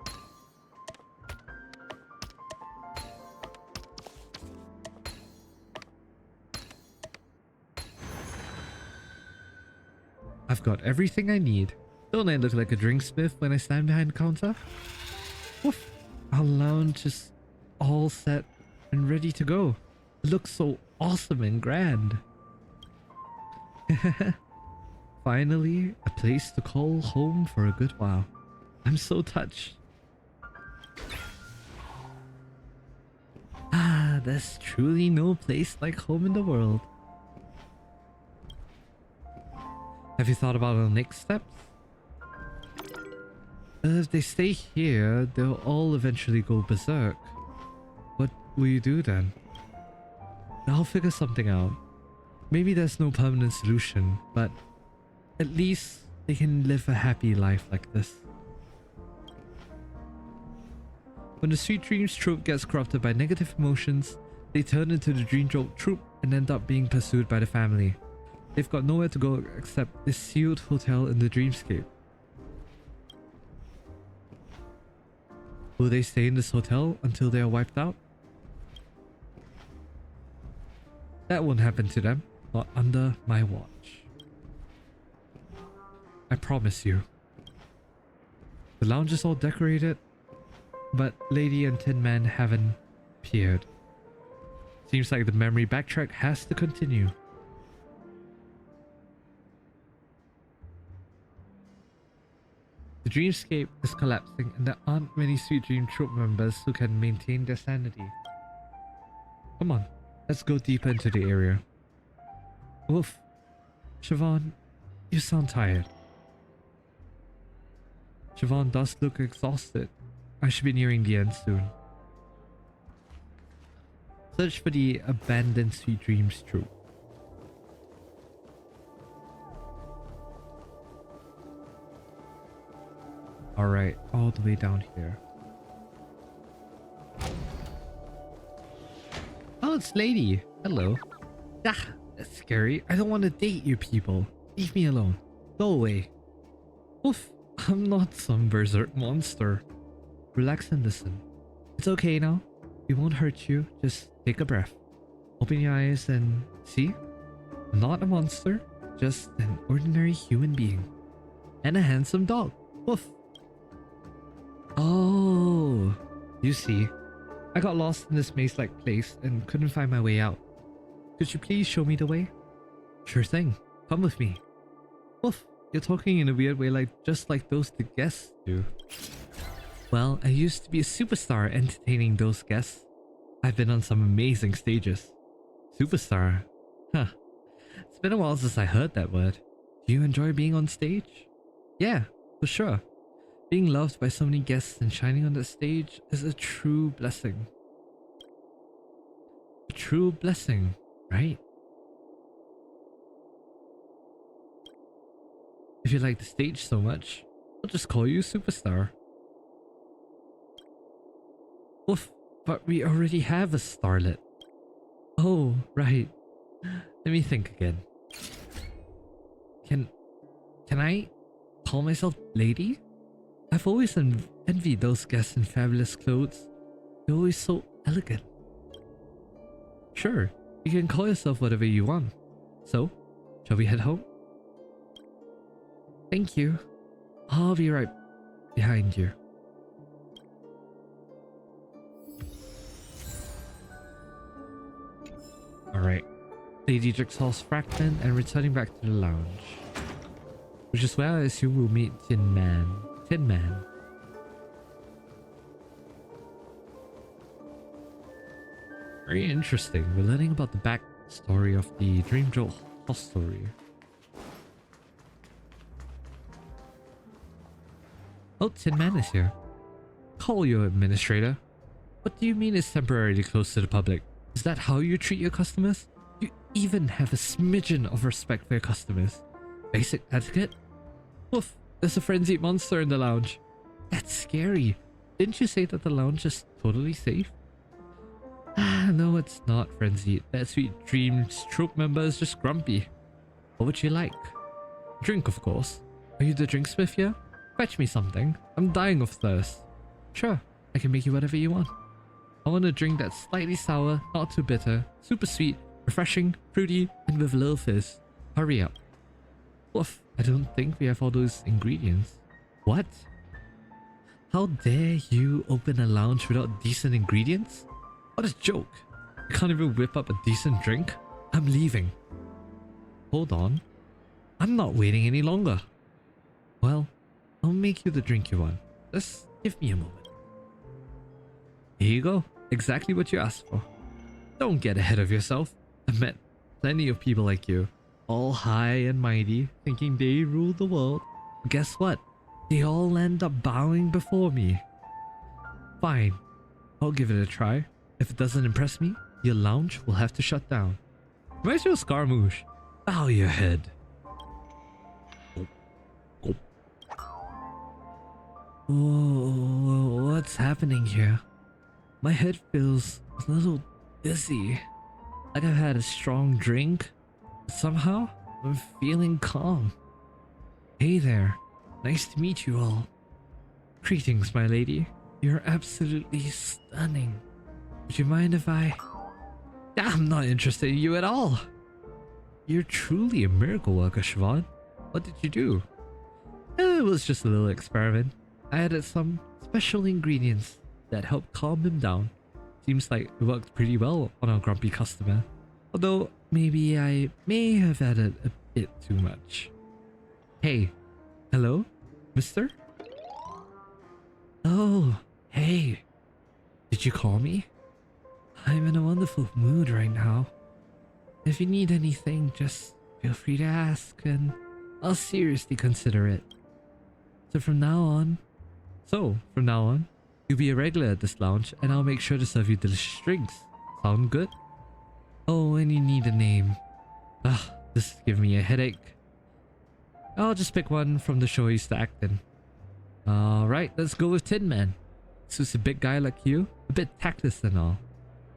I've got everything I need. Don't I look like a drinksmith when I stand behind the counter? Woof. Our lounge is all set and ready to go. It looks so awesome and grand. Finally, a place to call home for a good while. I'm so touched. Ah, there's truly no place like home in the world. Have you thought about our next steps? If they stay here, they'll all eventually go berserk. What will you do then? I'll figure something out. Maybe there's no permanent solution, but at least they can live a happy life like this. When the Sweet Dreams troop gets corrupted by negative emotions, they turn into the Dreamjolt troop and end up being pursued by the family. They've got nowhere to go except this sealed hotel in the dreamscape. Will they stay in this hotel until they are wiped out? That won't happen to them, not under my watch. I promise you. The lounge is all decorated, but Lady and Tin Man haven't appeared. Seems like the memory backtrack has to continue. The dreamscape is collapsing and there aren't many Sweet Dream troop members who can maintain their sanity. Come on, let's go deeper into the area. Oof. Siobhan, you sound tired. Siobhan does look exhausted. I should be nearing the end soon. Search for the abandoned sweet dreams trope. Alright, all the way down here. Oh, it's Lady. Hello. Ah, that's scary. I don't want to date you people. Leave me alone. Go away. Oof, I'm not some berserk monster. Relax and listen. It's okay now. We won't hurt you. Just take a breath. Open your eyes and see? I'm not a monster. Just an ordinary human being. And a handsome dog. Woof. Oh, you see. I got lost in this maze-like place and couldn't find my way out. Could you please show me the way? Sure thing. Come with me. Woof, you're talking in a weird way just like those the guests do. Well, I used to be a superstar entertaining those guests. I've been on some amazing stages. Superstar? Huh. It's been a while since I heard that word. Do you enjoy being on stage? Yeah, for sure. Being loved by so many guests and shining on the stage is a true blessing. A true blessing, right? If you like the stage so much, I'll just call you Superstar. Oof, but we already have a starlet. Oh, right. Let me think again. Can I call myself Lady? I've always envied those guests in fabulous clothes. They're always so elegant. Sure, you can call yourself whatever you want. So, shall we head home? Thank you. I'll be right behind you. Alright. Lady Jigsaw's fragment and returning back to the lounge. Which is where I assume we'll meet Tin Man. Tin Man. Very interesting. We're learning about the backstory of the Dreamjolt Hostelry. Oh, Tin Man is here. Call your administrator. What do you mean it's temporarily closed to the public? Is that how you treat your customers? You even have a smidgen of respect for your customers. Basic etiquette? Woof, there's a frenzied monster in the lounge. That's scary. Didn't you say that the lounge is totally safe? Ah, no, it's not frenzied. That sweet dreams troop member is just grumpy. What would you like? Drink, of course. Are you the drinksmith here? Fetch me something. I'm dying of thirst. Sure, I can make you whatever you want. I want a drink that's slightly sour, not too bitter, super sweet, refreshing, fruity, and with a little fizz. Hurry up. Woof, I don't think we have all those ingredients. What? How dare you open a lounge without decent ingredients? What a joke. You can't even whip up a decent drink? I'm leaving. Hold on. I'm not waiting any longer. Well, I'll make you the drink you want. Just give me a moment. Here you go. Exactly what you asked for. Don't get ahead of yourself. I've met plenty of people like you. All high and mighty, thinking they rule the world. But guess what? They all end up bowing before me. Fine. I'll give it a try. If it doesn't impress me, your lounge will have to shut down. Where's your Scaramouche? Bow your head. Whoa, what's happening here? My head feels a little dizzy. Like I've had a strong drink. But somehow, I'm feeling calm. Hey there. Nice to meet you all. Greetings, my lady. You're absolutely stunning. Would you mind if I'm not interested in you at all. You're truly a miracle worker, Siobhan. What did you do? It was just a little experiment. I added some special ingredients that helped calm him down. Seems like it worked pretty well on our grumpy customer. Although, maybe I may have added a bit too much. Hey. Hello? Mister? Oh, hey. Did you call me? I'm in a wonderful mood right now. If you need anything, just feel free to ask and I'll seriously consider it. From now on, you'll be a regular at this lounge and I'll make sure to serve you delicious drinks. Sound good? Oh, and you need a name. Ugh, this is giving me a headache. I'll just pick one from the show I used to act in. Alright, let's go with Tin Man. Suits a big guy like you, a bit tactless and all.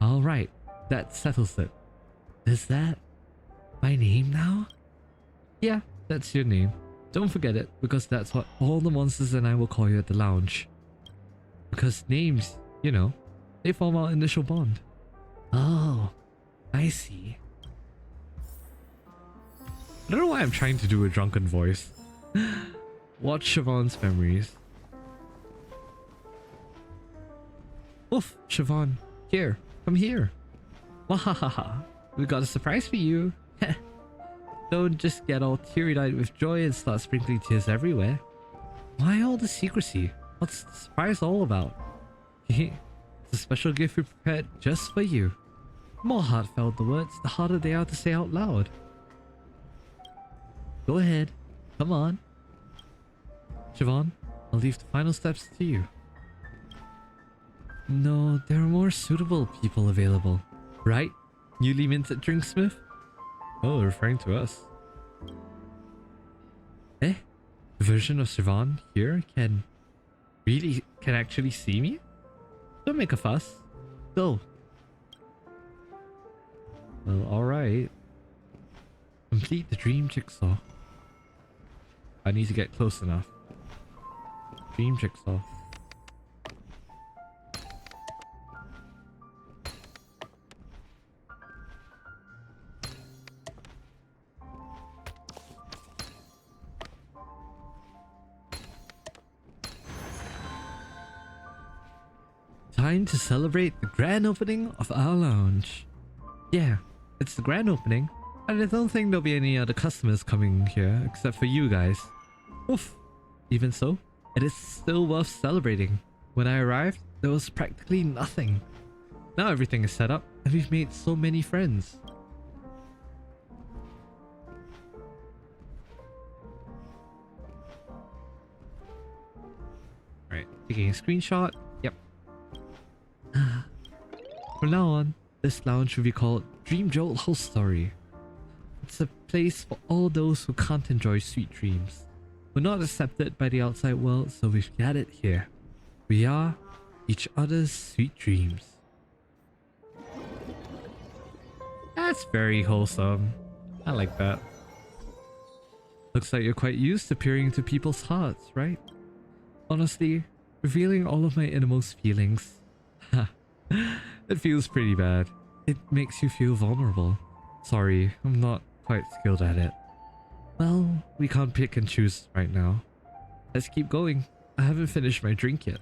Alright, that settles it. Is that my name now? Yeah, that's your name. Don't forget it, because that's what all the monsters and I will call you at the lounge. Because names, you know, they form our initial bond. Oh, I see. I don't know why I'm trying to do a drunken voice. Watch Siobhan's memories. Oof, Siobhan, here, come here. Wahahaha, we got a surprise for you. Don't just get all teary-eyed with joy and start sprinkling tears everywhere. Why all the secrecy? What's the surprise all about? It's a special gift we prepared just for you. The more heartfelt the words, the harder they are to say out loud. Go ahead, come on. Siobhan, I'll leave the final steps to you. No, there are more suitable people available. Right? Newly minted drinksmith? Oh, referring to us. Eh? The version of Siobhan here can actually see me? Don't make a fuss. Go. Well, alright. Complete the dream jigsaw. I need to get close enough. Dream jigsaw. Time to celebrate the grand opening of our lounge. Yeah, it's the grand opening, and I don't think there'll be any other customers coming here except for you guys. Oof. Even so, it is still worth celebrating. When I arrived, there was practically nothing. Now everything is set up, and we've made so many friends. Alright, taking a screenshot. Yep. From now on, this lounge will be called Dreamjolt Hostelry. It's a place for all those who can't enjoy sweet dreams. We're not accepted by the outside world, so we've got it here. We are each other's sweet dreams. That's very wholesome. I like that. Looks like you're quite used to peering into people's hearts, right? Honestly, revealing all of my innermost feelings. It feels pretty bad. It makes you feel vulnerable. Sorry, I'm not quite skilled at it. Well, we can't pick and choose right now. Let's keep going. I haven't finished my drink yet.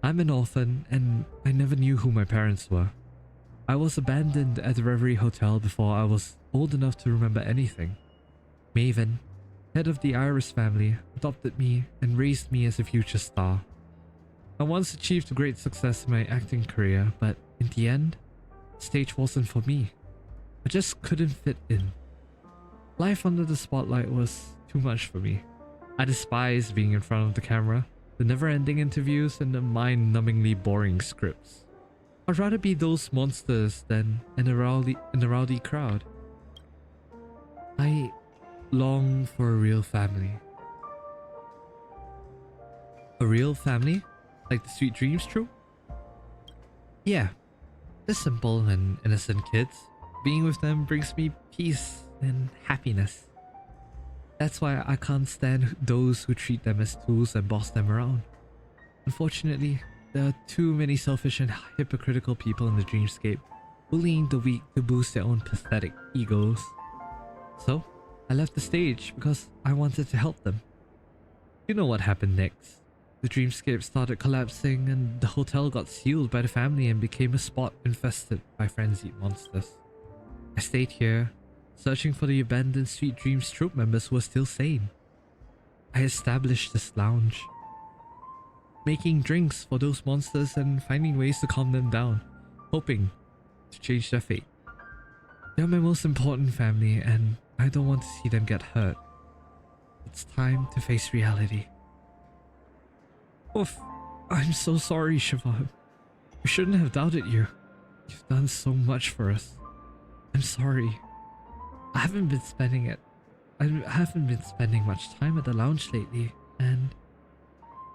I'm an orphan and I never knew who my parents were. I was abandoned at the Reverie Hotel before I was old enough to remember anything. Maven, head of the Iris family, adopted me and raised me as a future star. I once achieved great success in my acting career, but in the end, the stage wasn't for me. I just couldn't fit in. Life under the spotlight was too much for me. I despise being in front of the camera, the never-ending interviews and the mind-numbingly boring scripts. I'd rather be those monsters than in a rowdy crowd. I long for a real family. A real family? Like the Sweet Dreams troop? Yeah, they're simple and innocent kids. Being with them brings me peace and happiness. That's why I can't stand those who treat them as tools and boss them around. Unfortunately, there are too many selfish and hypocritical people in the dreamscape, bullying the weak to boost their own pathetic egos. So, I left the stage because I wanted to help them. You know what happened next. The dreamscape started collapsing and the hotel got sealed by the family and became a spot infested by frenzied monsters. I stayed here, searching for the abandoned Sweet Dreams troop members who were still sane. I established this lounge. making drinks for those monsters and finding ways to calm them down, hoping to change their fate. They're my most important family and I don't want to see them get hurt. It's time to face reality. Oof, I'm so sorry, Siobhan. We shouldn't have doubted you. You've done so much for us. I'm sorry. I haven't been spending much time at the lounge lately, and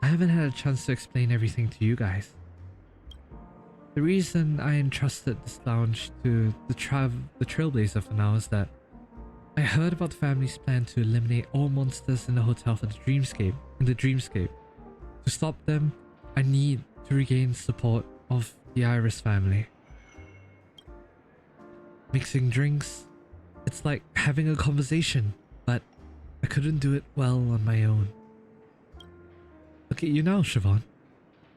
I haven't had a chance to explain everything to you guys. The reason I entrusted this lounge to the Trailblazer for now is that I heard about the family's plan to eliminate all monsters in the hotel for the Dreamscape. To stop them, I need to regain support of the Iris family. Mixing drinks, it's like having a conversation, but I couldn't do it well on my own. Look at you now, Siobhan.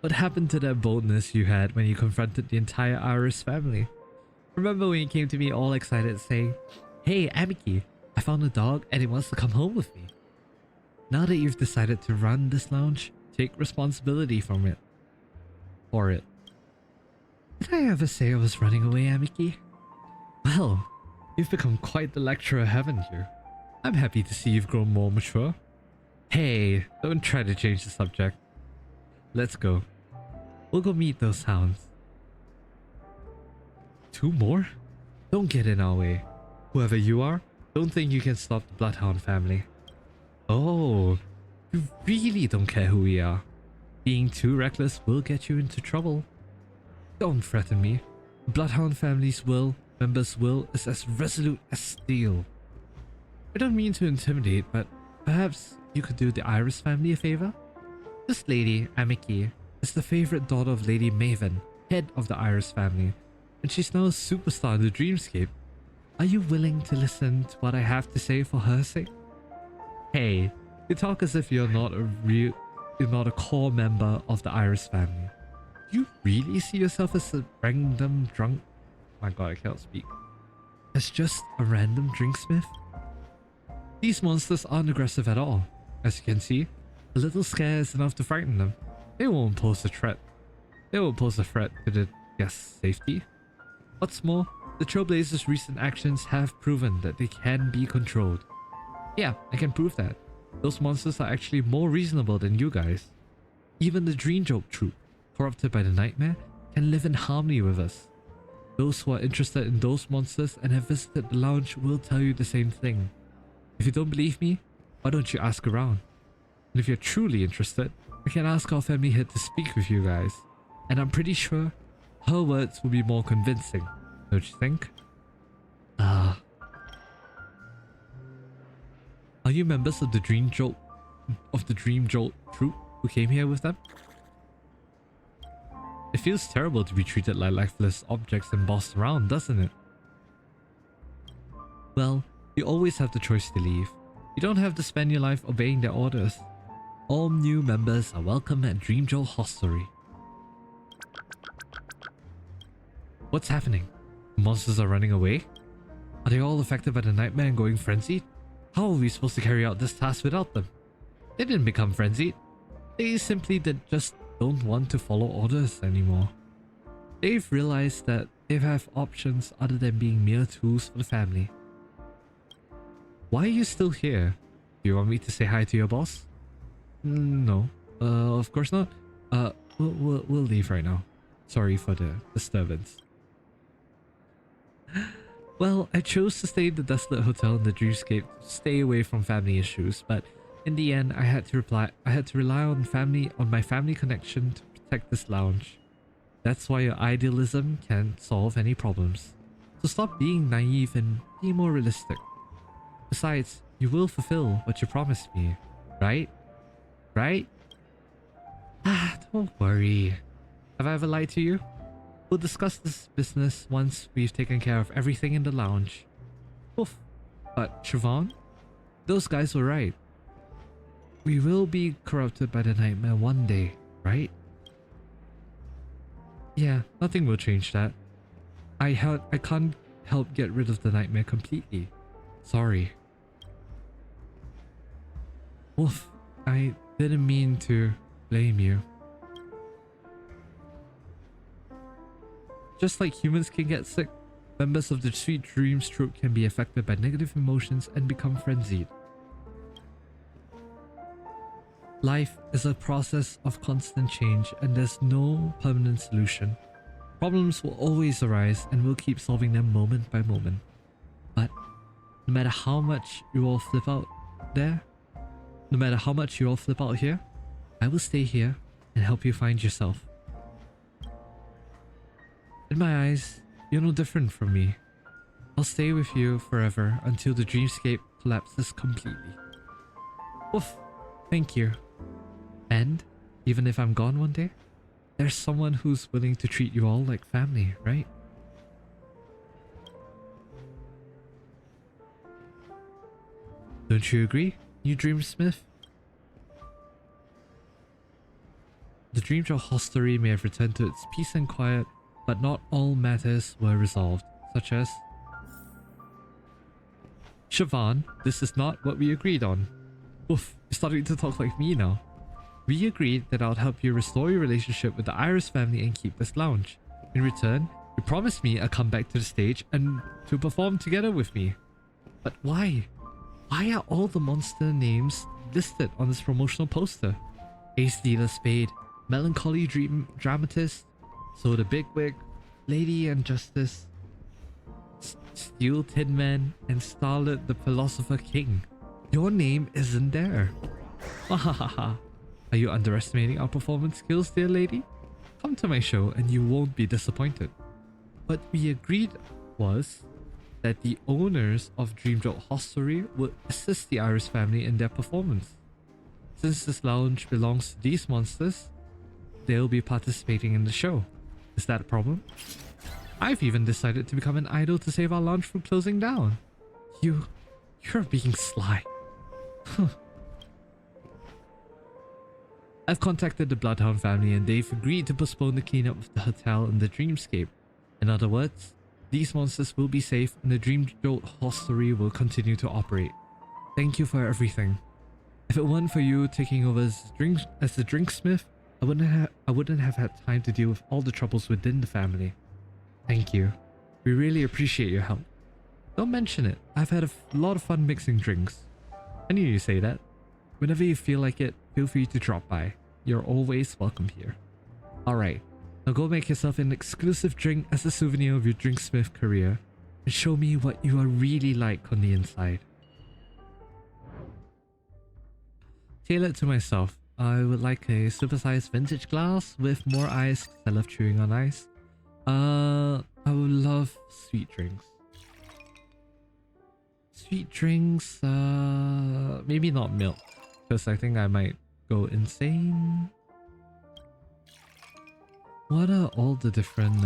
What happened to that boldness you had when you confronted the entire Iris family? Remember when you came to me all excited saying, "Hey, Amiki, I found a dog and it wants to come home with me." Now that you've decided to run this lounge, take responsibility for it. Did I ever say I was running away, Amiki? Well, you've become quite the lecturer, haven't you? I'm happy to see you've grown more mature. Hey, don't try to change the subject. Let's go. We'll go meet those hounds. 2 more? Don't get in our way. Whoever you are, don't think you can stop the Bloodhound family. Oh, you really don't care who we are. Being too reckless will get you into trouble. Don't threaten me. Bloodhound family's members' will is as resolute as steel. I don't mean to intimidate, but perhaps you could do the Iris family a favor? This lady, Amiki, is the favorite daughter of Lady Maven, head of the Iris family, and she's now a superstar in the Dreamscape. Are you willing to listen to what I have to say for her sake? Hey, you talk as if you're not a core member of the Iris family. Do you really see yourself as a random drunk? My god, I cannot speak. As just a random drinksmith? These monsters aren't aggressive at all. As you can see, a little scare is enough to frighten them. They won't pose a threat. They won't pose a threat to the guests' safety. What's more, the Trailblazers' recent actions have proven that they can be controlled. Yeah, I can prove that. Those monsters are actually more reasonable than you guys. Even the Dreamjolt troop, corrupted by the nightmare, can live in harmony with us. Those who are interested in those monsters and have visited the lounge will tell you the same thing. If you don't believe me, why don't you ask around? And if you're truly interested, I can ask our family head to speak with you guys. And I'm pretty sure her words will be more convincing, don't you think? Are you members of the Dreamjolt troop who came here with them? It feels terrible to be treated like lifeless objects and bossed around, doesn't it? Well, you always have the choice to leave. You don't have to spend your life obeying their orders. All new members are welcome at Dreamjolt Hostelry. What's happening? Monsters are running away? Are they all affected by the nightmare and going frenzied? How are we supposed to carry out this task without them? They didn't become frenzied. They simply just don't want to follow orders anymore. They've realized that they have options other than being mere tools for the family. Why are you still here? Do you want me to say hi to your boss? No. Of course not. We'll leave right now. Sorry for the disturbance. Well, I chose to stay in the desolate hotel in the Dreamscape to stay away from family issues, but in the end, I had to rely on my family connection to protect this lounge. That's why your idealism can't solve any problems. So stop being naive and be more realistic. Besides, you will fulfill what you promised me, right? Right? Don't worry. Have I ever lied to you? We'll discuss this business once we've taken care of everything in the lounge. Oof. But Siobhan? Those guys were right. We will be corrupted by the nightmare one day, right? Yeah, nothing will change that. I can't help get rid of the nightmare completely. Sorry. Oof. I didn't mean to blame you. Just like humans can get sick, members of the Sweet Dreams troupe can be affected by negative emotions and become frenzied. Life is a process of constant change and there's no permanent solution. Problems will always arise and we'll keep solving them moment by moment. But no matter how much you all flip out there, no matter how much you all flip out here, I will stay here and help you find yourself. In my eyes, you're no different from me. I'll stay with you forever until the dreamscape collapses completely. Oof, thank you. And even if I'm gone one day, there's someone who's willing to treat you all like family, right? Don't you agree, you Dreamsmith? The Dreamjolt Hostelry may have returned to its peace and quiet, but not all matters were resolved, such as... Siobhan, this is not what we agreed on. Oof, you're starting to talk like me now. We agreed that I'll help you restore your relationship with the Iris family and keep this lounge. In return, you promised me a comeback to the stage and to perform together with me. But why? Why are all the monster names listed on this promotional poster? Ace Dealer Spade, Melancholy Dream Dramatist, Soda Bigwig, Lady and Justice, Steel Tin Man, and Starlet the Philosopher King. Your name isn't there. Wahahaha. Are you underestimating our performance skills, dear lady? Come to my show and you won't be disappointed. What we agreed was that the owners of Dreamjolt Hostelry would assist the Iris family in their performance. Since this lounge belongs to these monsters, they'll be participating in the show. Is that a problem? I've even decided to become an idol to save our lounge from closing down. You're being sly. I've contacted the Bloodhound family and they've agreed to postpone the cleanup of the hotel and the dreamscape. In other words, these monsters will be safe and the Dreamjolt Hostelry will continue to operate. Thank you for everything. If it weren't for you taking over as the drinksmith, I wouldn't have had time to deal with all the troubles within the family. Thank you. We really appreciate your help. Don't mention it. I've had a lot of fun mixing drinks. I knew you'd say that. Whenever you feel like it, feel free to drop by. You're always welcome here. Alright, now go make yourself an exclusive drink as a souvenir of your drinksmith career and show me what you are really like on the inside. Tailored to myself, I would like a supersized vintage glass with more ice because I love chewing on ice. I would love sweet drinks. Sweet drinks, maybe not milk, because I think I might go insane. What are all the different,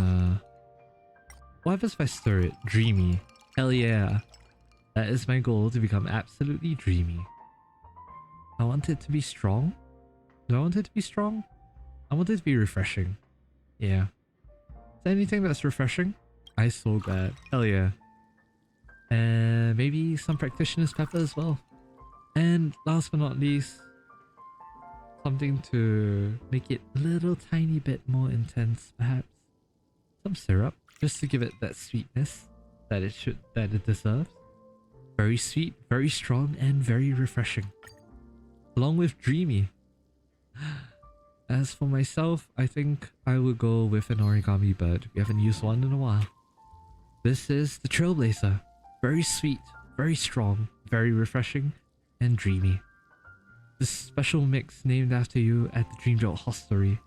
what happens if I stir it? Dreamy. Hell yeah. That is my goal, to become absolutely dreamy. I want it to be strong. Do I want it to be strong? I want it to be refreshing. Yeah. Is there anything that's refreshing? I so glad. Hell yeah. And maybe some practitioner's pepper as well. And last but not least, something to make it a little tiny bit more intense, perhaps. Some syrup, just to give it that sweetness that it deserves. Very sweet, very strong, and very refreshing. Along with dreamy. As for myself, I think I would go with an origami bird. We haven't used one in a while. This is the Trailblazer. Very sweet, very strong, very refreshing, and dreamy. This special mix named after you at the Dreamjolt Hostelry.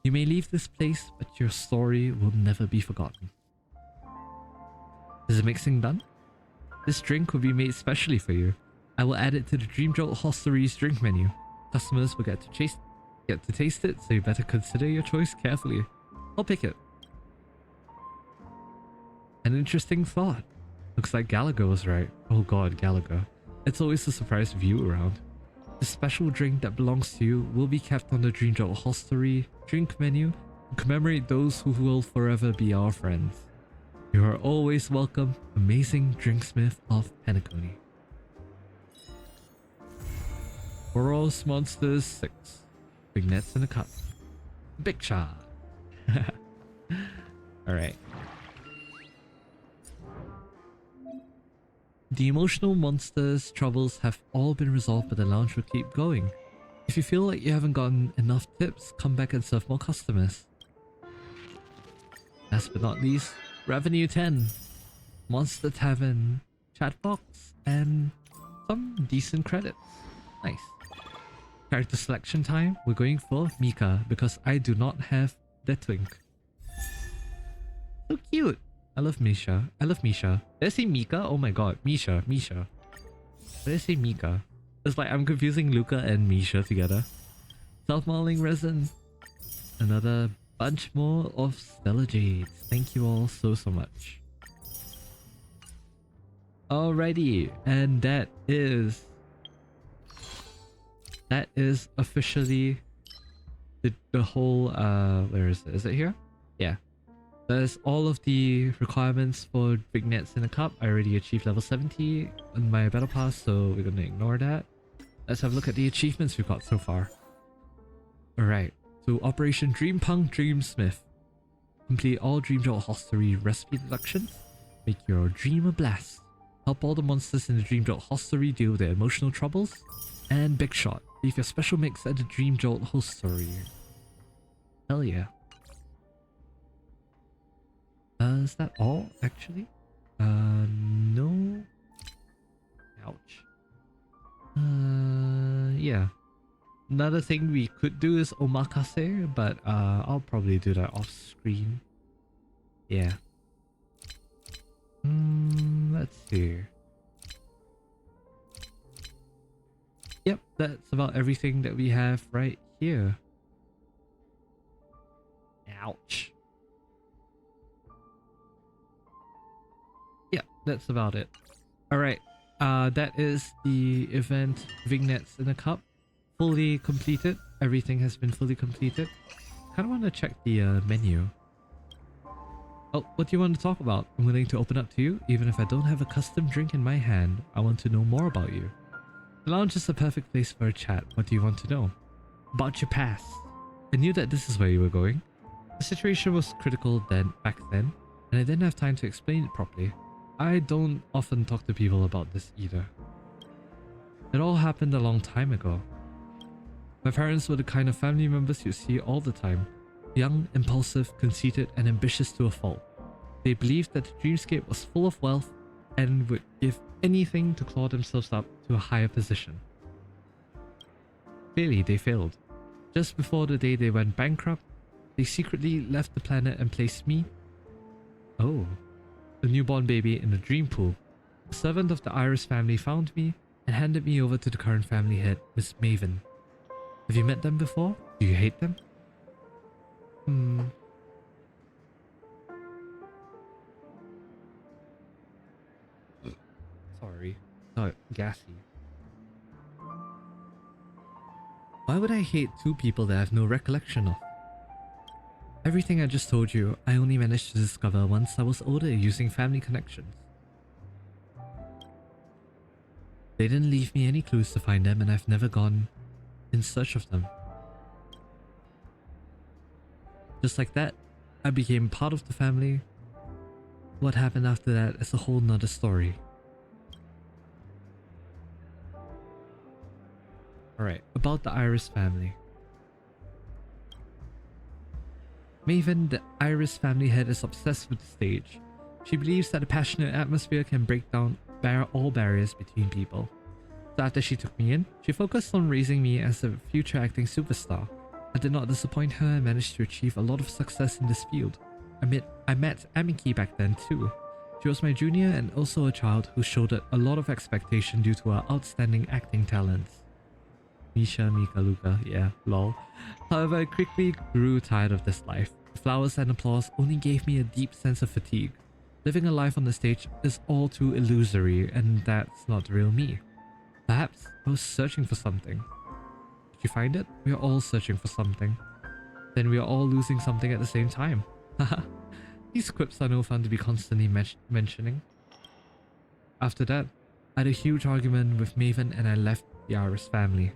You may leave this place, but your story will never be forgotten. Is the mixing done? This drink will be made specially for you. I will add it to the Dreamjolt Hostelry's drink menu. Customers will get to taste it, so you better consider your choice carefully. I'll pick it. An interesting thought. Looks like Gallagher was right. Oh god, Gallagher. It's always a surprise with you around. The special drink that belongs to you will be kept on the Dreamjolt Hostelry drink menu to commemorate those who will forever be our friends. You are always welcome, amazing drinksmith of Penacony. Boros Monsters 6. Vignettes in a cup. Big shot. Alright. The emotional monsters' troubles have all been resolved, but the lounge will keep going. If you feel like you haven't gotten enough tips, come back and serve more customers. Last but not least, Revenue 10, Monster Tavern, Chatbox, and some decent credits. Nice. Character selection time, we're going for Mika because I do not have the twink. So cute. I love Misha. I love Misha. Did I say Mika? Oh my god, Misha. Did I say Mika? It's like I'm confusing Luca and Misha together. Self-modeling resin. Another bunch more of Stellar Jades. Thank you all so much. Alrighty, and that is officially the whole where is it? Is it here? Yeah. There's all of the requirements for Vignettes in a cup. I already achieved level 70 on my battle pass, so we're gonna ignore that. Let's have a look at the achievements we've got so far. Alright, so Operation Dreampunk Dreamsmith. Complete all Dreamjolt Hostelry recipe deductions. Make your dream a blast. Help all the monsters in the Dreamjolt Hostelry deal with their emotional troubles. And Big Shot. Leave your special mix at the Dreamjolt Hostelry. Hell yeah. Is that all, actually? No. Ouch. Yeah. Another thing we could do is omakase, but I'll probably do that off screen. Yeah. Let's see. Yep, that's about everything that we have right here. Ouch. Yep, that's about it. Alright, that is the event Vignettes in a Cup. Fully completed. Everything has been fully completed. Kinda want to check the menu. Oh, what do you want to talk about? I'm willing to open up to you, even if I don't have a custom drink in my hand. I want to know more about you. The lounge is the perfect place for a chat. What do you want to know? About your past. I knew that this is where you were going. The situation was critical back then, and I didn't have time to explain it properly. I don't often talk to people about this either. It all happened a long time ago. My parents were the kind of family members you see all the time. Young, impulsive, conceited, and ambitious to a fault. They believed that the dreamscape was full of wealth and would give anything to claw themselves up to a higher position. Clearly, they failed. Just before the day they went bankrupt, they secretly left the planet and placed me, a newborn baby, in a dream pool. A servant of the Iris family found me and handed me over to the current family head, Miss Maven. Have you met them before? Do you hate them? Sorry. Oh, gassy. Why would I hate two people that I have no recollection of? Everything I just told you, I only managed to discover once I was older using family connections. They didn't leave me any clues to find them, and I've never gone in search of them. Just like that, I became part of the family. What happened after that is a whole nother story. Alright, about the Iris family. Maven, the Iris family head, is obsessed with the stage. She believes that a passionate atmosphere can break down all barriers between people. So after she took me in, she focused on raising me as a future acting superstar. I did not disappoint her and managed to achieve a lot of success in this field. I met Amiki back then too. She was my junior and also a child who showed a lot of expectation due to her outstanding acting talents. Misha, Mika, Luca, yeah, lol. However, I quickly grew tired of this life. The flowers and applause only gave me a deep sense of fatigue. Living a life on the stage is all too illusory, and that's not the real me. Perhaps I was searching for something. Did you find it? We are all searching for something. Then we are all losing something at the same time. Haha. These quips are no fun to be constantly mentioning. After that, I had a huge argument with Maven and I left the Iris family.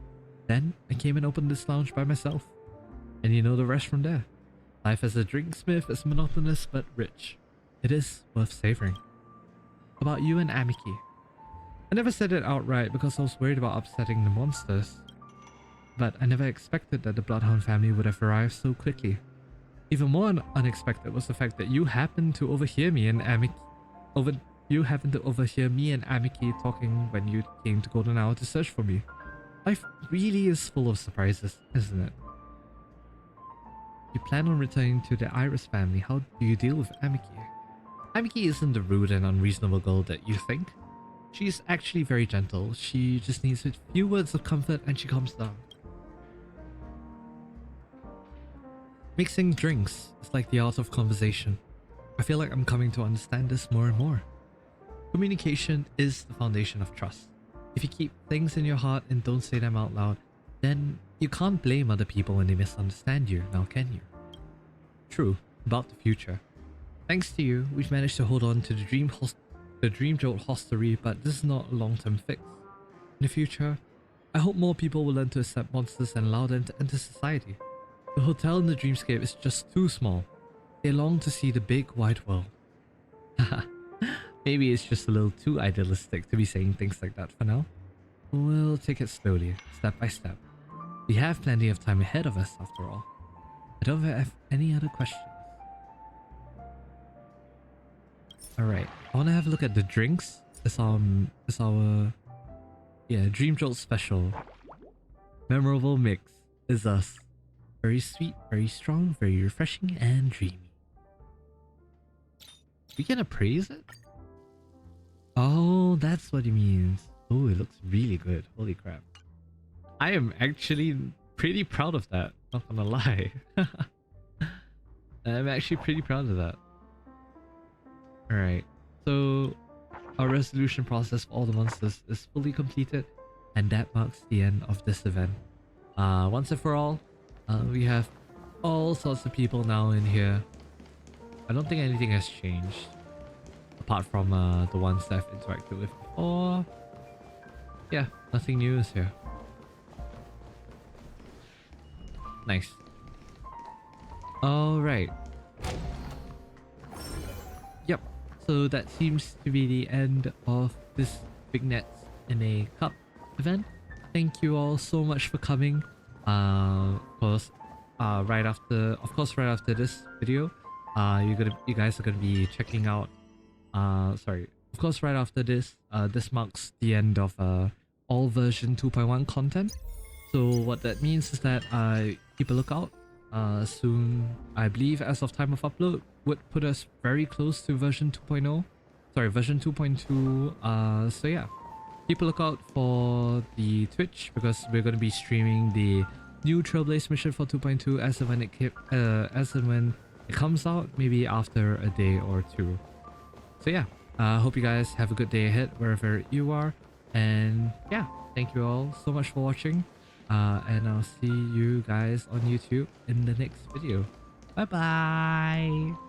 Then I came and opened this lounge by myself. And you know the rest from there. Life as a drinksmith is monotonous but rich. It is worth savoring. About you and Amiki. I never said it outright because I was worried about upsetting the monsters. But I never expected that the Bloodhound family would have arrived so quickly. Even more unexpected was the fact that you happened to overhear me and Amiki talking when you came to Golden Hour to search for me. Life really is full of surprises, isn't it? You plan on returning to the Iris family. How do you deal with Amiki? Amiki isn't the rude and unreasonable girl that you think. She's actually very gentle. She just needs a few words of comfort and she calms down. Mixing drinks is like the art of conversation. I feel like I'm coming to understand this more and more. Communication is the foundation of trust. If you keep things in your heart and don't say them out loud, then you can't blame other people when they misunderstand you, now can you? True, about the future. Thanks to you, we've managed to hold on to the Dreamjolt Hostelry, but this is not a long-term fix. In the future, I hope more people will learn to accept monsters and allow them to enter society. The hotel in the dreamscape is just too small. They long to see the big wide world. Haha, maybe it's just a little too idealistic to be saying things like that for now. We'll take it slowly, step by step. We have plenty of time ahead of us after all. I don't have any other questions. Alright, I want to have a look at the drinks. It's our Dreamjolt special. Memorable mix is us. Very sweet, very strong, very refreshing and dreamy. We can appraise it? Oh, that's what he means. Oh, it looks really good. Holy crap. I am actually pretty proud of that. Not gonna lie. I'm actually pretty proud of that. Alright, so our resolution process for all the monsters is fully completed, and that marks the end of this event. Once and for all, we have all sorts of people now in here. I don't think anything has changed, apart from the ones that I've interacted with before. Yeah, nothing new is here. Nice. Alright. Yep. So that seems to be the end of this Vignettes in a Cup event. Thank you all so much for coming. Of course, right after this video, you guys are gonna be checking out. Of course, right after this, this marks the end of all version 2.1 content. So what that means is that keep a lookout. Soon, I believe, as of time of upload, would put us very close to version 2.0. Sorry, version 2.2. So yeah, keep a lookout for the Twitch because we're going to be streaming the new Trailblaze mission for 2.2 as and when it comes out, maybe after a day or two. So yeah, hope you guys have a good day ahead wherever you are, and yeah, thank you all so much for watching. And I'll see you guys on YouTube in the next video. Bye bye.